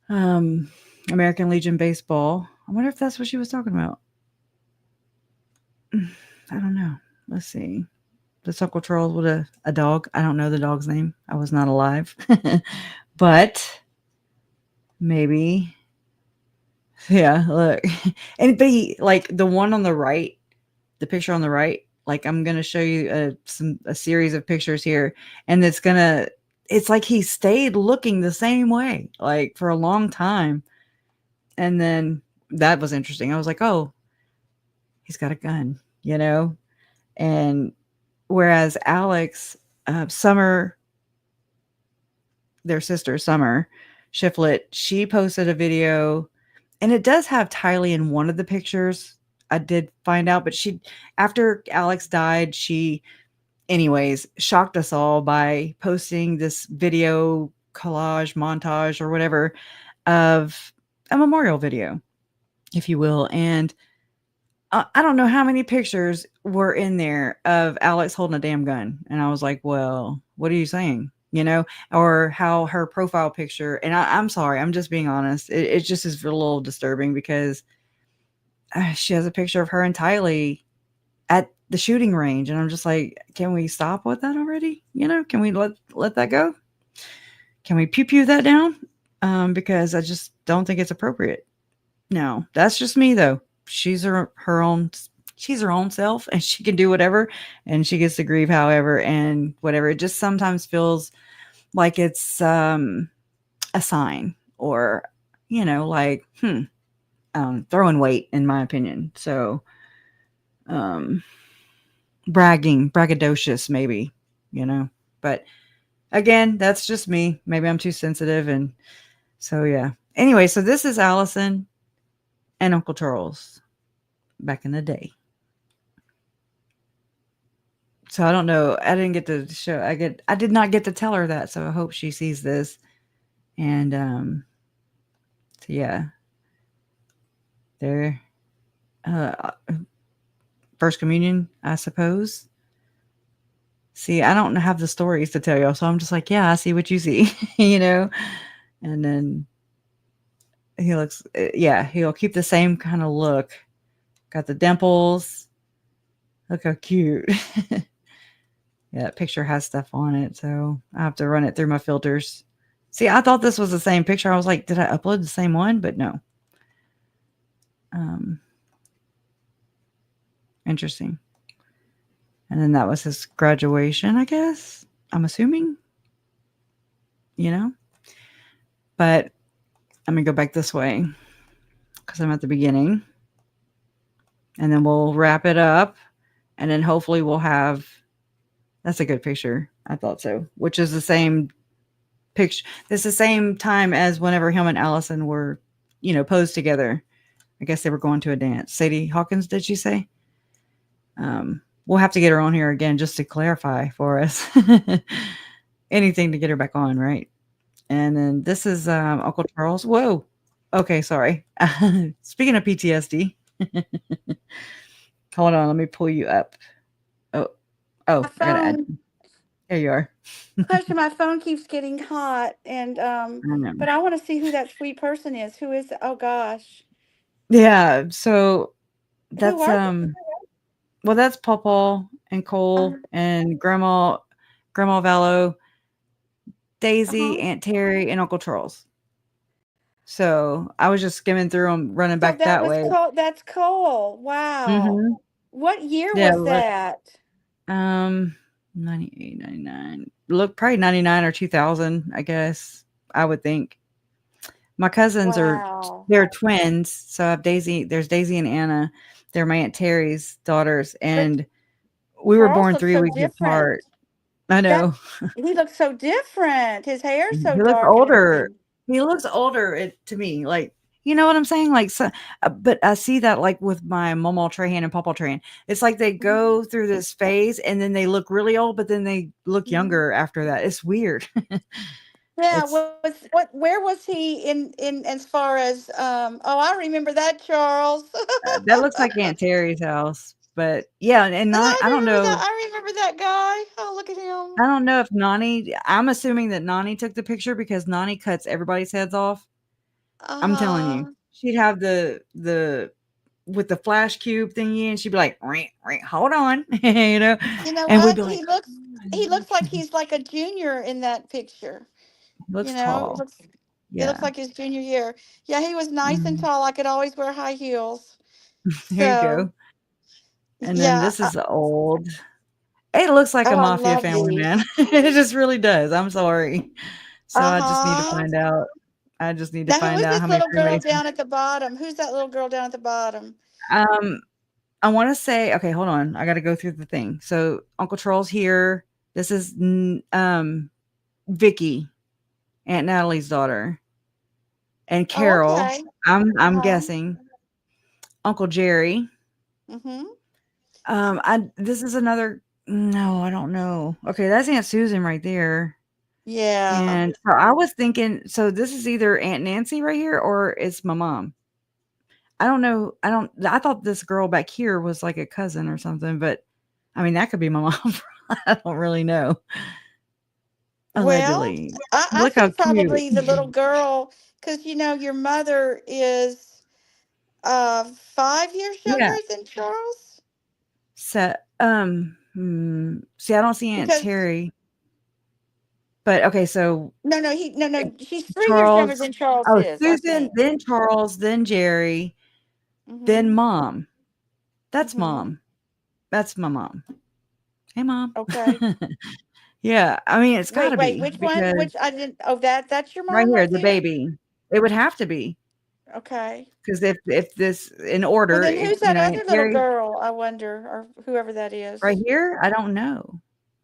American Legion baseball. I wonder if that's what she was talking about. I don't know. Let's see. Does Uncle Charles with a dog? I don't know the dog's name. I was not alive. But maybe. Yeah, look. And like the one on the right, the picture on the right, like I'm going to show you a series of pictures here, and it's like he stayed looking the same way, like for a long time. And then that was interesting. I was like, oh, he's got a gun, and whereas Alex, Summer, their sister, Summer Shiflett, she posted a video, and it does have Tylee in one of the pictures. I did find out, but after Alex died, she anyways shocked us all by posting this video collage montage or whatever of a memorial video, if you will. And I don't know how many pictures were in there of Alex holding a damn gun. And I was like, well, what are you saying? Or how her profile picture, and I'm sorry, I'm just being honest. It just is a little disturbing because she has a picture of her and Tylee at the shooting range. And I'm just like, can we stop with that already? Can we let that go? Can we pew that down? Because I just don't think it's appropriate. No, that's just me though. She's her own self, and she can do whatever, and she gets to grieve however and whatever. It just sometimes feels like it's a sign, or like throwing weight, in my opinion. So braggadocious maybe, but again, that's just me. Maybe I'm too sensitive. And so yeah, anyway, so this is Allyson and Uncle Charles back in the day. So I don't know. I didn't get to show. I did not get to tell her that. So I hope she sees this. And so yeah, there. First communion, I suppose. See, I don't have the stories to tell you, so I'm just like, yeah, I see what you see, And then he looks, he'll keep the same kind of look. Got the dimples. Look how cute. Yeah, that picture has stuff on it, so I have to run it through my filters. See, I thought this was the same picture. I was like, did I upload the same one? But no. Interesting. And then that was his graduation, I guess. I'm assuming. But I'm going to go back this way because I'm at the beginning. And then we'll wrap it up. And then hopefully we'll have... That's a good picture. I thought so. Which is the same picture. This is the same time as whenever him and Allyson were, posed together. I guess they were going to a dance. Sadie Hawkins, did she say? We'll have to get her on here again just to clarify for us. Anything to get her back on, right? And then this is Uncle Charles. Whoa. Okay, sorry. Speaking of PTSD. Hold on, let me pull you up. Oh, I gotta add. There you are. Question, my phone keeps getting hot, and but I want to see who that sweet person is. Who is? Oh gosh. Yeah. So that's Who are they? Well, that's Pawpaw and Cole and Grandma Vallow, Daisy, Aunt Terry, and Uncle Charles. So I was just skimming through them, running So back that that was way. cool. That's cool. Wow. Mhm. What year Yeah, was that? 98, 99. Look, probably 99 or 2000, I guess. I would think. My cousins Wow. they're twins. So I have there's Daisy and Anna. They're my Aunt Terry's daughters. But And we were Charles born looks 3 so weeks different. apart. I That know. he looks so different. His hair's so He looks dark and older. everything. He looks older to me. Like, you know what I'm saying? Like, so, but I see that like with my Momo Trahan and Pawpaw Trahan. It's like they go through this phase and then they look really old, but then they look younger after that. It's weird. Yeah, It's where was he in as far as oh, I remember that Charles. that looks like Aunt Terry's house. But yeah, and not I don't know. I remember that guy. Oh, look at him. I don't know if Nani. I'm assuming that Nani took the picture because Nani cuts everybody's heads off. I'm telling you, Uh-huh. she'd have the with the flash cube thingy, and she'd be like, "Ring, ring, hold on," you know, You know and we'd what? be like, He looks like he's like a junior in that picture. "He You looks know, tall." it looks Yeah, like his junior year. Yeah, he was nice and mhm. tall. I could always wear high heels. There you So go. And then yeah. this is old. It looks like a Oh, I mafia love family, man. these. It just really does. I'm sorry. So I just need to Uh-huh. find out. I just need to Now, who find is out this how many little girl Freemasons. down at the bottom? Who's that little girl down at the bottom? Um, I want to say, okay, hold on. I got to go through the thing. So Uncle Charles here. This is Vicky, Aunt Natalie's daughter, and Oh, Carol. okay. I'm Uh-huh. guessing Uncle Jerry. Mm-hmm. I this is another. No, I don't know. Okay, that's Aunt Susan right there. Yeah. And so I was thinking, so this is either Aunt Nancy right here or it's my mom. I don't know. I thought this girl back here was like a cousin or something, but I mean, that could be my mom. I don't really know. Well, Allegedly. I Look how think cute. probably the little girl, because your mother is 5 years younger Yeah. than Charles. So, see, I don't see Aunt Because Terry, but okay, so no, she's 3 years younger Charles, than Charles oh, is, I Susan, think. then Charles, then Jerry, then Mm-hmm. mom. That's Mm-hmm. mom. That's my mom. Hey, mom. Okay. Yeah, I mean, it's got to Wait, be which one? because Which I didn't. Oh, that's your right mom here, right the there. baby, it would have to be Okay. because if this in Well, order, then who's that Aunt other little Terry girl? I wonder, or whoever that right is. here, I don't know.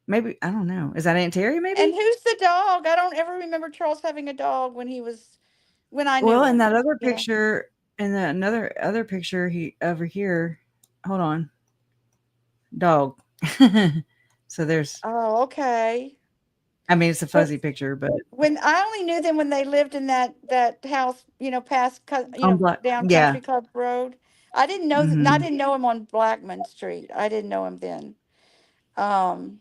Maybe I don't know. Is that Aunt Terry? And Maybe. who's the dog? I don't ever remember Charles having a dog when I knew Well, in him. that other You know. picture, in the another other picture, he over here. Hold on, dog. So there's. Oh, okay. I mean, it's a But fuzzy picture, but when I only knew them when they lived in that house, past, on black. down Yeah. Country Club Road. I didn't know that. I Hmm. didn't know him on Blackman Street. I didn't know him then. Um,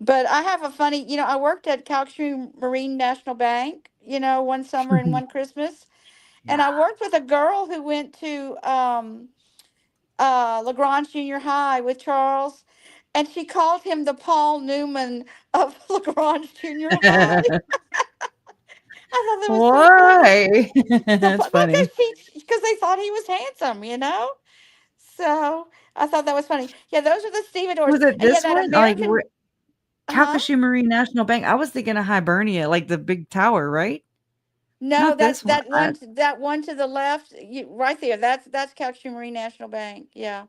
but I have a funny. I worked at Calcasieu Marine National Bank. One summer and one Christmas, and Yeah. I worked with a girl who went to LaGrange Junior High with Charles, and she called him the Paul Newman of LaGrange Junior High. I thought that was so funny. Why? That's Well, funny. because they thought he was handsome. So I thought that was funny. Yeah, those are the stevedores, Was it and yeah, this that one? Like American. Huh? Calcasieu Marine National Bank. I was thinking of Hibernia, like the big tower, right? No, Not this one. that one to the left, right there. That's Calcasieu Marine National Bank. Yeah.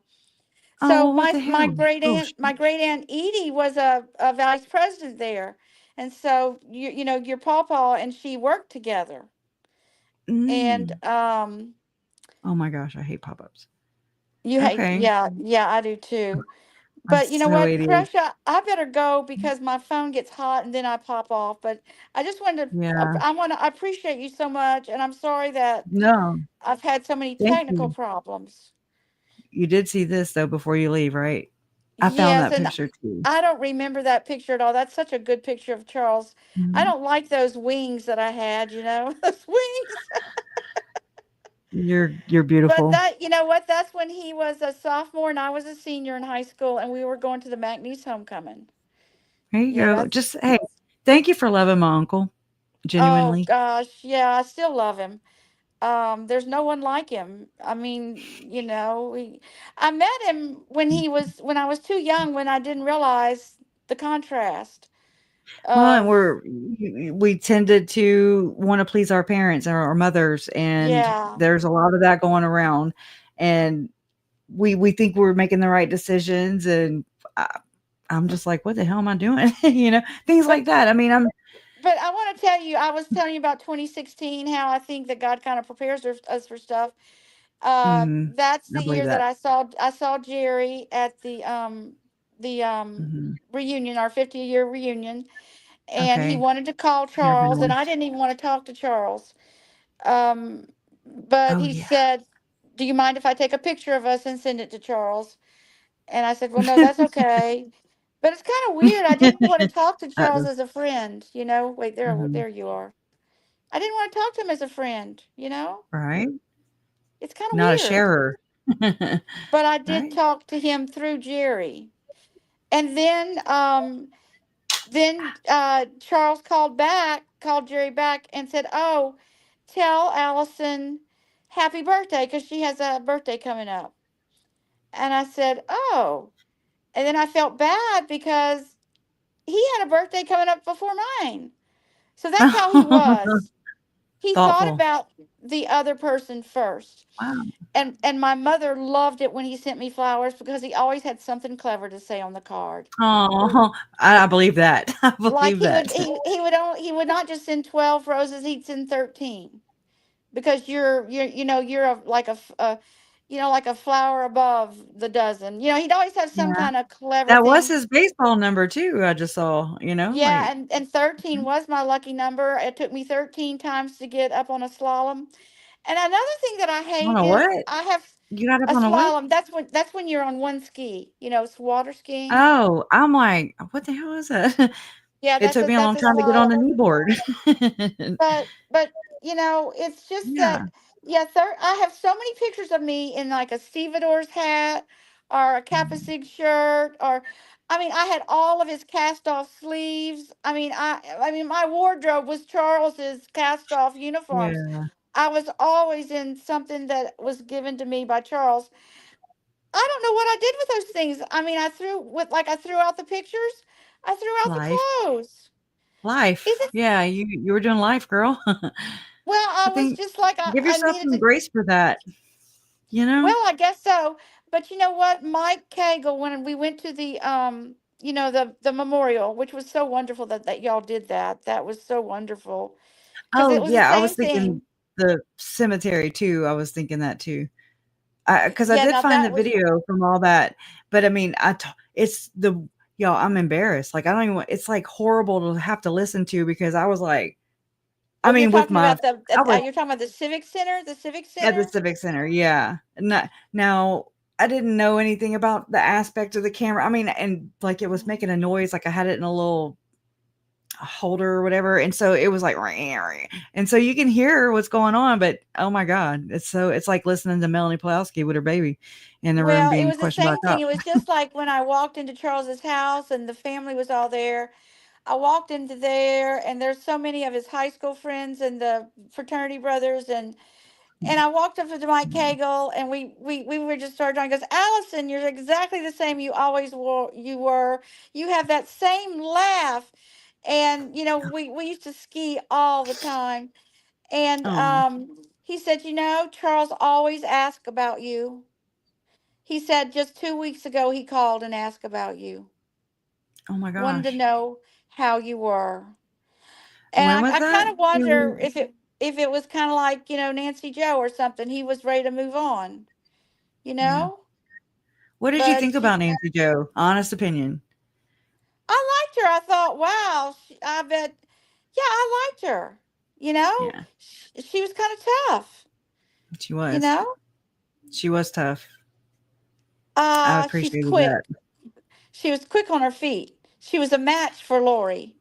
Oh, So well, what my the my hell? great Oh, aunt my great aunt Edie was a vice president there, and so your pawpaw and she worked together, and mm. Oh my gosh, I hate pop-ups. you hate Okay. yeah, I do too. I'm But you know so what, 88. Pressure, I better go because my phone gets hot and then I pop off. But I just wanted to Yeah. I appreciate you so much, and I'm sorry that No, I've had so many thank technical you. problems. You did see this though before you leave, right? I found Yes, that and picture too. I don't remember that picture at all. That's such a good picture of Charles. I Mhm. don't like those wings that I had, those wings. You're But beautiful. that, you know what? That's when he was a sophomore and I was a senior in high school, and we were going to the McNeese homecoming. There you Yeah, go. Just hey, thank you for loving my uncle. oh Genuinely. gosh, yeah, I still love him. There's no one like him. I mean, I met him when I was too young, when I didn't realize the contrast Well, and of, we tended to want to please our parents or our mothers, and yeah. there's a lot of that going around, and we think we're making the right decisions, and I, I'm just like, what the hell am I doing? Things But like that. I mean, I'm but I want to tell you, I was telling you about 2016, how I think that God kind of prepares us for stuff. That's I the believe year that that. I saw Jerry at the Hmm. reunion, our 50-year reunion, and he Okay, wanted to call never been Charles, and one. I didn't even want to talk to Charles. Um, but Oh he yeah. said, "Do you mind if I take a picture of us and send it to Charles?" And I said, "Well, no, that's okay." But it's kind of weird. I didn't want to talk to That Charles is as a friend, you know. Wait, mhm, there you are. I didn't want to talk to him as a friend, you know. right. It's kind of Not a weird. sharer, But I did right? talk to him through Jerry. And then Charles called Jerry back and said, "Oh, tell Allison happy birthday, because she has a birthday coming up." And I said, "Oh." And then I felt bad because he had a birthday coming up before mine. So that's how he was. He thought Thoughtful. about the other person first. Wow. And my mother loved it when he sent me flowers, because he always had something clever to say on the card. Oh, I believe that. I Like believe that. he would not just send 12 roses, he'd send 13, because you're like a flower above the dozen. He'd always have some Yeah. kind of clever That was thing. his baseball number too, I just saw, Yeah, like and 13 was my lucky number. It took me 13 times to get up on a slalom. And another thing that I on hate a is what? I have You got up a on a what? slalom. That's when you're on one ski. It's water skiing. Oh, I'm like, "What the hell is that?" Yeah, It took me a that's long a time to get on the slalom. knee board. But it's just Yeah. that, yeah, I have so many pictures of me in like a stevedore's hat or a Kappa Sig shirt, or I mean, I had all of his cast off sleeves. I mean my wardrobe was Charles's cast off uniforms. Yeah. I was always in something that was given to me by Charles. I don't know what I did with those things. I mean, I threw out the pictures. I threw out the Life. clothes. Is Life. it? Yeah, you were doing life, girl. Well, I I was think just like, give I yourself needed some to. grace for that, you know? Well, I guess so. But you know what, Mike Cagle, when we went to the memorial, which was so wonderful that y'all did that. That was so wonderful, because Oh, it was the yeah, I was same thinking thing. the cemetery too, I was thinking that too. Because I Yeah, did now find the that was. video from all that, but I mean, it's the y'all, I'm embarrassed. Like I don't even. It's like horrible to have to listen to because I was like, I Oh, mean, with my, I was you're talking about the Civic Center, at the Civic Center, yeah. Now I didn't know anything about the aspect of the camera. I mean, and like it was making a noise, like I had it in a little holder or whatever, and so it was like, and so you can hear what's going on, but oh my god, it's like listening to Melanie Pulaski with her baby in the room Well, it being was the questioned by same a thing. cop. It was just like when I walked into Charles's house and the family was all there. I walked into there, and there's so many of his high school friends and the fraternity brothers, and I walked up to Mike Cagle, and we were just started talking. He goes, "Allison, you're exactly the same you always were. You were. You have that same laugh." And we used to ski all the time. And Oh, he said, Charles always asked about you. He said just 2 weeks ago he called and asked about you. oh my Wanted to gosh, know how you were. when And was I that? kind of wonder if it was kind of like, Nancy Joe or something. He was ready to move on, you Yeah. know? What did you But think about Nancy Joe? Honest opinion. I liked her. I thought, wow, I bet, yeah, I liked her. Yeah, She was kind of tough, she you was. know? She was tough. I She's appreciated that. quick. She was quick on her feet. She was a match for Lori.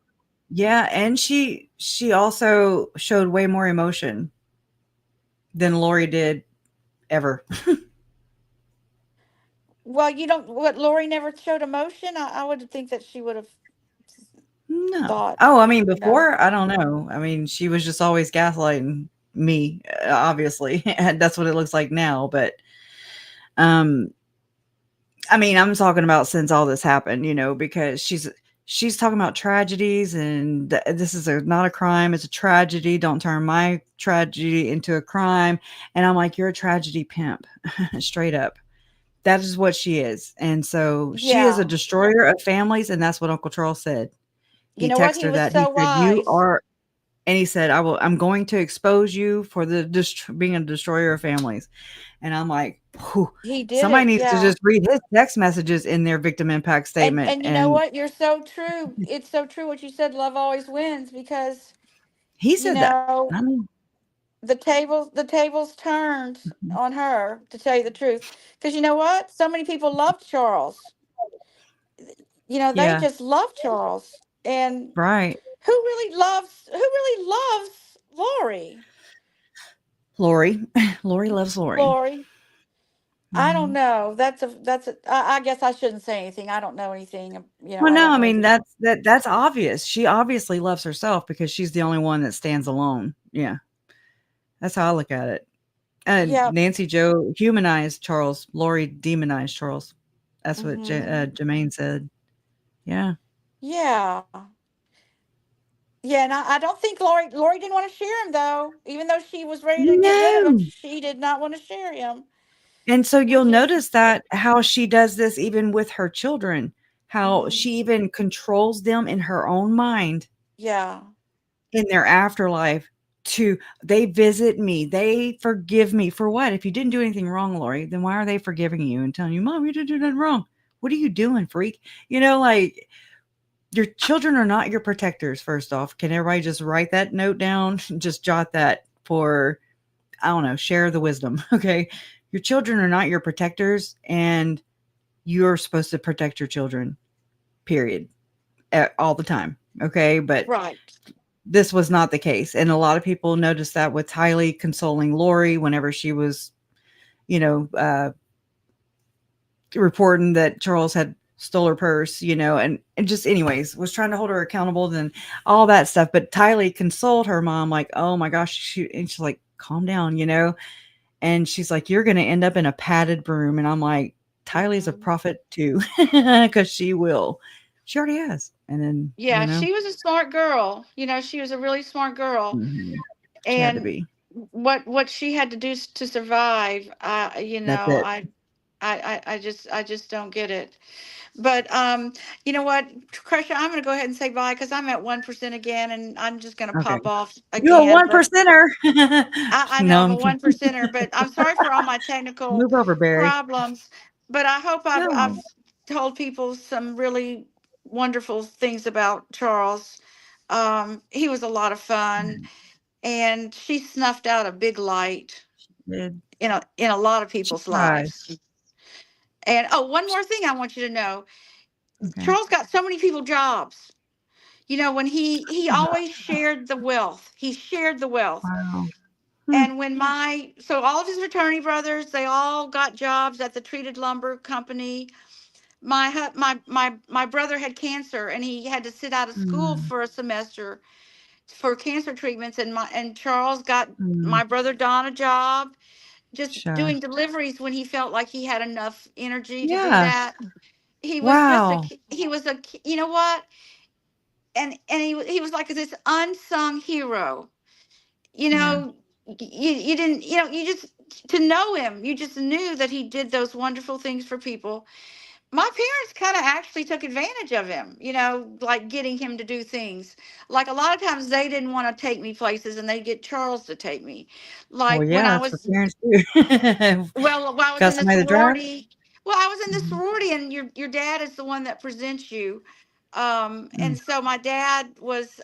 Yeah, and she also showed way more emotion than Lori did ever. Well, you don't. What, Lori never showed emotion? I would think that she would have No. thought. Oh, I mean, No. before, I don't know. I mean, she was just always gaslighting me, obviously. And that's what it looks like now. But, um, I mean, I'm talking about since all this happened, because she's talking about tragedies and this is not a crime, it's a tragedy. Don't turn my tragedy into a crime. And I'm like, you're a tragedy pimp, straight up. That is what she is. And so she is a Yeah. destroyer of families. And that's what Uncle Charles said. You He know what? texted He her was that. He so said, "You wise. are," and he said, I'm going to expose you for the being a destroyer of families." And I'm like, whew, He did somebody it. needs to Yeah. just read his text messages in their victim impact And statement. and you know And what? You're so true. It's so true what you said. Love always wins because he you said that. know I mean, the tables turned on her, to tell you the truth. Because you know what? So many people loved Charles. They yeah, just love Charles. And right. who really loves Lori? Lori, Lori loves Lori. Lori. I don't Mhm. know. I guess I shouldn't say anything. I don't know anything. Well, I no, don't I know mean anything. that's obvious. She obviously loves herself because she's the only one that stands alone. Yeah, that's how I look at it. And Yeah. Nancy Joe humanized Charles. Lori demonized Charles. That's what Hmm. Jermaine said. Yeah. Yeah. Yeah, and I don't think Lori didn't want to share him though. Even though she was ready to get rid of him, No. she did not want to share him. And so you'll Which is notice that how she does this even with her children, how mhm. she even controls them in her own mind Yeah. in their afterlife to they visit me, they forgive me for what? If you didn't do anything wrong, Lori, then why are they forgiving you and telling you, Mom, you didn't do nothing wrong? What are you doing, freak? Like your children are not your protectors, first off. Can everybody just write that note down? Just jot that for, I don't know, share the wisdom. Okay. Your children are not your protectors, and you're supposed to protect your children, period, all the time. Okay. But Right. this was not the case. And a lot of people noticed that with Tylee consoling Lori whenever she was, you know, reporting that Charles had stole her purse, and just anyways, was trying to hold her accountable and all that stuff. But Tylee consoled her mom, like, oh my gosh, and she's like, calm down, and she's like, you're going to end up in a padded broom. And I'm like, Tylee's a Mhm. prophet too, because she will. She already has. And then, Yeah, she was a smart girl. She was a really smart girl. mhm, she had to And be. what she had to do to survive, That's it. I just don't get it. But you know what, Crusher, I'm going to go ahead and say bye because I'm at 1% again, and I'm just going to Okay. pop off You're a again. one But percenter. I know No, I'm a 1%er, but I'm sorry for all my technical move over, Barry. problems. But I hope I've No. told people some really wonderful things about Charles. He was a lot of fun, and she snuffed out a big light Did. in a lot of She people's tried. lives. And oh, one more thing I want you to know. Okay. Charles got so many people jobs. When he always shared the wealth. He shared the wealth. Wow. Hmm. And so all of his fraternity brothers, they all got jobs at the treated lumber company. My brother had cancer, and he had to sit out of school Mm, for a semester for cancer treatments. And Charles got mm. my brother Don a job, just Sure. doing deliveries when he felt like he had enough energy to do Yeah. that. He was just Wow. you know what? And he was like this unsung hero. you Yeah. know you didn't, you just, to know him, you just knew that he did those wonderful things for people. My parents kind of actually took advantage of him, like getting him to do things. Like a lot of times they didn't want to take me places, and they'd get Charles to take me. Well, Like when yeah, I that's what was, parents do. when I was Got in the somebody to drive? sorority. Well, I was in the Mhm, sorority, and your dad is the one that presents you. mm. And so my dad was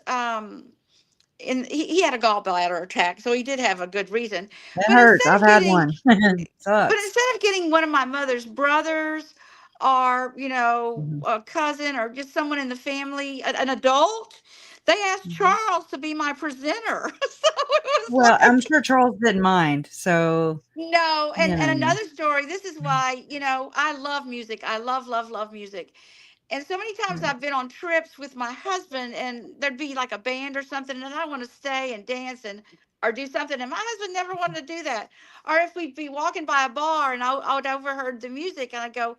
he had a gallbladder attack, so he did have a good reason. That But hurts. instead I've of had getting one. but Sucks. instead of getting one of my mother's brothers, or Mhm, a cousin, or just someone in the family, an adult, they asked mhm. Charles to be my presenter. So Well, I'm sure Charles didn't mind. So, No, you and know. another story. This is why, I love music. I love, love, love music. And so many times Right. I've been on trips with my husband, and there'd be like a band or something, and I want to stay and dance and or do something, and my husband never wanted to do that. Or if we'd be walking by a bar and I'd overheard the music, and I'd go,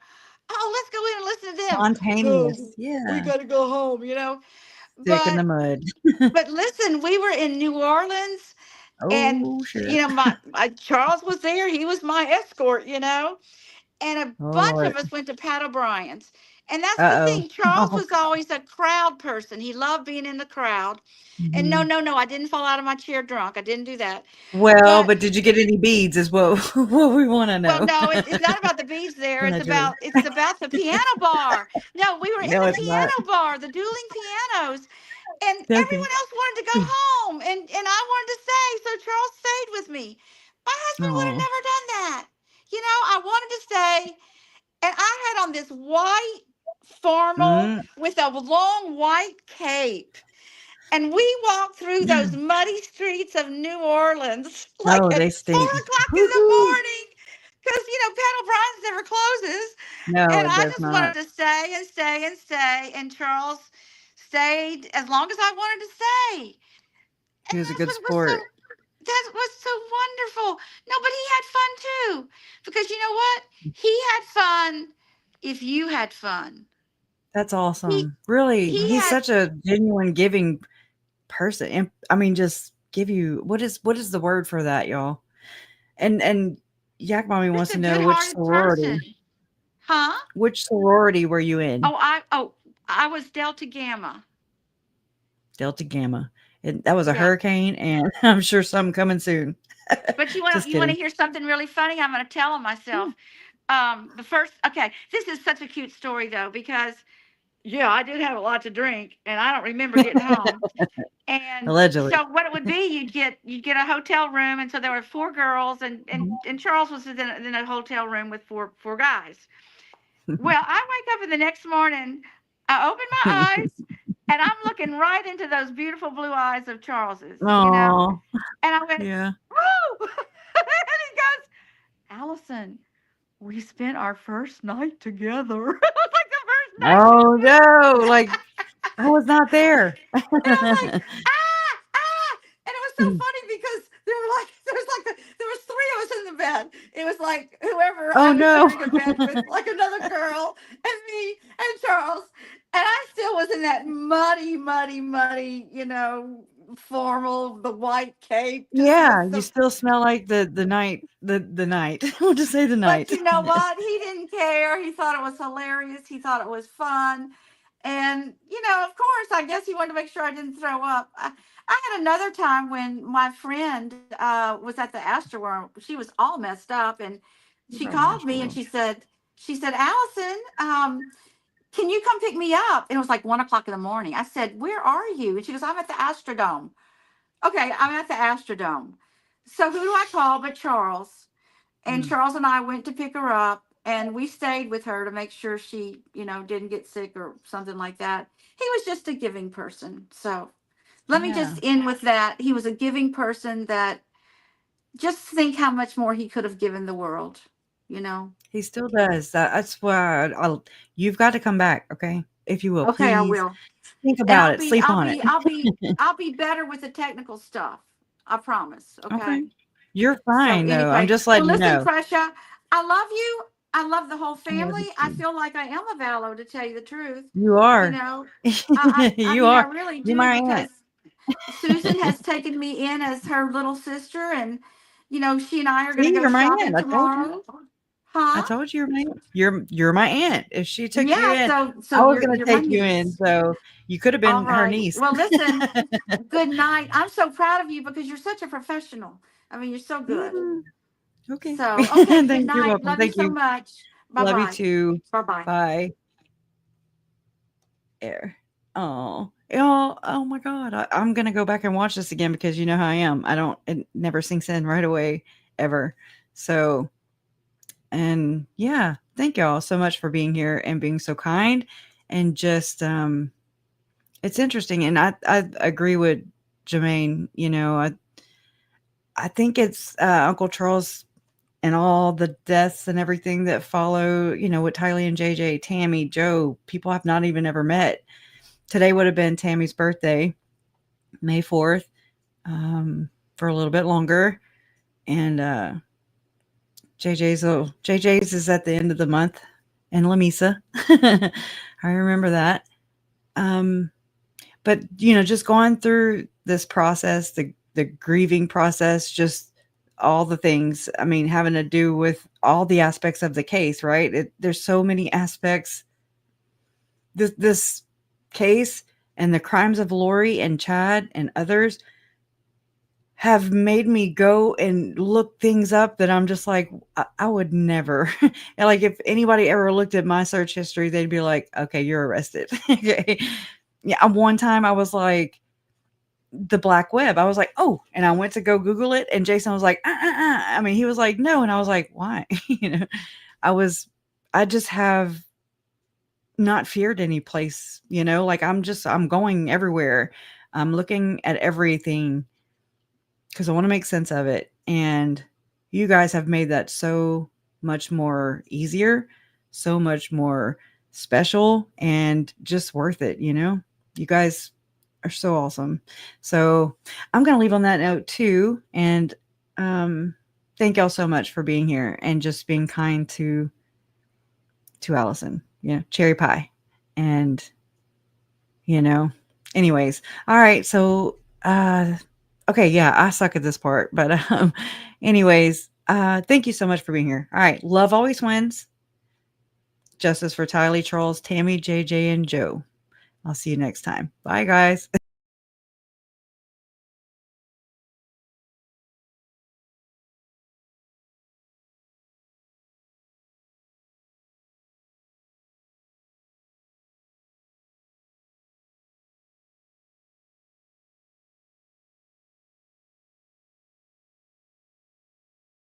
"Oh, let's go in and listen to them." Spontaneous. No, we Yeah. got to go home. Stick in But the mud. but listen, we were in New Orleans, and Oh, sure. my Charles was there. He was my escort. And a Oh, bunch Lord. of us went to Pat O'Brien's. And that's the Uh-oh. thing. Charles Oh. was always a crowd person. He loved being in the crowd. And no, Mhm. no, no, I didn't fall out of my chair drunk. I didn't do that. Well, But but did you get any beads is what what we want to well, know. no, it's not about the beads there. It's Allegedly. about the piano bar. No, we were in No, the it's not. piano bar, the dueling pianos, and Okay. everyone else wanted to go home, and I wanted to stay. So Charles stayed with me. My husband would have Oh. never done that. I wanted to stay. And I had on this white formal Mm. with a long white cape. And we walked through those muddy streets of New Orleans like Oh, at they 4 stink. o'clock in the Woo-hoo. morning. Because, Pat O'Brien's never closes. No, And it I does just wanted not. to stay and stay and stay. And Charles stayed as long as I wanted to stay. He And was a that's good what was so sport. that was so wonderful. No, but he had fun too. Because you know what? He had fun if you had fun. That's He awesome. Really, he he's had such a genuine giving person. And I mean, just give you what is the word for that, y'all? And Yak Mommy just wants a to know which good-hearted person. sorority. Huh? Which sorority were you in? I was Delta Gamma. Delta Gamma. And that was a Yeah. hurricane, and I'm sure some coming soon. But Just you want to kidding. hear something really funny? I'm going to tell on myself. The first okay, this is such a cute story though because yeah, I did have a lot to drink and I don't remember getting home. And Allegedly. so what it would be, you'd get a hotel room, and so there were 4 girls, and Mhm. Charles was in a hotel room with four guys. Well, I wake up in the next morning, I open my eyes, and I'm looking right into those beautiful blue eyes of Charles's. Aw. And I went, Yeah. oh, and he goes, Allison, we spent our first night together. It was like the first night we Oh, spent. no, like, I was not there. And I was like, ah, ah. And it was so funny because there was 3 of us in the bed. It was like whoever I Oh, was no. sharing a bed with, like another girl and me and Charles. And I still was in that muddy, muddy, muddy, formal, the white cape, just Yeah, with you the still smell like the night the night. We'll just say the but night. you know what? He didn't care. He thought it was hilarious. He thought it was fun. And, of course, I guess he wanted to make sure I didn't throw up. I had another time when my friend was at the Astroworld. She was all messed up. And she called me and she said, Allison, can you come pick me up? And it was like 1 o'clock in the morning. I said, where are you? And she goes, I'm at the Astrodome. Okay, I'm at the Astrodome. So who do I call but Charles? And Charles and I went to pick her up, and we stayed with her to make sure she, didn't get sick or something like that. He was just a giving person. So let me Yeah. just end with that. He was a giving person that just think how much more he could have given the world. He still does. That's why you've got to come back, okay? If you will, Okay, I please will. think And about it. Sleep on it. I'll be better with the technical stuff. I promise. Okay. Okay. You're So fine though. I'm anyway, just well, letting you listen, know. Pressure, I love you. I love the whole I love family. you I too. feel like I am a Vallow, to tell you the truth. You You are. know, I You mean, I are. really You're do my because aunt. Susan has taken me in as her little sister, and she and I are going See, to go you're my aunt. shopping I told you. tomorrow. I Huh? told you you're my aunt. You're my aunt. If she took you Yeah. in, So I was you're gonna my take you in. niece. So you could have All been her right. niece. Well, listen. Good night. I'm so proud of you because you're such a professional. I mean, you're so good. Mm, okay. So, okay. Good You're night. welcome. Love you Thank so you. much. Bye Love you bye. too. Bye bye. Bye. There. Oh my God. I'm gonna go back and watch this again because you know how I am. It never sinks in right away, ever. So, and yeah, thank y'all so much for being here and being so kind and just it's interesting. And I agree with Jermaine, I think it's Uncle Charles and all the deaths and everything that follow, you know, with Tylee and JJ, Tammy, Joe, people I've not even ever met. Today would have been Tammy's birthday, May 4th, for a little bit longer. And JJ's is at the end of the month, and Lamisa. I remember that. But you know, just going through this process, the grieving process, just all the things, I mean, having to do with all the aspects of the case, right? There's so many aspects. This case and the crimes of Lori and Chad and others have made me go and look things up that I'm just like, I would never. And like, if anybody ever looked at my search history, they'd be like, okay, you're arrested. Okay. Yeah. One time I was like, the black web. I was like, oh, and I went to go Google it. And Jason was like, I mean, he was like, no. And I was like, why? You know, I just have not feared any place, you know, like I'm going everywhere. I'm looking at everything because I want to make sense of it. And you guys have made that so much more easier, so much more special, and just worth it. You know, you guys are so awesome. So I'm going to leave on that note too. And thank y'all so much for being here and just being kind to Allyson, you know, cherry pie. And, you know, anyways. All right. So, okay. Yeah, I suck at this part, but anyways, thank you so much for being here. All right. Love always wins. Justice for Tylee, Charles, Tammy, JJ, and Joe. I'll see you next time. Bye, guys.